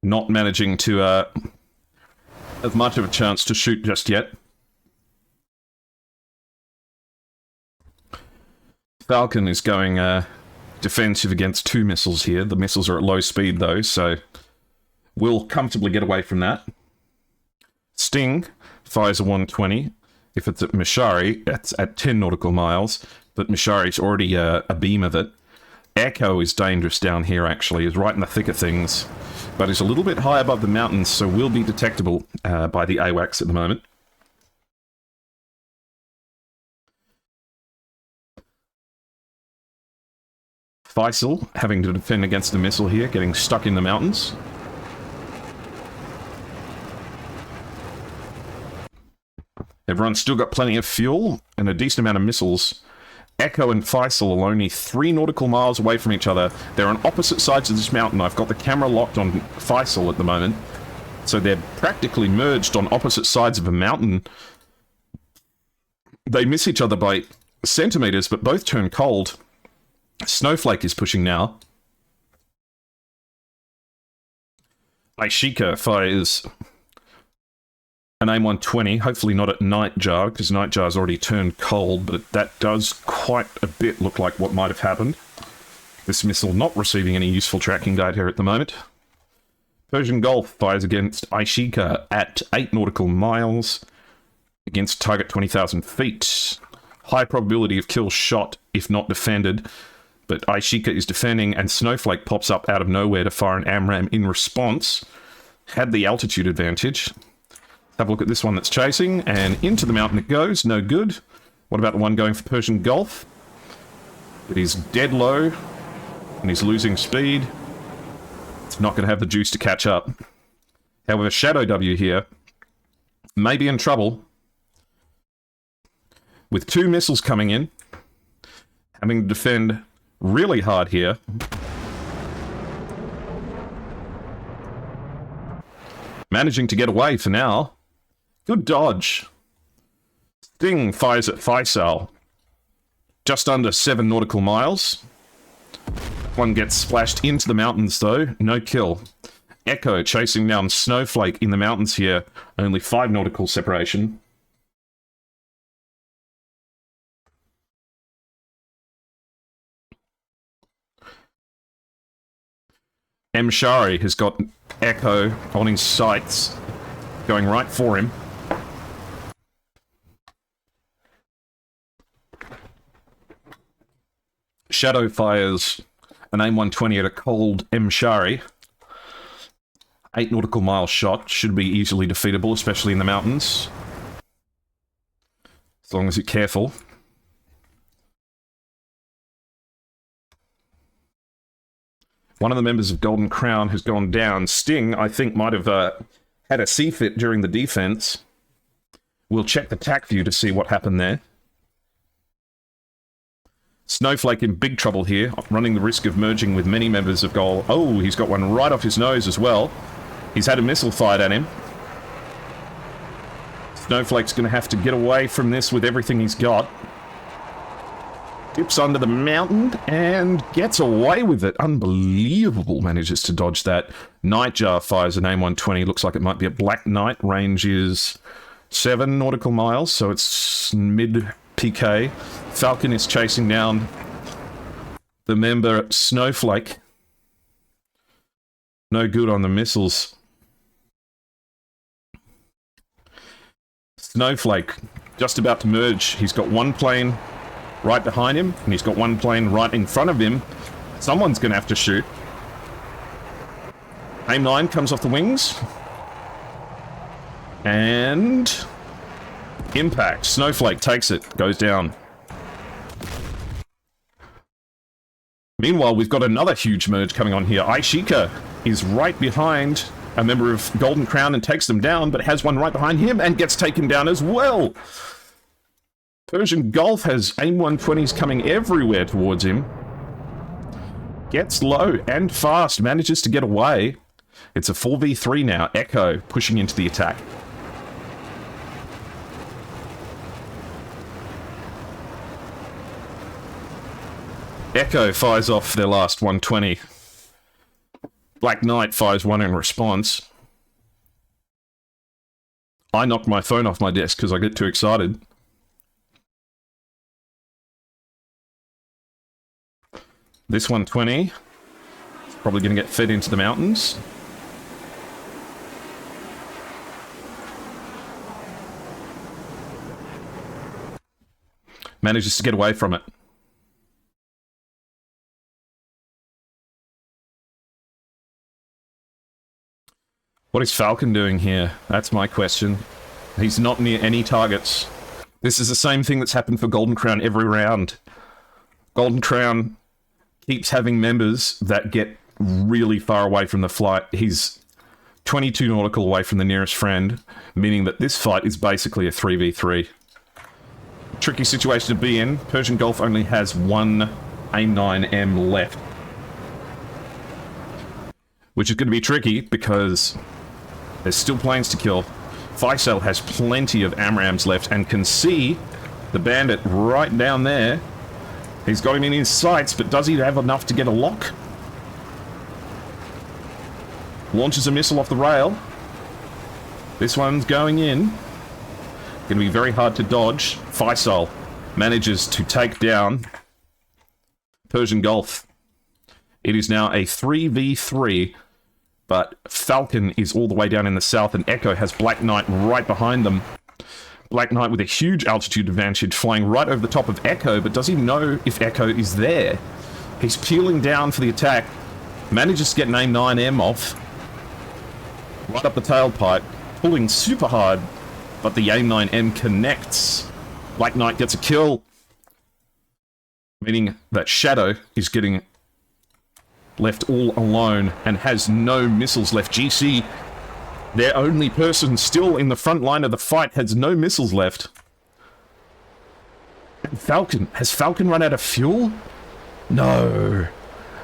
not managing to have much of a chance to shoot just yet. Falcon is going defensive against 2 missiles here. The missiles are at low speed though, so we'll comfortably get away from that. Sting fires a 120. If it's at Mishari, it's at 10 nautical miles, but Mishari's already a beam of it. Echo is dangerous down here, actually. Is right in the thick of things. But is a little bit high above the mountains, so will be detectable by the AWACS at the moment. Faisal having to defend against a missile here, getting stuck in the mountains. Everyone's still got plenty of fuel and a decent amount of missiles. Echo and Faisal are only 3 nautical miles away from each other. They're on opposite sides of this mountain. I've got the camera locked on Faisal at the moment. So they're practically merged on opposite sides of a mountain. They miss each other by centimeters, but both turn cold. Snowflake is pushing now. Ishika fires an AIM-120, hopefully not at Nightjar, because Nightjar's already turned cold, but that does quite a bit look like what might have happened. This missile not receiving any useful tracking data at the moment. Persian Gulf fires against Ishika at 8 nautical miles, against target 20,000 feet. High probability of kill shot if not defended, but Ishika is defending, and Snowflake pops up out of nowhere to fire an AMRAAM in response. Had the altitude advantage. Have a look at this one that's chasing, and into the mountain it goes. No good. What about the one going for Persian Gulf? It is dead low, and he's losing speed. It's not going to have the juice to catch up. However, Shadow W here may be in trouble. With 2 missiles coming in, having to defend really hard here. Managing to get away for now. Good dodge. Sting fires at Faisal. Just under 7 nautical miles. One gets splashed into the mountains though. No kill. Echo chasing down Snowflake in the mountains here. Only 5 nautical separation. Mshari has got Echo on his sights, going right for him. Shadow fires an AIM-120 at a cold Mshari. 8 nautical mile shot. Should be easily defeatable, especially in the mountains. As long as you're careful. One of the members of Golden Crown has gone down. Sting, I think, might have had a C-fit during the defense. We'll check the TAC view to see what happened there. Snowflake in big trouble here, running the risk of merging with many members of Gold. Oh, he's got one right off his nose as well. He's had a missile fired at him. Snowflake's going to have to get away from this with everything he's got. Dips under the mountain and gets away with it. Unbelievable. Manages to dodge that. Nightjar fires an AIM-120. Looks like it might be a Black Knight. Range is 7 nautical miles, so it's mid-PK. Falcon is chasing down the member Snowflake. No good on the missiles. Snowflake just about to merge. He's got one plane right behind him, and he's got one plane right in front of him. Someone's going to have to shoot. AIM-9 comes off the wings. And impact. Snowflake takes it. Goes down. Meanwhile, we've got another huge merge coming on here. Aishika is right behind a member of Golden Crown and takes them down, but has one right behind him and gets taken down as well. Persian Gulf has AIM-120s coming everywhere towards him. Gets low and fast, manages to get away. It's a 4v3 now. Echo pushing into the attack. Echo fires off their last 120. Black Knight fires one in response. I knocked my phone off my desk because I get too excited. This 120 is probably going to get fed into the mountains. Manages to get away from it. What is Falcon doing here? That's my question. He's not near any targets. This is the same thing that's happened for Golden Crown every round. Golden Crown keeps having members that get really far away from the flight. He's 22 nautical away from the nearest friend, meaning that this fight is basically a 3v3. Tricky situation to be in. Persian Gulf only has one AIM-9M left. Which is going to be tricky because there's still planes to kill. Faisal has plenty of AMRAAMs left and can see the bandit right down there. He's got him in his sights, but does he have enough to get a lock? Launches a missile off the rail. This one's going in. Going to be very hard to dodge. Faisal manages to take down Persian Gulf. It is now a 3v3, but Falcon is all the way down in the south, and Echo has Black Knight right behind them. Black Knight with a huge altitude advantage, flying right over the top of Echo, but does he know if Echo is there? He's peeling down for the attack, manages to get an AIM-9M off, right up the tailpipe, pulling super hard, but the AIM-9M connects. Black Knight gets a kill, meaning that Shadow is getting left all alone and has no missiles left. GC, their only person still in the front line of the fight, has no missiles left. And Falcon, has Falcon run out of fuel? No.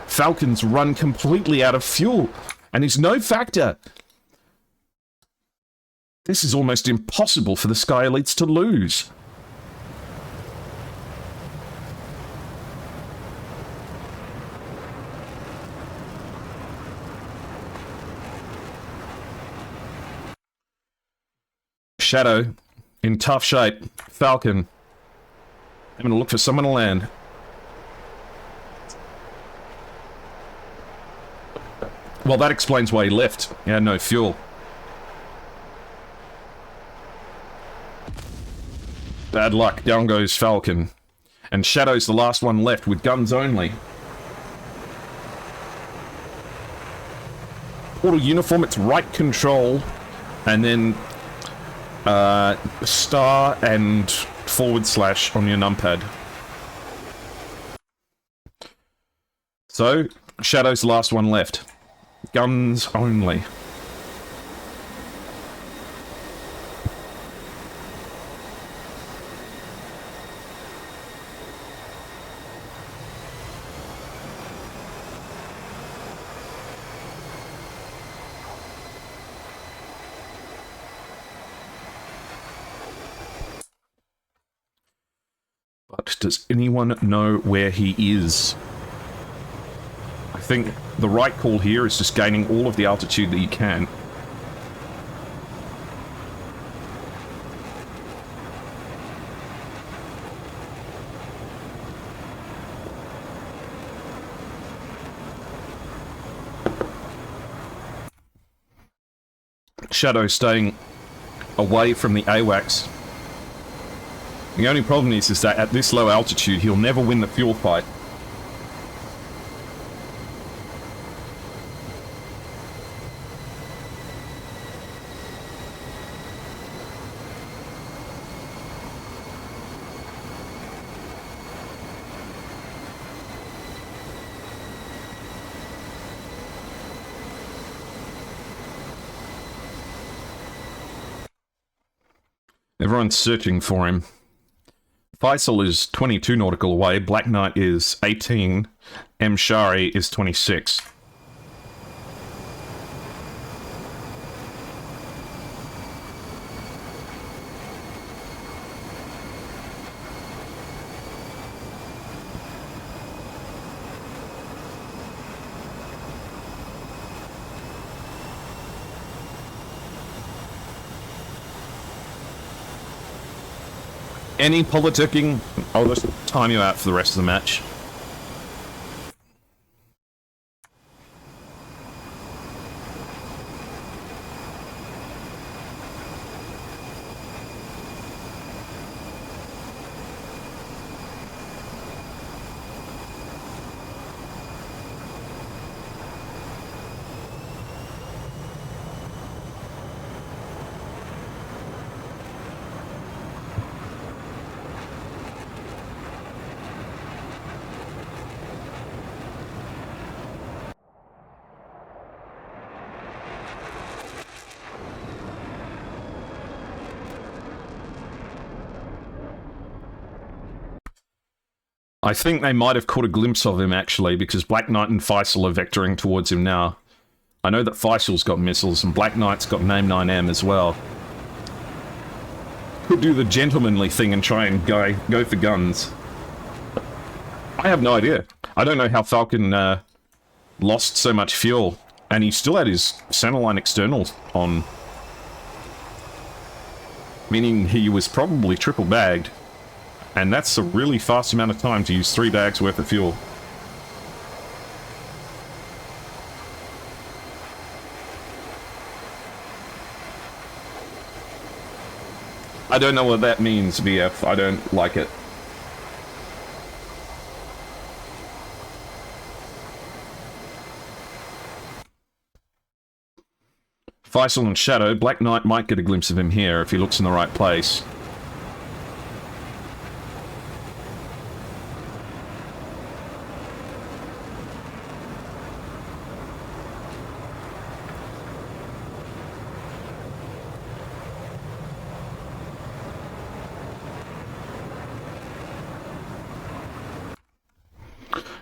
Falcon's run completely out of fuel and is no factor. This is almost impossible for the Sky Elites to lose. Shadow in tough shape. Falcon having to look for someone to land. Well, that explains why he left. He had no fuel. Bad luck. Down goes Falcon. And Shadow's the last one left with guns only. Portal uniform, it's right control, and then star and / on your numpad. So, Shadow's the last one left. Guns only. But does anyone know where he is? I think the right call here is just gaining all of the altitude that you can. Shadow staying away from the AWACS. The only problem is that at this low altitude, he'll never win the fuel fight. Everyone's searching for him. Faisal is 22 nautical away, Black Knight is 18, M. Shari is 26. Any politicking, I'll just time you out for the rest of the match. I think they might have caught a glimpse of him, actually, because Black Knight and Faisal are vectoring towards him now. I know that Faisal's got missiles, and Black Knight's got an AIM-9M as well. Could do the gentlemanly thing and try and go for guns. I have no idea. I don't know how Falcon lost so much fuel, and he still had his centerline externals on. Meaning he was probably triple bagged. And that's a really fast amount of time to use 3 bags worth of fuel. I don't know what that means, VF. I don't like it. Faisal and Shadow. Black Knight might get a glimpse of him here if he looks in the right place.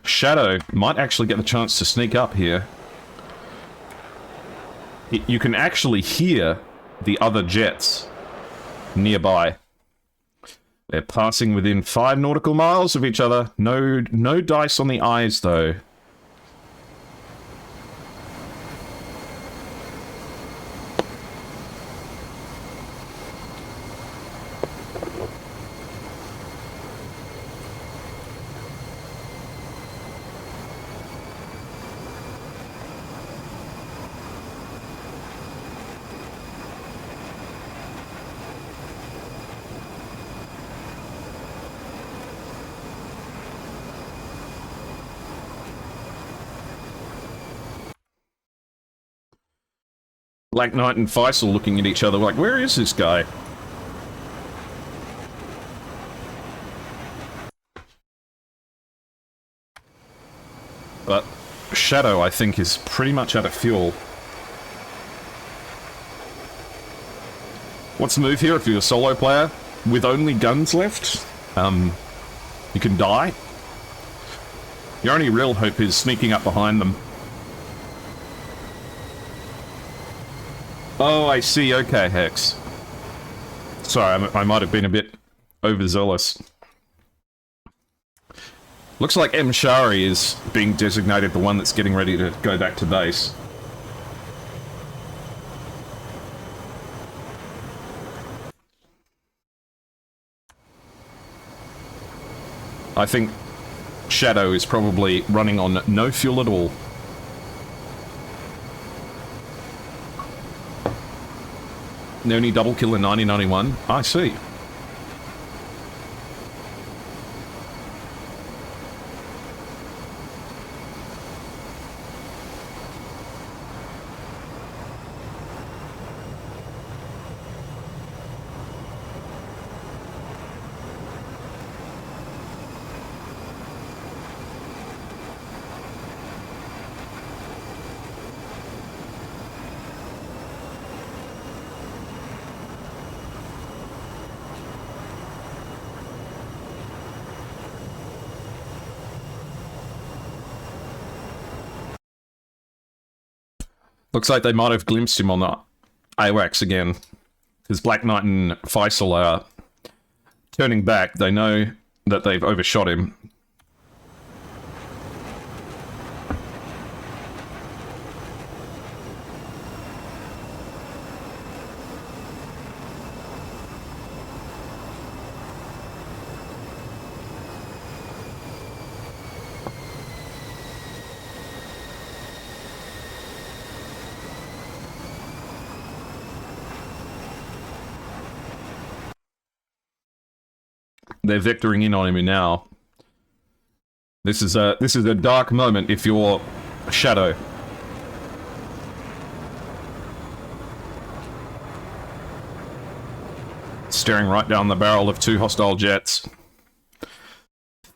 Shadow might actually get the chance to sneak up here. You can actually hear the other jets nearby. They're passing within 5 nautical miles of each other. No dice on the eyes, though. Black Knight and Faisal looking at each other like, where is this guy? But Shadow, I think, is pretty much out of fuel. What's the move here if you're a solo player with only guns left? You can die. Your only real hope is sneaking up behind them. Oh, I see. Okay, Hex. Sorry, I might have been a bit overzealous. Looks like M. Shari is being designated the one that's getting ready to go back to base. I think Shadow is probably running on no fuel at all. The only double kill in 1991? I see. Looks like they might have glimpsed him on the AWACS again. Because Black Knight and Faisal are turning back. They know that they've overshot him. They're vectoring in on him now. This is a dark moment if you're Shadow. Staring right down the barrel of two hostile jets.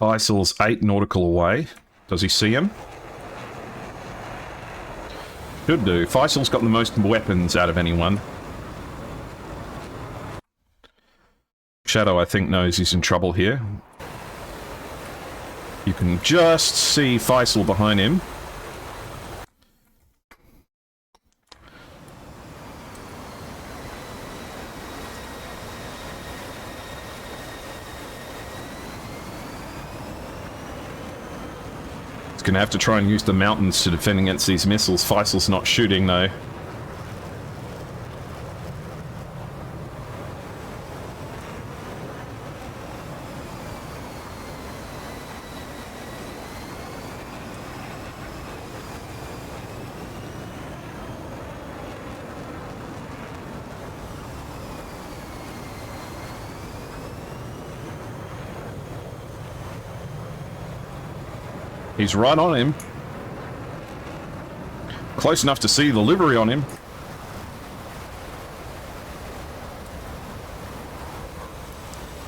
Faisal's 8 nautical away. Does he see him? Should do. Faisal's got the most weapons out of anyone. Shadow, I think, knows he's in trouble here. You can just see Faisal behind him. He's going to have to try and use the mountains to defend against these missiles. Faisal's not shooting, though. He's right on him. Close enough to see the livery on him.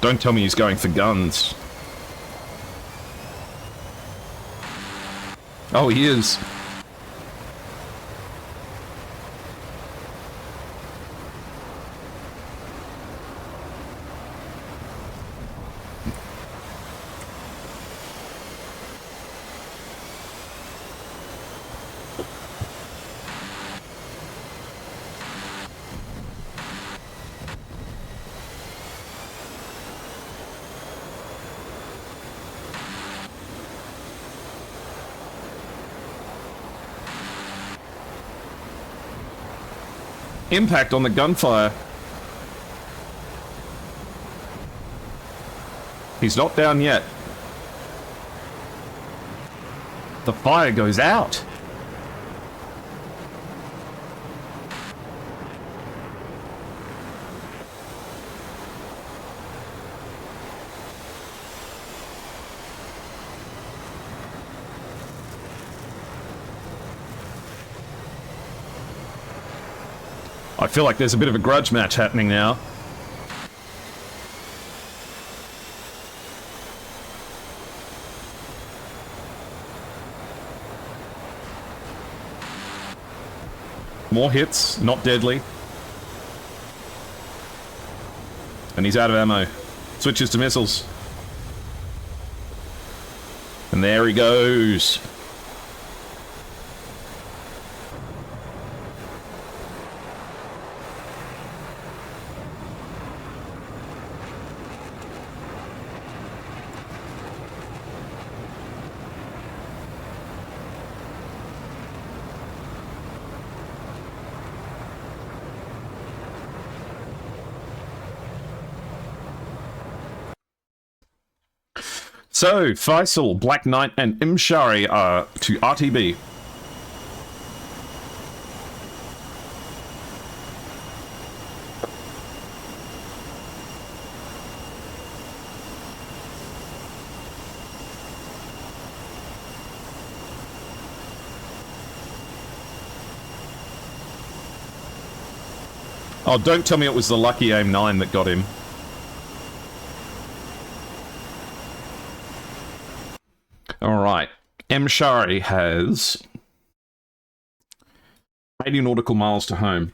Don't tell me he's going for guns. Oh, he is. Impact on the gunfire. He's not down yet. The fire goes out. I feel like there's a bit of a grudge match happening now. More hits, not deadly. And he's out of ammo. Switches to missiles. And there he goes. So, Faisal, Black Knight, and Imshari are to RTB. Oh, don't tell me it was the lucky aim 9 that got him. Alright, Mshari has 80 nautical miles to home.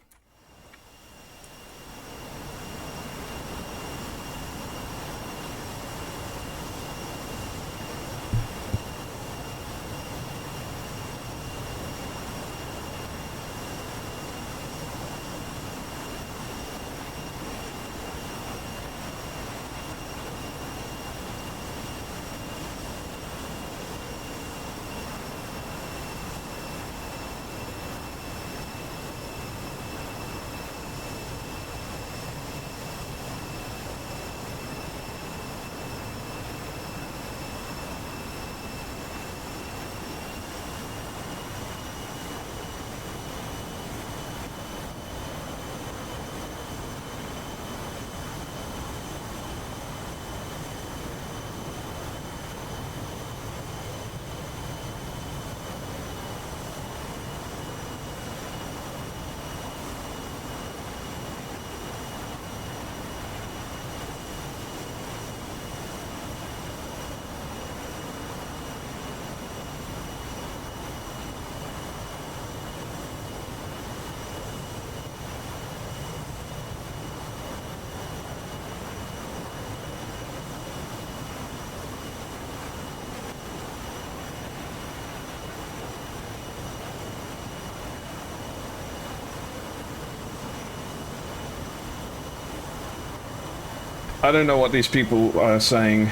I don't know what these people are saying.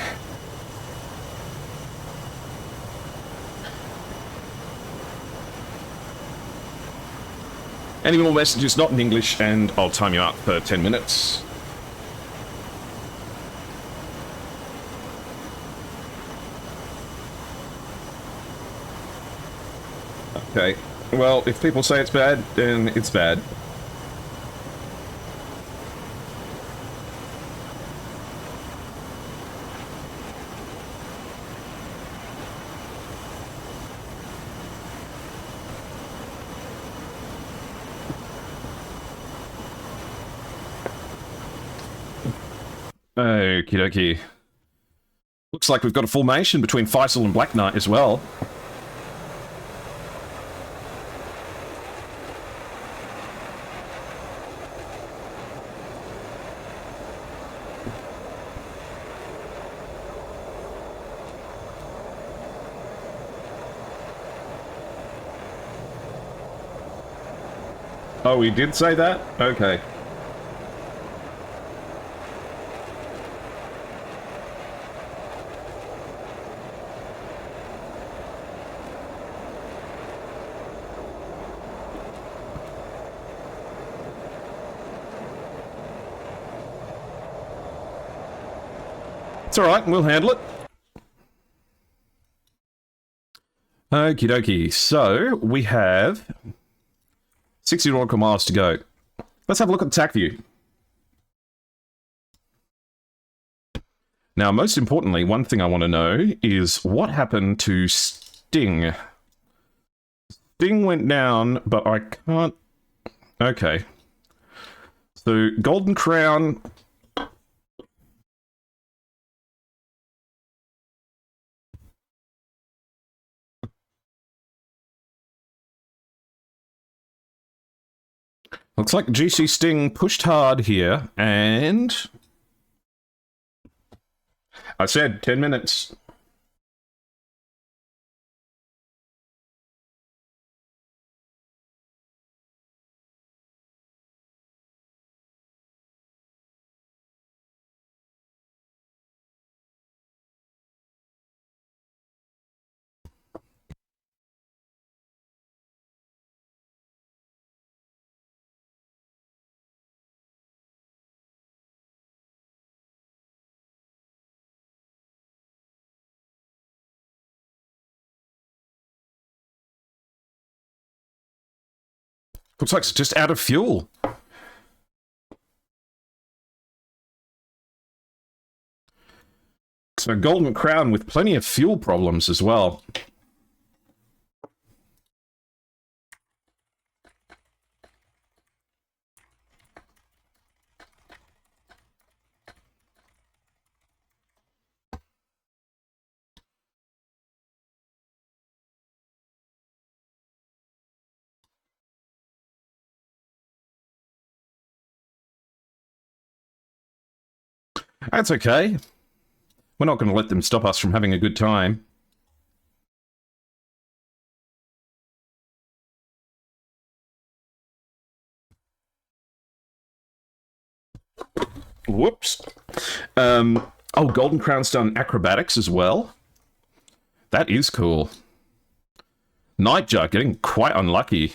Any more messages not in English, and I'll time you out for 10 minutes. Okay. Well, if people say it's bad, then it's bad. Okie dokie. Looks like we've got a formation between Faisal and Black Knight as well. Oh, he did say that? Okay. It's alright, we'll handle it. Okie dokie. So, we have 60 nautical miles to go. Let's have a look at the TAC view. Now, most importantly, one thing I want to know is what happened to Sting. Sting went down, but I can't... Okay. So, Golden Crown. Looks like GC Sting pushed hard here, and I said 10 minutes. Looks like it's just out of fuel. So Golden Crown with plenty of fuel problems as well. That's okay. We're not going to let them stop us from having a good time. Whoops. Oh, Golden Crown's done acrobatics as well. That is cool. Nightjar getting quite unlucky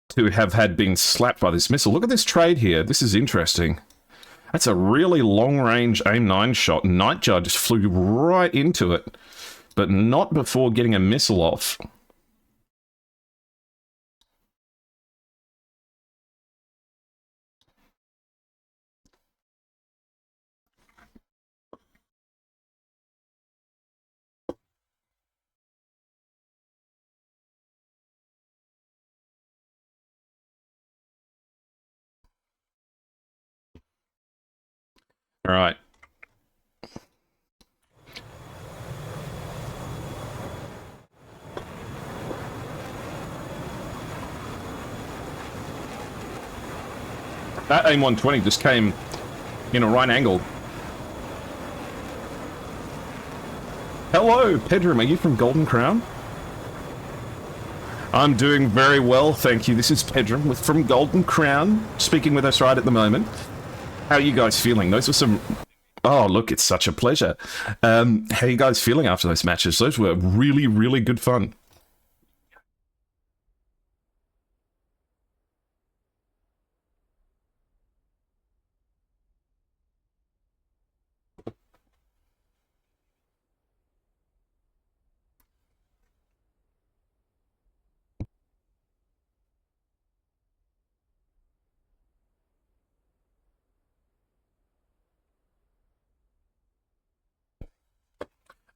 to have had been slapped by this missile. Look at this trade here. This is interesting. That's a really long-range AIM-9 shot. Nightjar just flew right into it, but not before getting a missile off. All right. That AIM-120 just came in a right angle. Hello, Pedram, are you from Golden Crown? I'm doing very well, thank you. This is Pedram from Golden Crown, speaking with us right at the moment. How are you guys feeling? Those were some... Oh, look, it's such a pleasure. How are you guys feeling after those matches? Those were really, really good fun.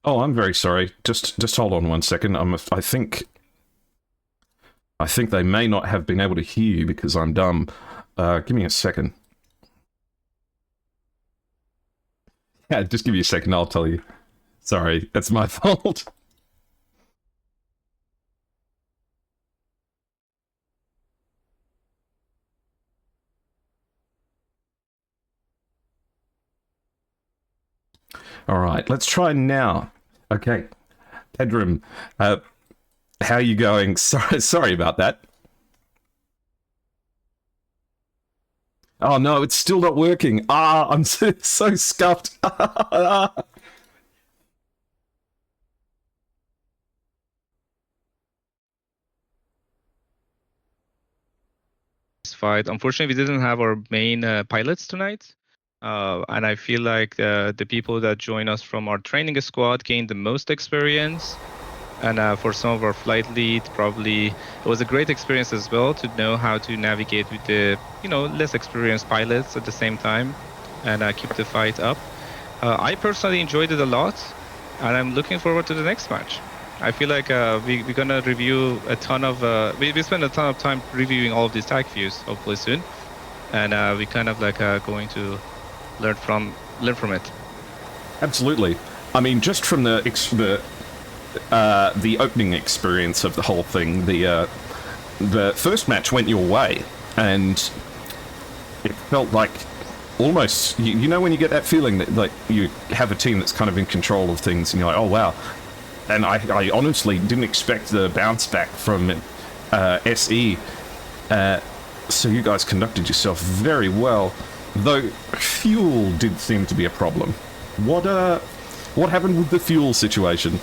Oh, I'm very sorry. Just hold on one second. I think they may not have been able to hear you because I'm dumb. Give me a second. Yeah, just give me a second. I'll tell you. Sorry, that's my fault. All right, let's try now. Okay, Pedram, how are you going? Sorry about that. Oh no, it's still not working. Ah, I'm so scuffed. Fight. Unfortunately, we didn't have our main pilots tonight. And I feel like the people that join us from our training squad gained the most experience. And for some of our flight lead, probably it was a great experience as well to know how to navigate with the, less experienced pilots at the same time and keep the fight up. I personally enjoyed it a lot, and I'm looking forward to the next match. I feel like we're gonna review a ton of we spend a ton of time reviewing all of these tag views hopefully soon, and we kind of like going to learn from it. Absolutely. I mean, just from the opening experience of the whole thing, the first match went your way, and it felt like almost, you know when you get that feeling that like you have a team that's kind of in control of things, and you're like, oh wow. And I honestly didn't expect the bounce back from SE. So you guys conducted yourself very well, though fuel did seem to be a problem. What happened with the fuel situation?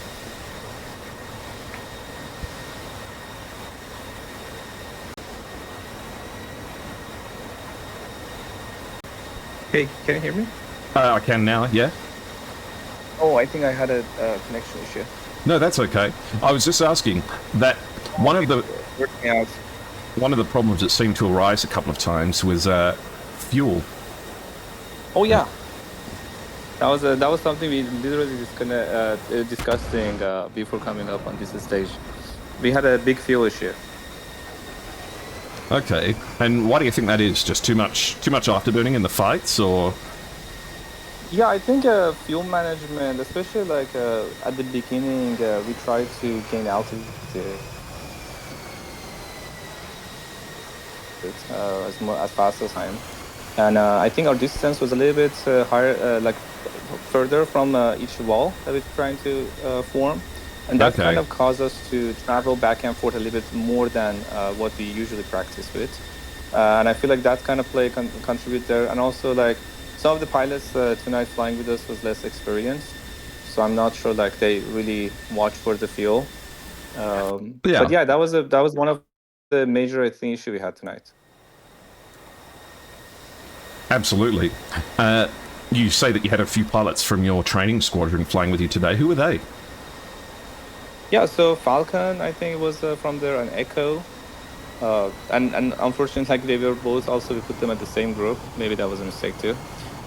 Hey, can you hear me? I can now, yeah? Oh, I think I had a connection issue. No, that's okay. I was just asking that one of the Working out. problems that seemed to arise a couple of times was fuel. Oh yeah. That was something we literally discussing before coming up on this stage. We had a big fuel issue. Okay, and why do you think that is? Just too much afterburning in the fights, or? Yeah, I think fuel management, especially like at the beginning, we tried to gain altitude as fast as time, and I think our distance was a little bit higher, like further from each wall that we're trying to form, and that kind of caused us to travel back and forth a little bit more than what we usually practice with, and I feel like that kind of contribute there, and also like. Some of the pilots tonight flying with us was less experienced, so I'm not sure like they really watch for the fuel. But yeah, that was one of the major issue we had tonight. Absolutely. You say that you had a few pilots from your training squadron flying with you today. Who were they? Yeah, so Falcon, I think it was from there, and Echo. And unfortunately, like they were both also, we put them at the same group. Maybe that was a mistake too.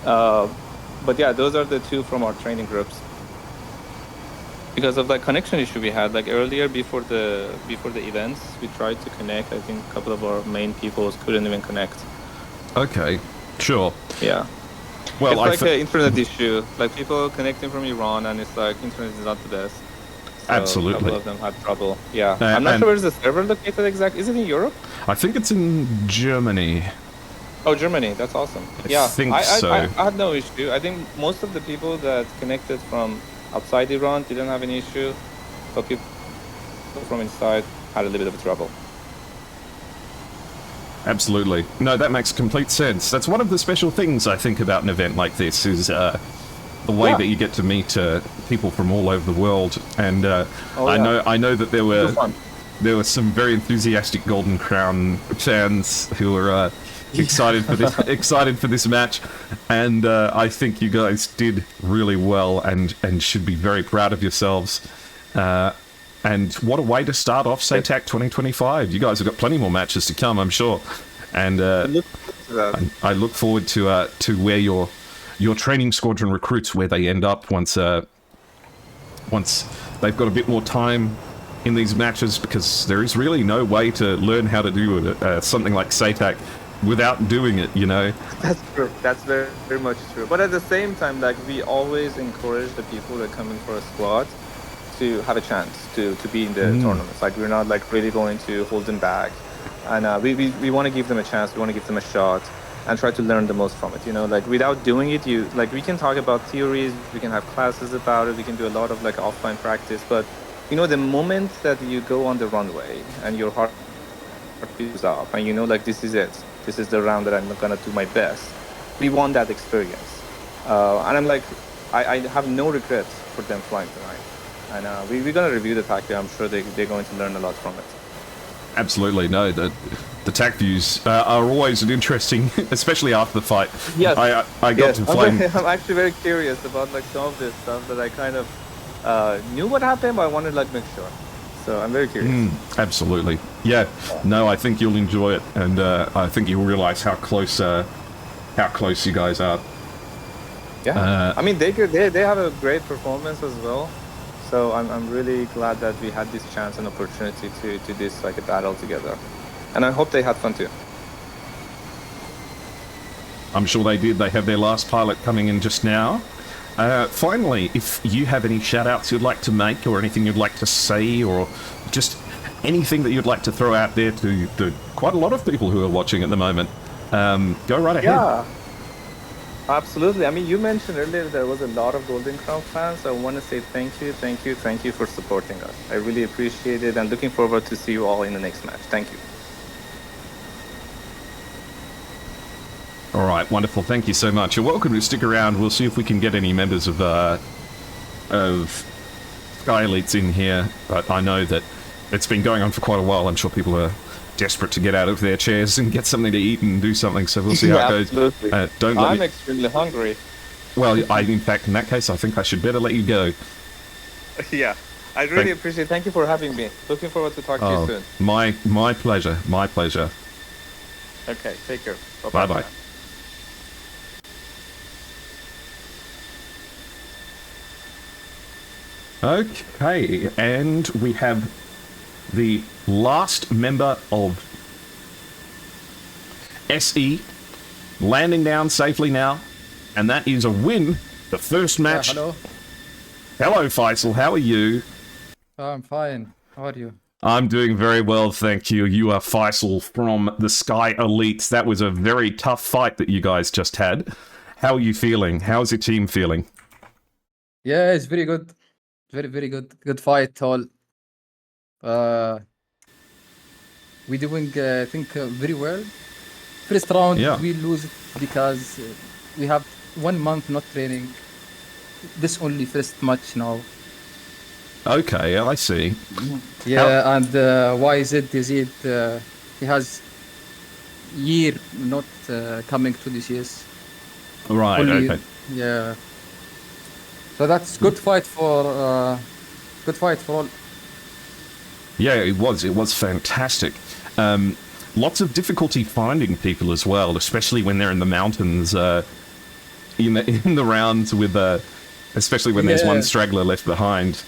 But yeah, those are the two from our training groups. Because of the connection issue we had, like earlier before the events, we tried to connect. I think a couple of our main people couldn't even connect. Okay, sure. Yeah. Well, it's like an internet issue. Like people connecting from Iran, and it's like internet is not the best. So absolutely. A couple of them had trouble. Yeah. I'm not sure where's the server located exactly. Is it in Europe? I think it's in Germany. Oh, Germany. That's awesome. I think so. I had no issue. I think most of the people that connected from outside Iran didn't have any issue, but people from inside had a little bit of trouble. Absolutely. No, that makes complete sense. That's one of the special things I think about an event like this is the way that you get to meet people from all over the world. And I know that there were some very enthusiastic Golden Crown fans who were excited for this match, and I think you guys did really well and should be very proud of yourselves. And what a way to start off SATAC 2025. You guys have got plenty more matches to come, I'm sure. And I look forward to where your training squadron recruits, where they end up once they've got a bit more time in these matches, because there is really no way to learn how to do something like SATAC without doing it, you know. That's true. That's very, very much true. But at the same time, like, we always encourage the people that come in for a squad to have a chance to be in the tournaments. Like, we're not like really going to hold them back, and we want to give them a chance. We want to give them a shot and try to learn the most from it, you know. Like, without doing it, we can talk about theories, we can have classes about it, we can do a lot of like offline practice, but you know, the moment that you go on the runway and your heart beats up and you know, like, this is it, this is the round that I'm gonna do my best, we want that experience, and I'm like, I have no regrets for them flying tonight, and we're gonna review the TAC view. I'm sure they're going to learn a lot from it. Absolutely. No, the TAC views are always an interesting, especially after the fight. Yes. I got to fly. I'm actually very curious about like some of this stuff that I kind of knew what happened, but I wanted to like make sure. So I'm very curious. Absolutely. Yeah. No, I think you'll enjoy it, and I think you'll realize how close you guys are. Yeah. I mean, they have a great performance as well. So I'm really glad that we had this chance and opportunity to do this like a battle together, and I hope they had fun too. I'm sure they did. They have their last pilot coming in just now. Finally, if you have any shout-outs you'd like to make or anything you'd like to say or just anything that you'd like to throw out there to quite a lot of people who are watching at the moment, go right ahead. Yeah, absolutely. I mean, you mentioned earlier there was a lot of Golden Crown fans. I want to say thank you for supporting us. I really appreciate it and looking forward to see you all in the next match. Thank you. All right, wonderful. Thank you so much. You're welcome to stick around. We'll see if we can get any members of Sky Elites in here. But I know that it's been going on for quite a while. I'm sure people are desperate to get out of their chairs and get something to eat and do something. So we'll see how it goes. Absolutely. I'm extremely hungry. Well, in fact, in that case, I think I should better let you go. Yeah, I really appreciate it. Thank you for having me. Looking forward to talk to you soon. My pleasure. My pleasure. Okay, take care. Bye-bye. Okay, and we have the last member of SE landing down safely now, and that is a win. The first match. Hello. Hello, Faisal. How are you? I'm fine. How are you? I'm doing very well, thank you. You are Faisal from the Sky Elites. That was a very tough fight that you guys just had. How are you feeling? How's your team feeling? Yeah, it's very good. Very, very good. Good fight, all. We doing, I think, very well. First round, Yeah. we lose it because we have 1 month not training. This only first match now. Okay, I see. Yeah, and YZ Yazid, he has year not coming to this year's. Right, Only- okay. Yeah. So that's good fight for all. Yeah, it was fantastic. Lots of difficulty finding people as well, especially when they're in the mountains, in the rounds with, especially when there's one Yeah. straggler left behind.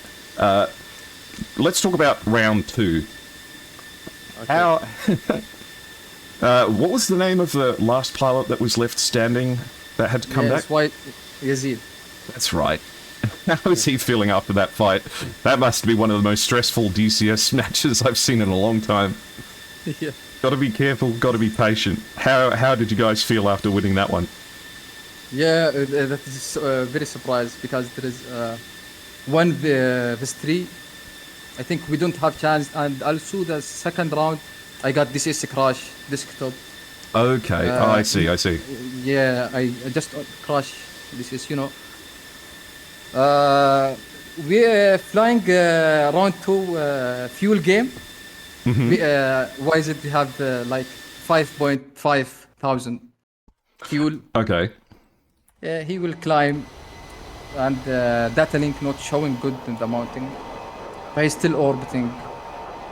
Let's talk about round 2. How? What was the name of the last pilot that was left standing that had to come back? That's why Yazid. That's right. How is he feeling after that fight? That must be one of the most stressful DCS matches I've seen in a long time. Yeah. Got to be careful, got to be patient. How did you guys feel after winning that one? Yeah, that is very surprised because there is one V3. I think we don't have chance, and also the second round, I got this is a crash desktop. Okay, I see. Yeah, I just crash. This is we flying round 2 fuel game. Why is it we have like 5.5 thousand fuel? Okay. He will climb, and data link not showing good in the mountain, but he's still orbiting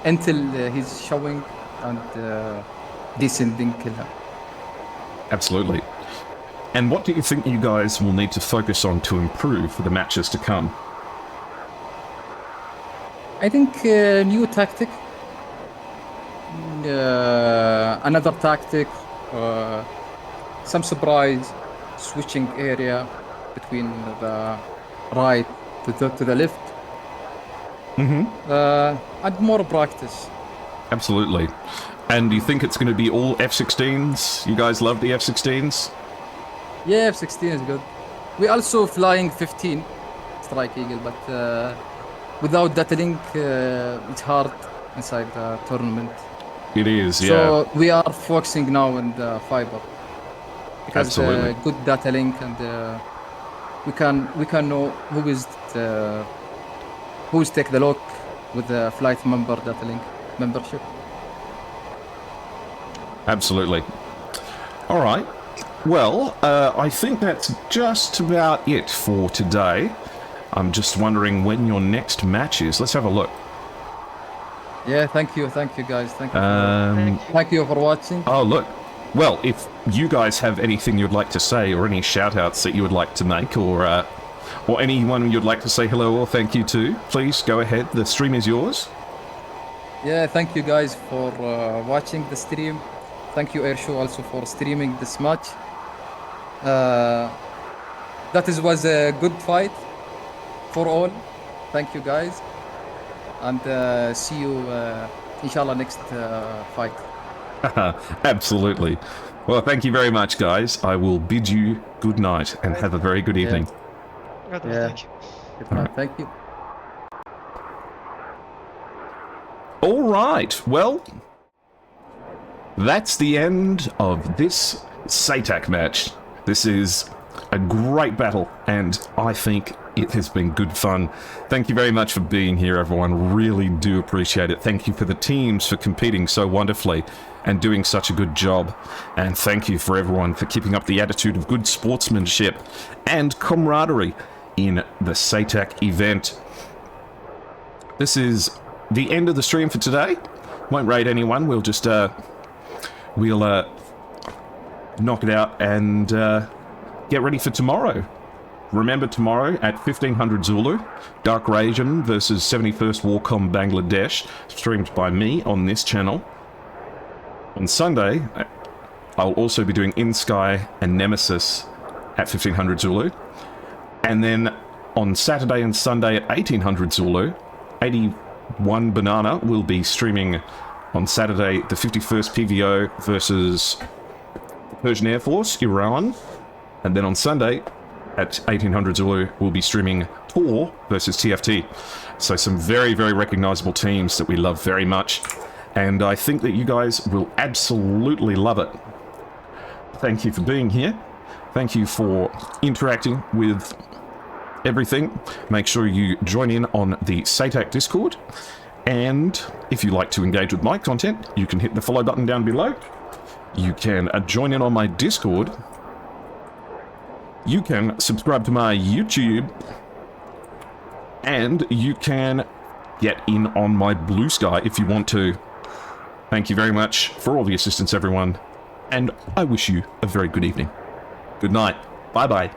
until he's showing and descending kill him. Absolutely. And what do you think you guys will need to focus on to improve for the matches to come? I think new tactic, another tactic, some surprise, switching area between the right to the left, and more practice. Absolutely. And do you think it's going to be all F-16s? You guys love the F-16s? Yeah, F-16 is good. We also flying 15 Strike Eagle, but without data link, it's hard inside the tournament. It is, yeah. So we are focusing now on the fiber because Absolutely. good data link, and we can know who's take the lock with the flight member data link membership. Absolutely. All right. Well, I think that's just about it for today. I'm just wondering when your next match is. Let's have a look. Yeah, thank you guys, thank you. Um, Thank you for watching. Oh, look. Well, if you guys have anything you'd like to say or any shout-outs that you would like to make or anyone you'd like to say hello or thank you to, please go ahead. The stream is yours. Yeah, thank you guys for watching the stream. Thank you, Airshow, also for streaming this match. That was a good fight for all. Thank you guys, and see you inshallah next fight. Absolutely. Well, thank you very much, guys. I will bid you good night and have a very good evening. Yeah. Good night. Thank you. All right. Well, that's the end of this SATAC match. This is a great battle, and I think it has been good fun. Thank you very much for being here, everyone. Really do appreciate it. Thank you for the teams for competing so wonderfully and doing such a good job. And thank you for everyone for keeping up the attitude of good sportsmanship and camaraderie in the SATAC event. This is the end of the stream for today. Won't raid anyone. We'll just we'll knock it out and get ready for tomorrow. Remember, tomorrow at 1500 Zulu, Dark Rajan versus 71st Warcom Bangladesh, streamed by me on this channel. On Sunday, I'll also be doing In Sky and Nemesis at 1500 Zulu. And then on Saturday and Sunday at 1800 Zulu, 81 Banana will be streaming on Saturday the 51st PVO versus Persian Air Force, Iran. And then on Sunday at 1800 Zulu, we'll be streaming Tor versus TFT. So some very, very recognizable teams that we love very much. And I think that you guys will absolutely love it. Thank you for being here. Thank you for interacting with everything. Make sure you join in on the SATAC Discord. And if you like to engage with my content, you can hit the follow button down below. You can join in on my Discord. You can subscribe to my YouTube. And you can get in on my Blue Sky if you want to. Thank you very much for all the assistance, everyone. And I wish you a very good evening. Good night. Bye-bye.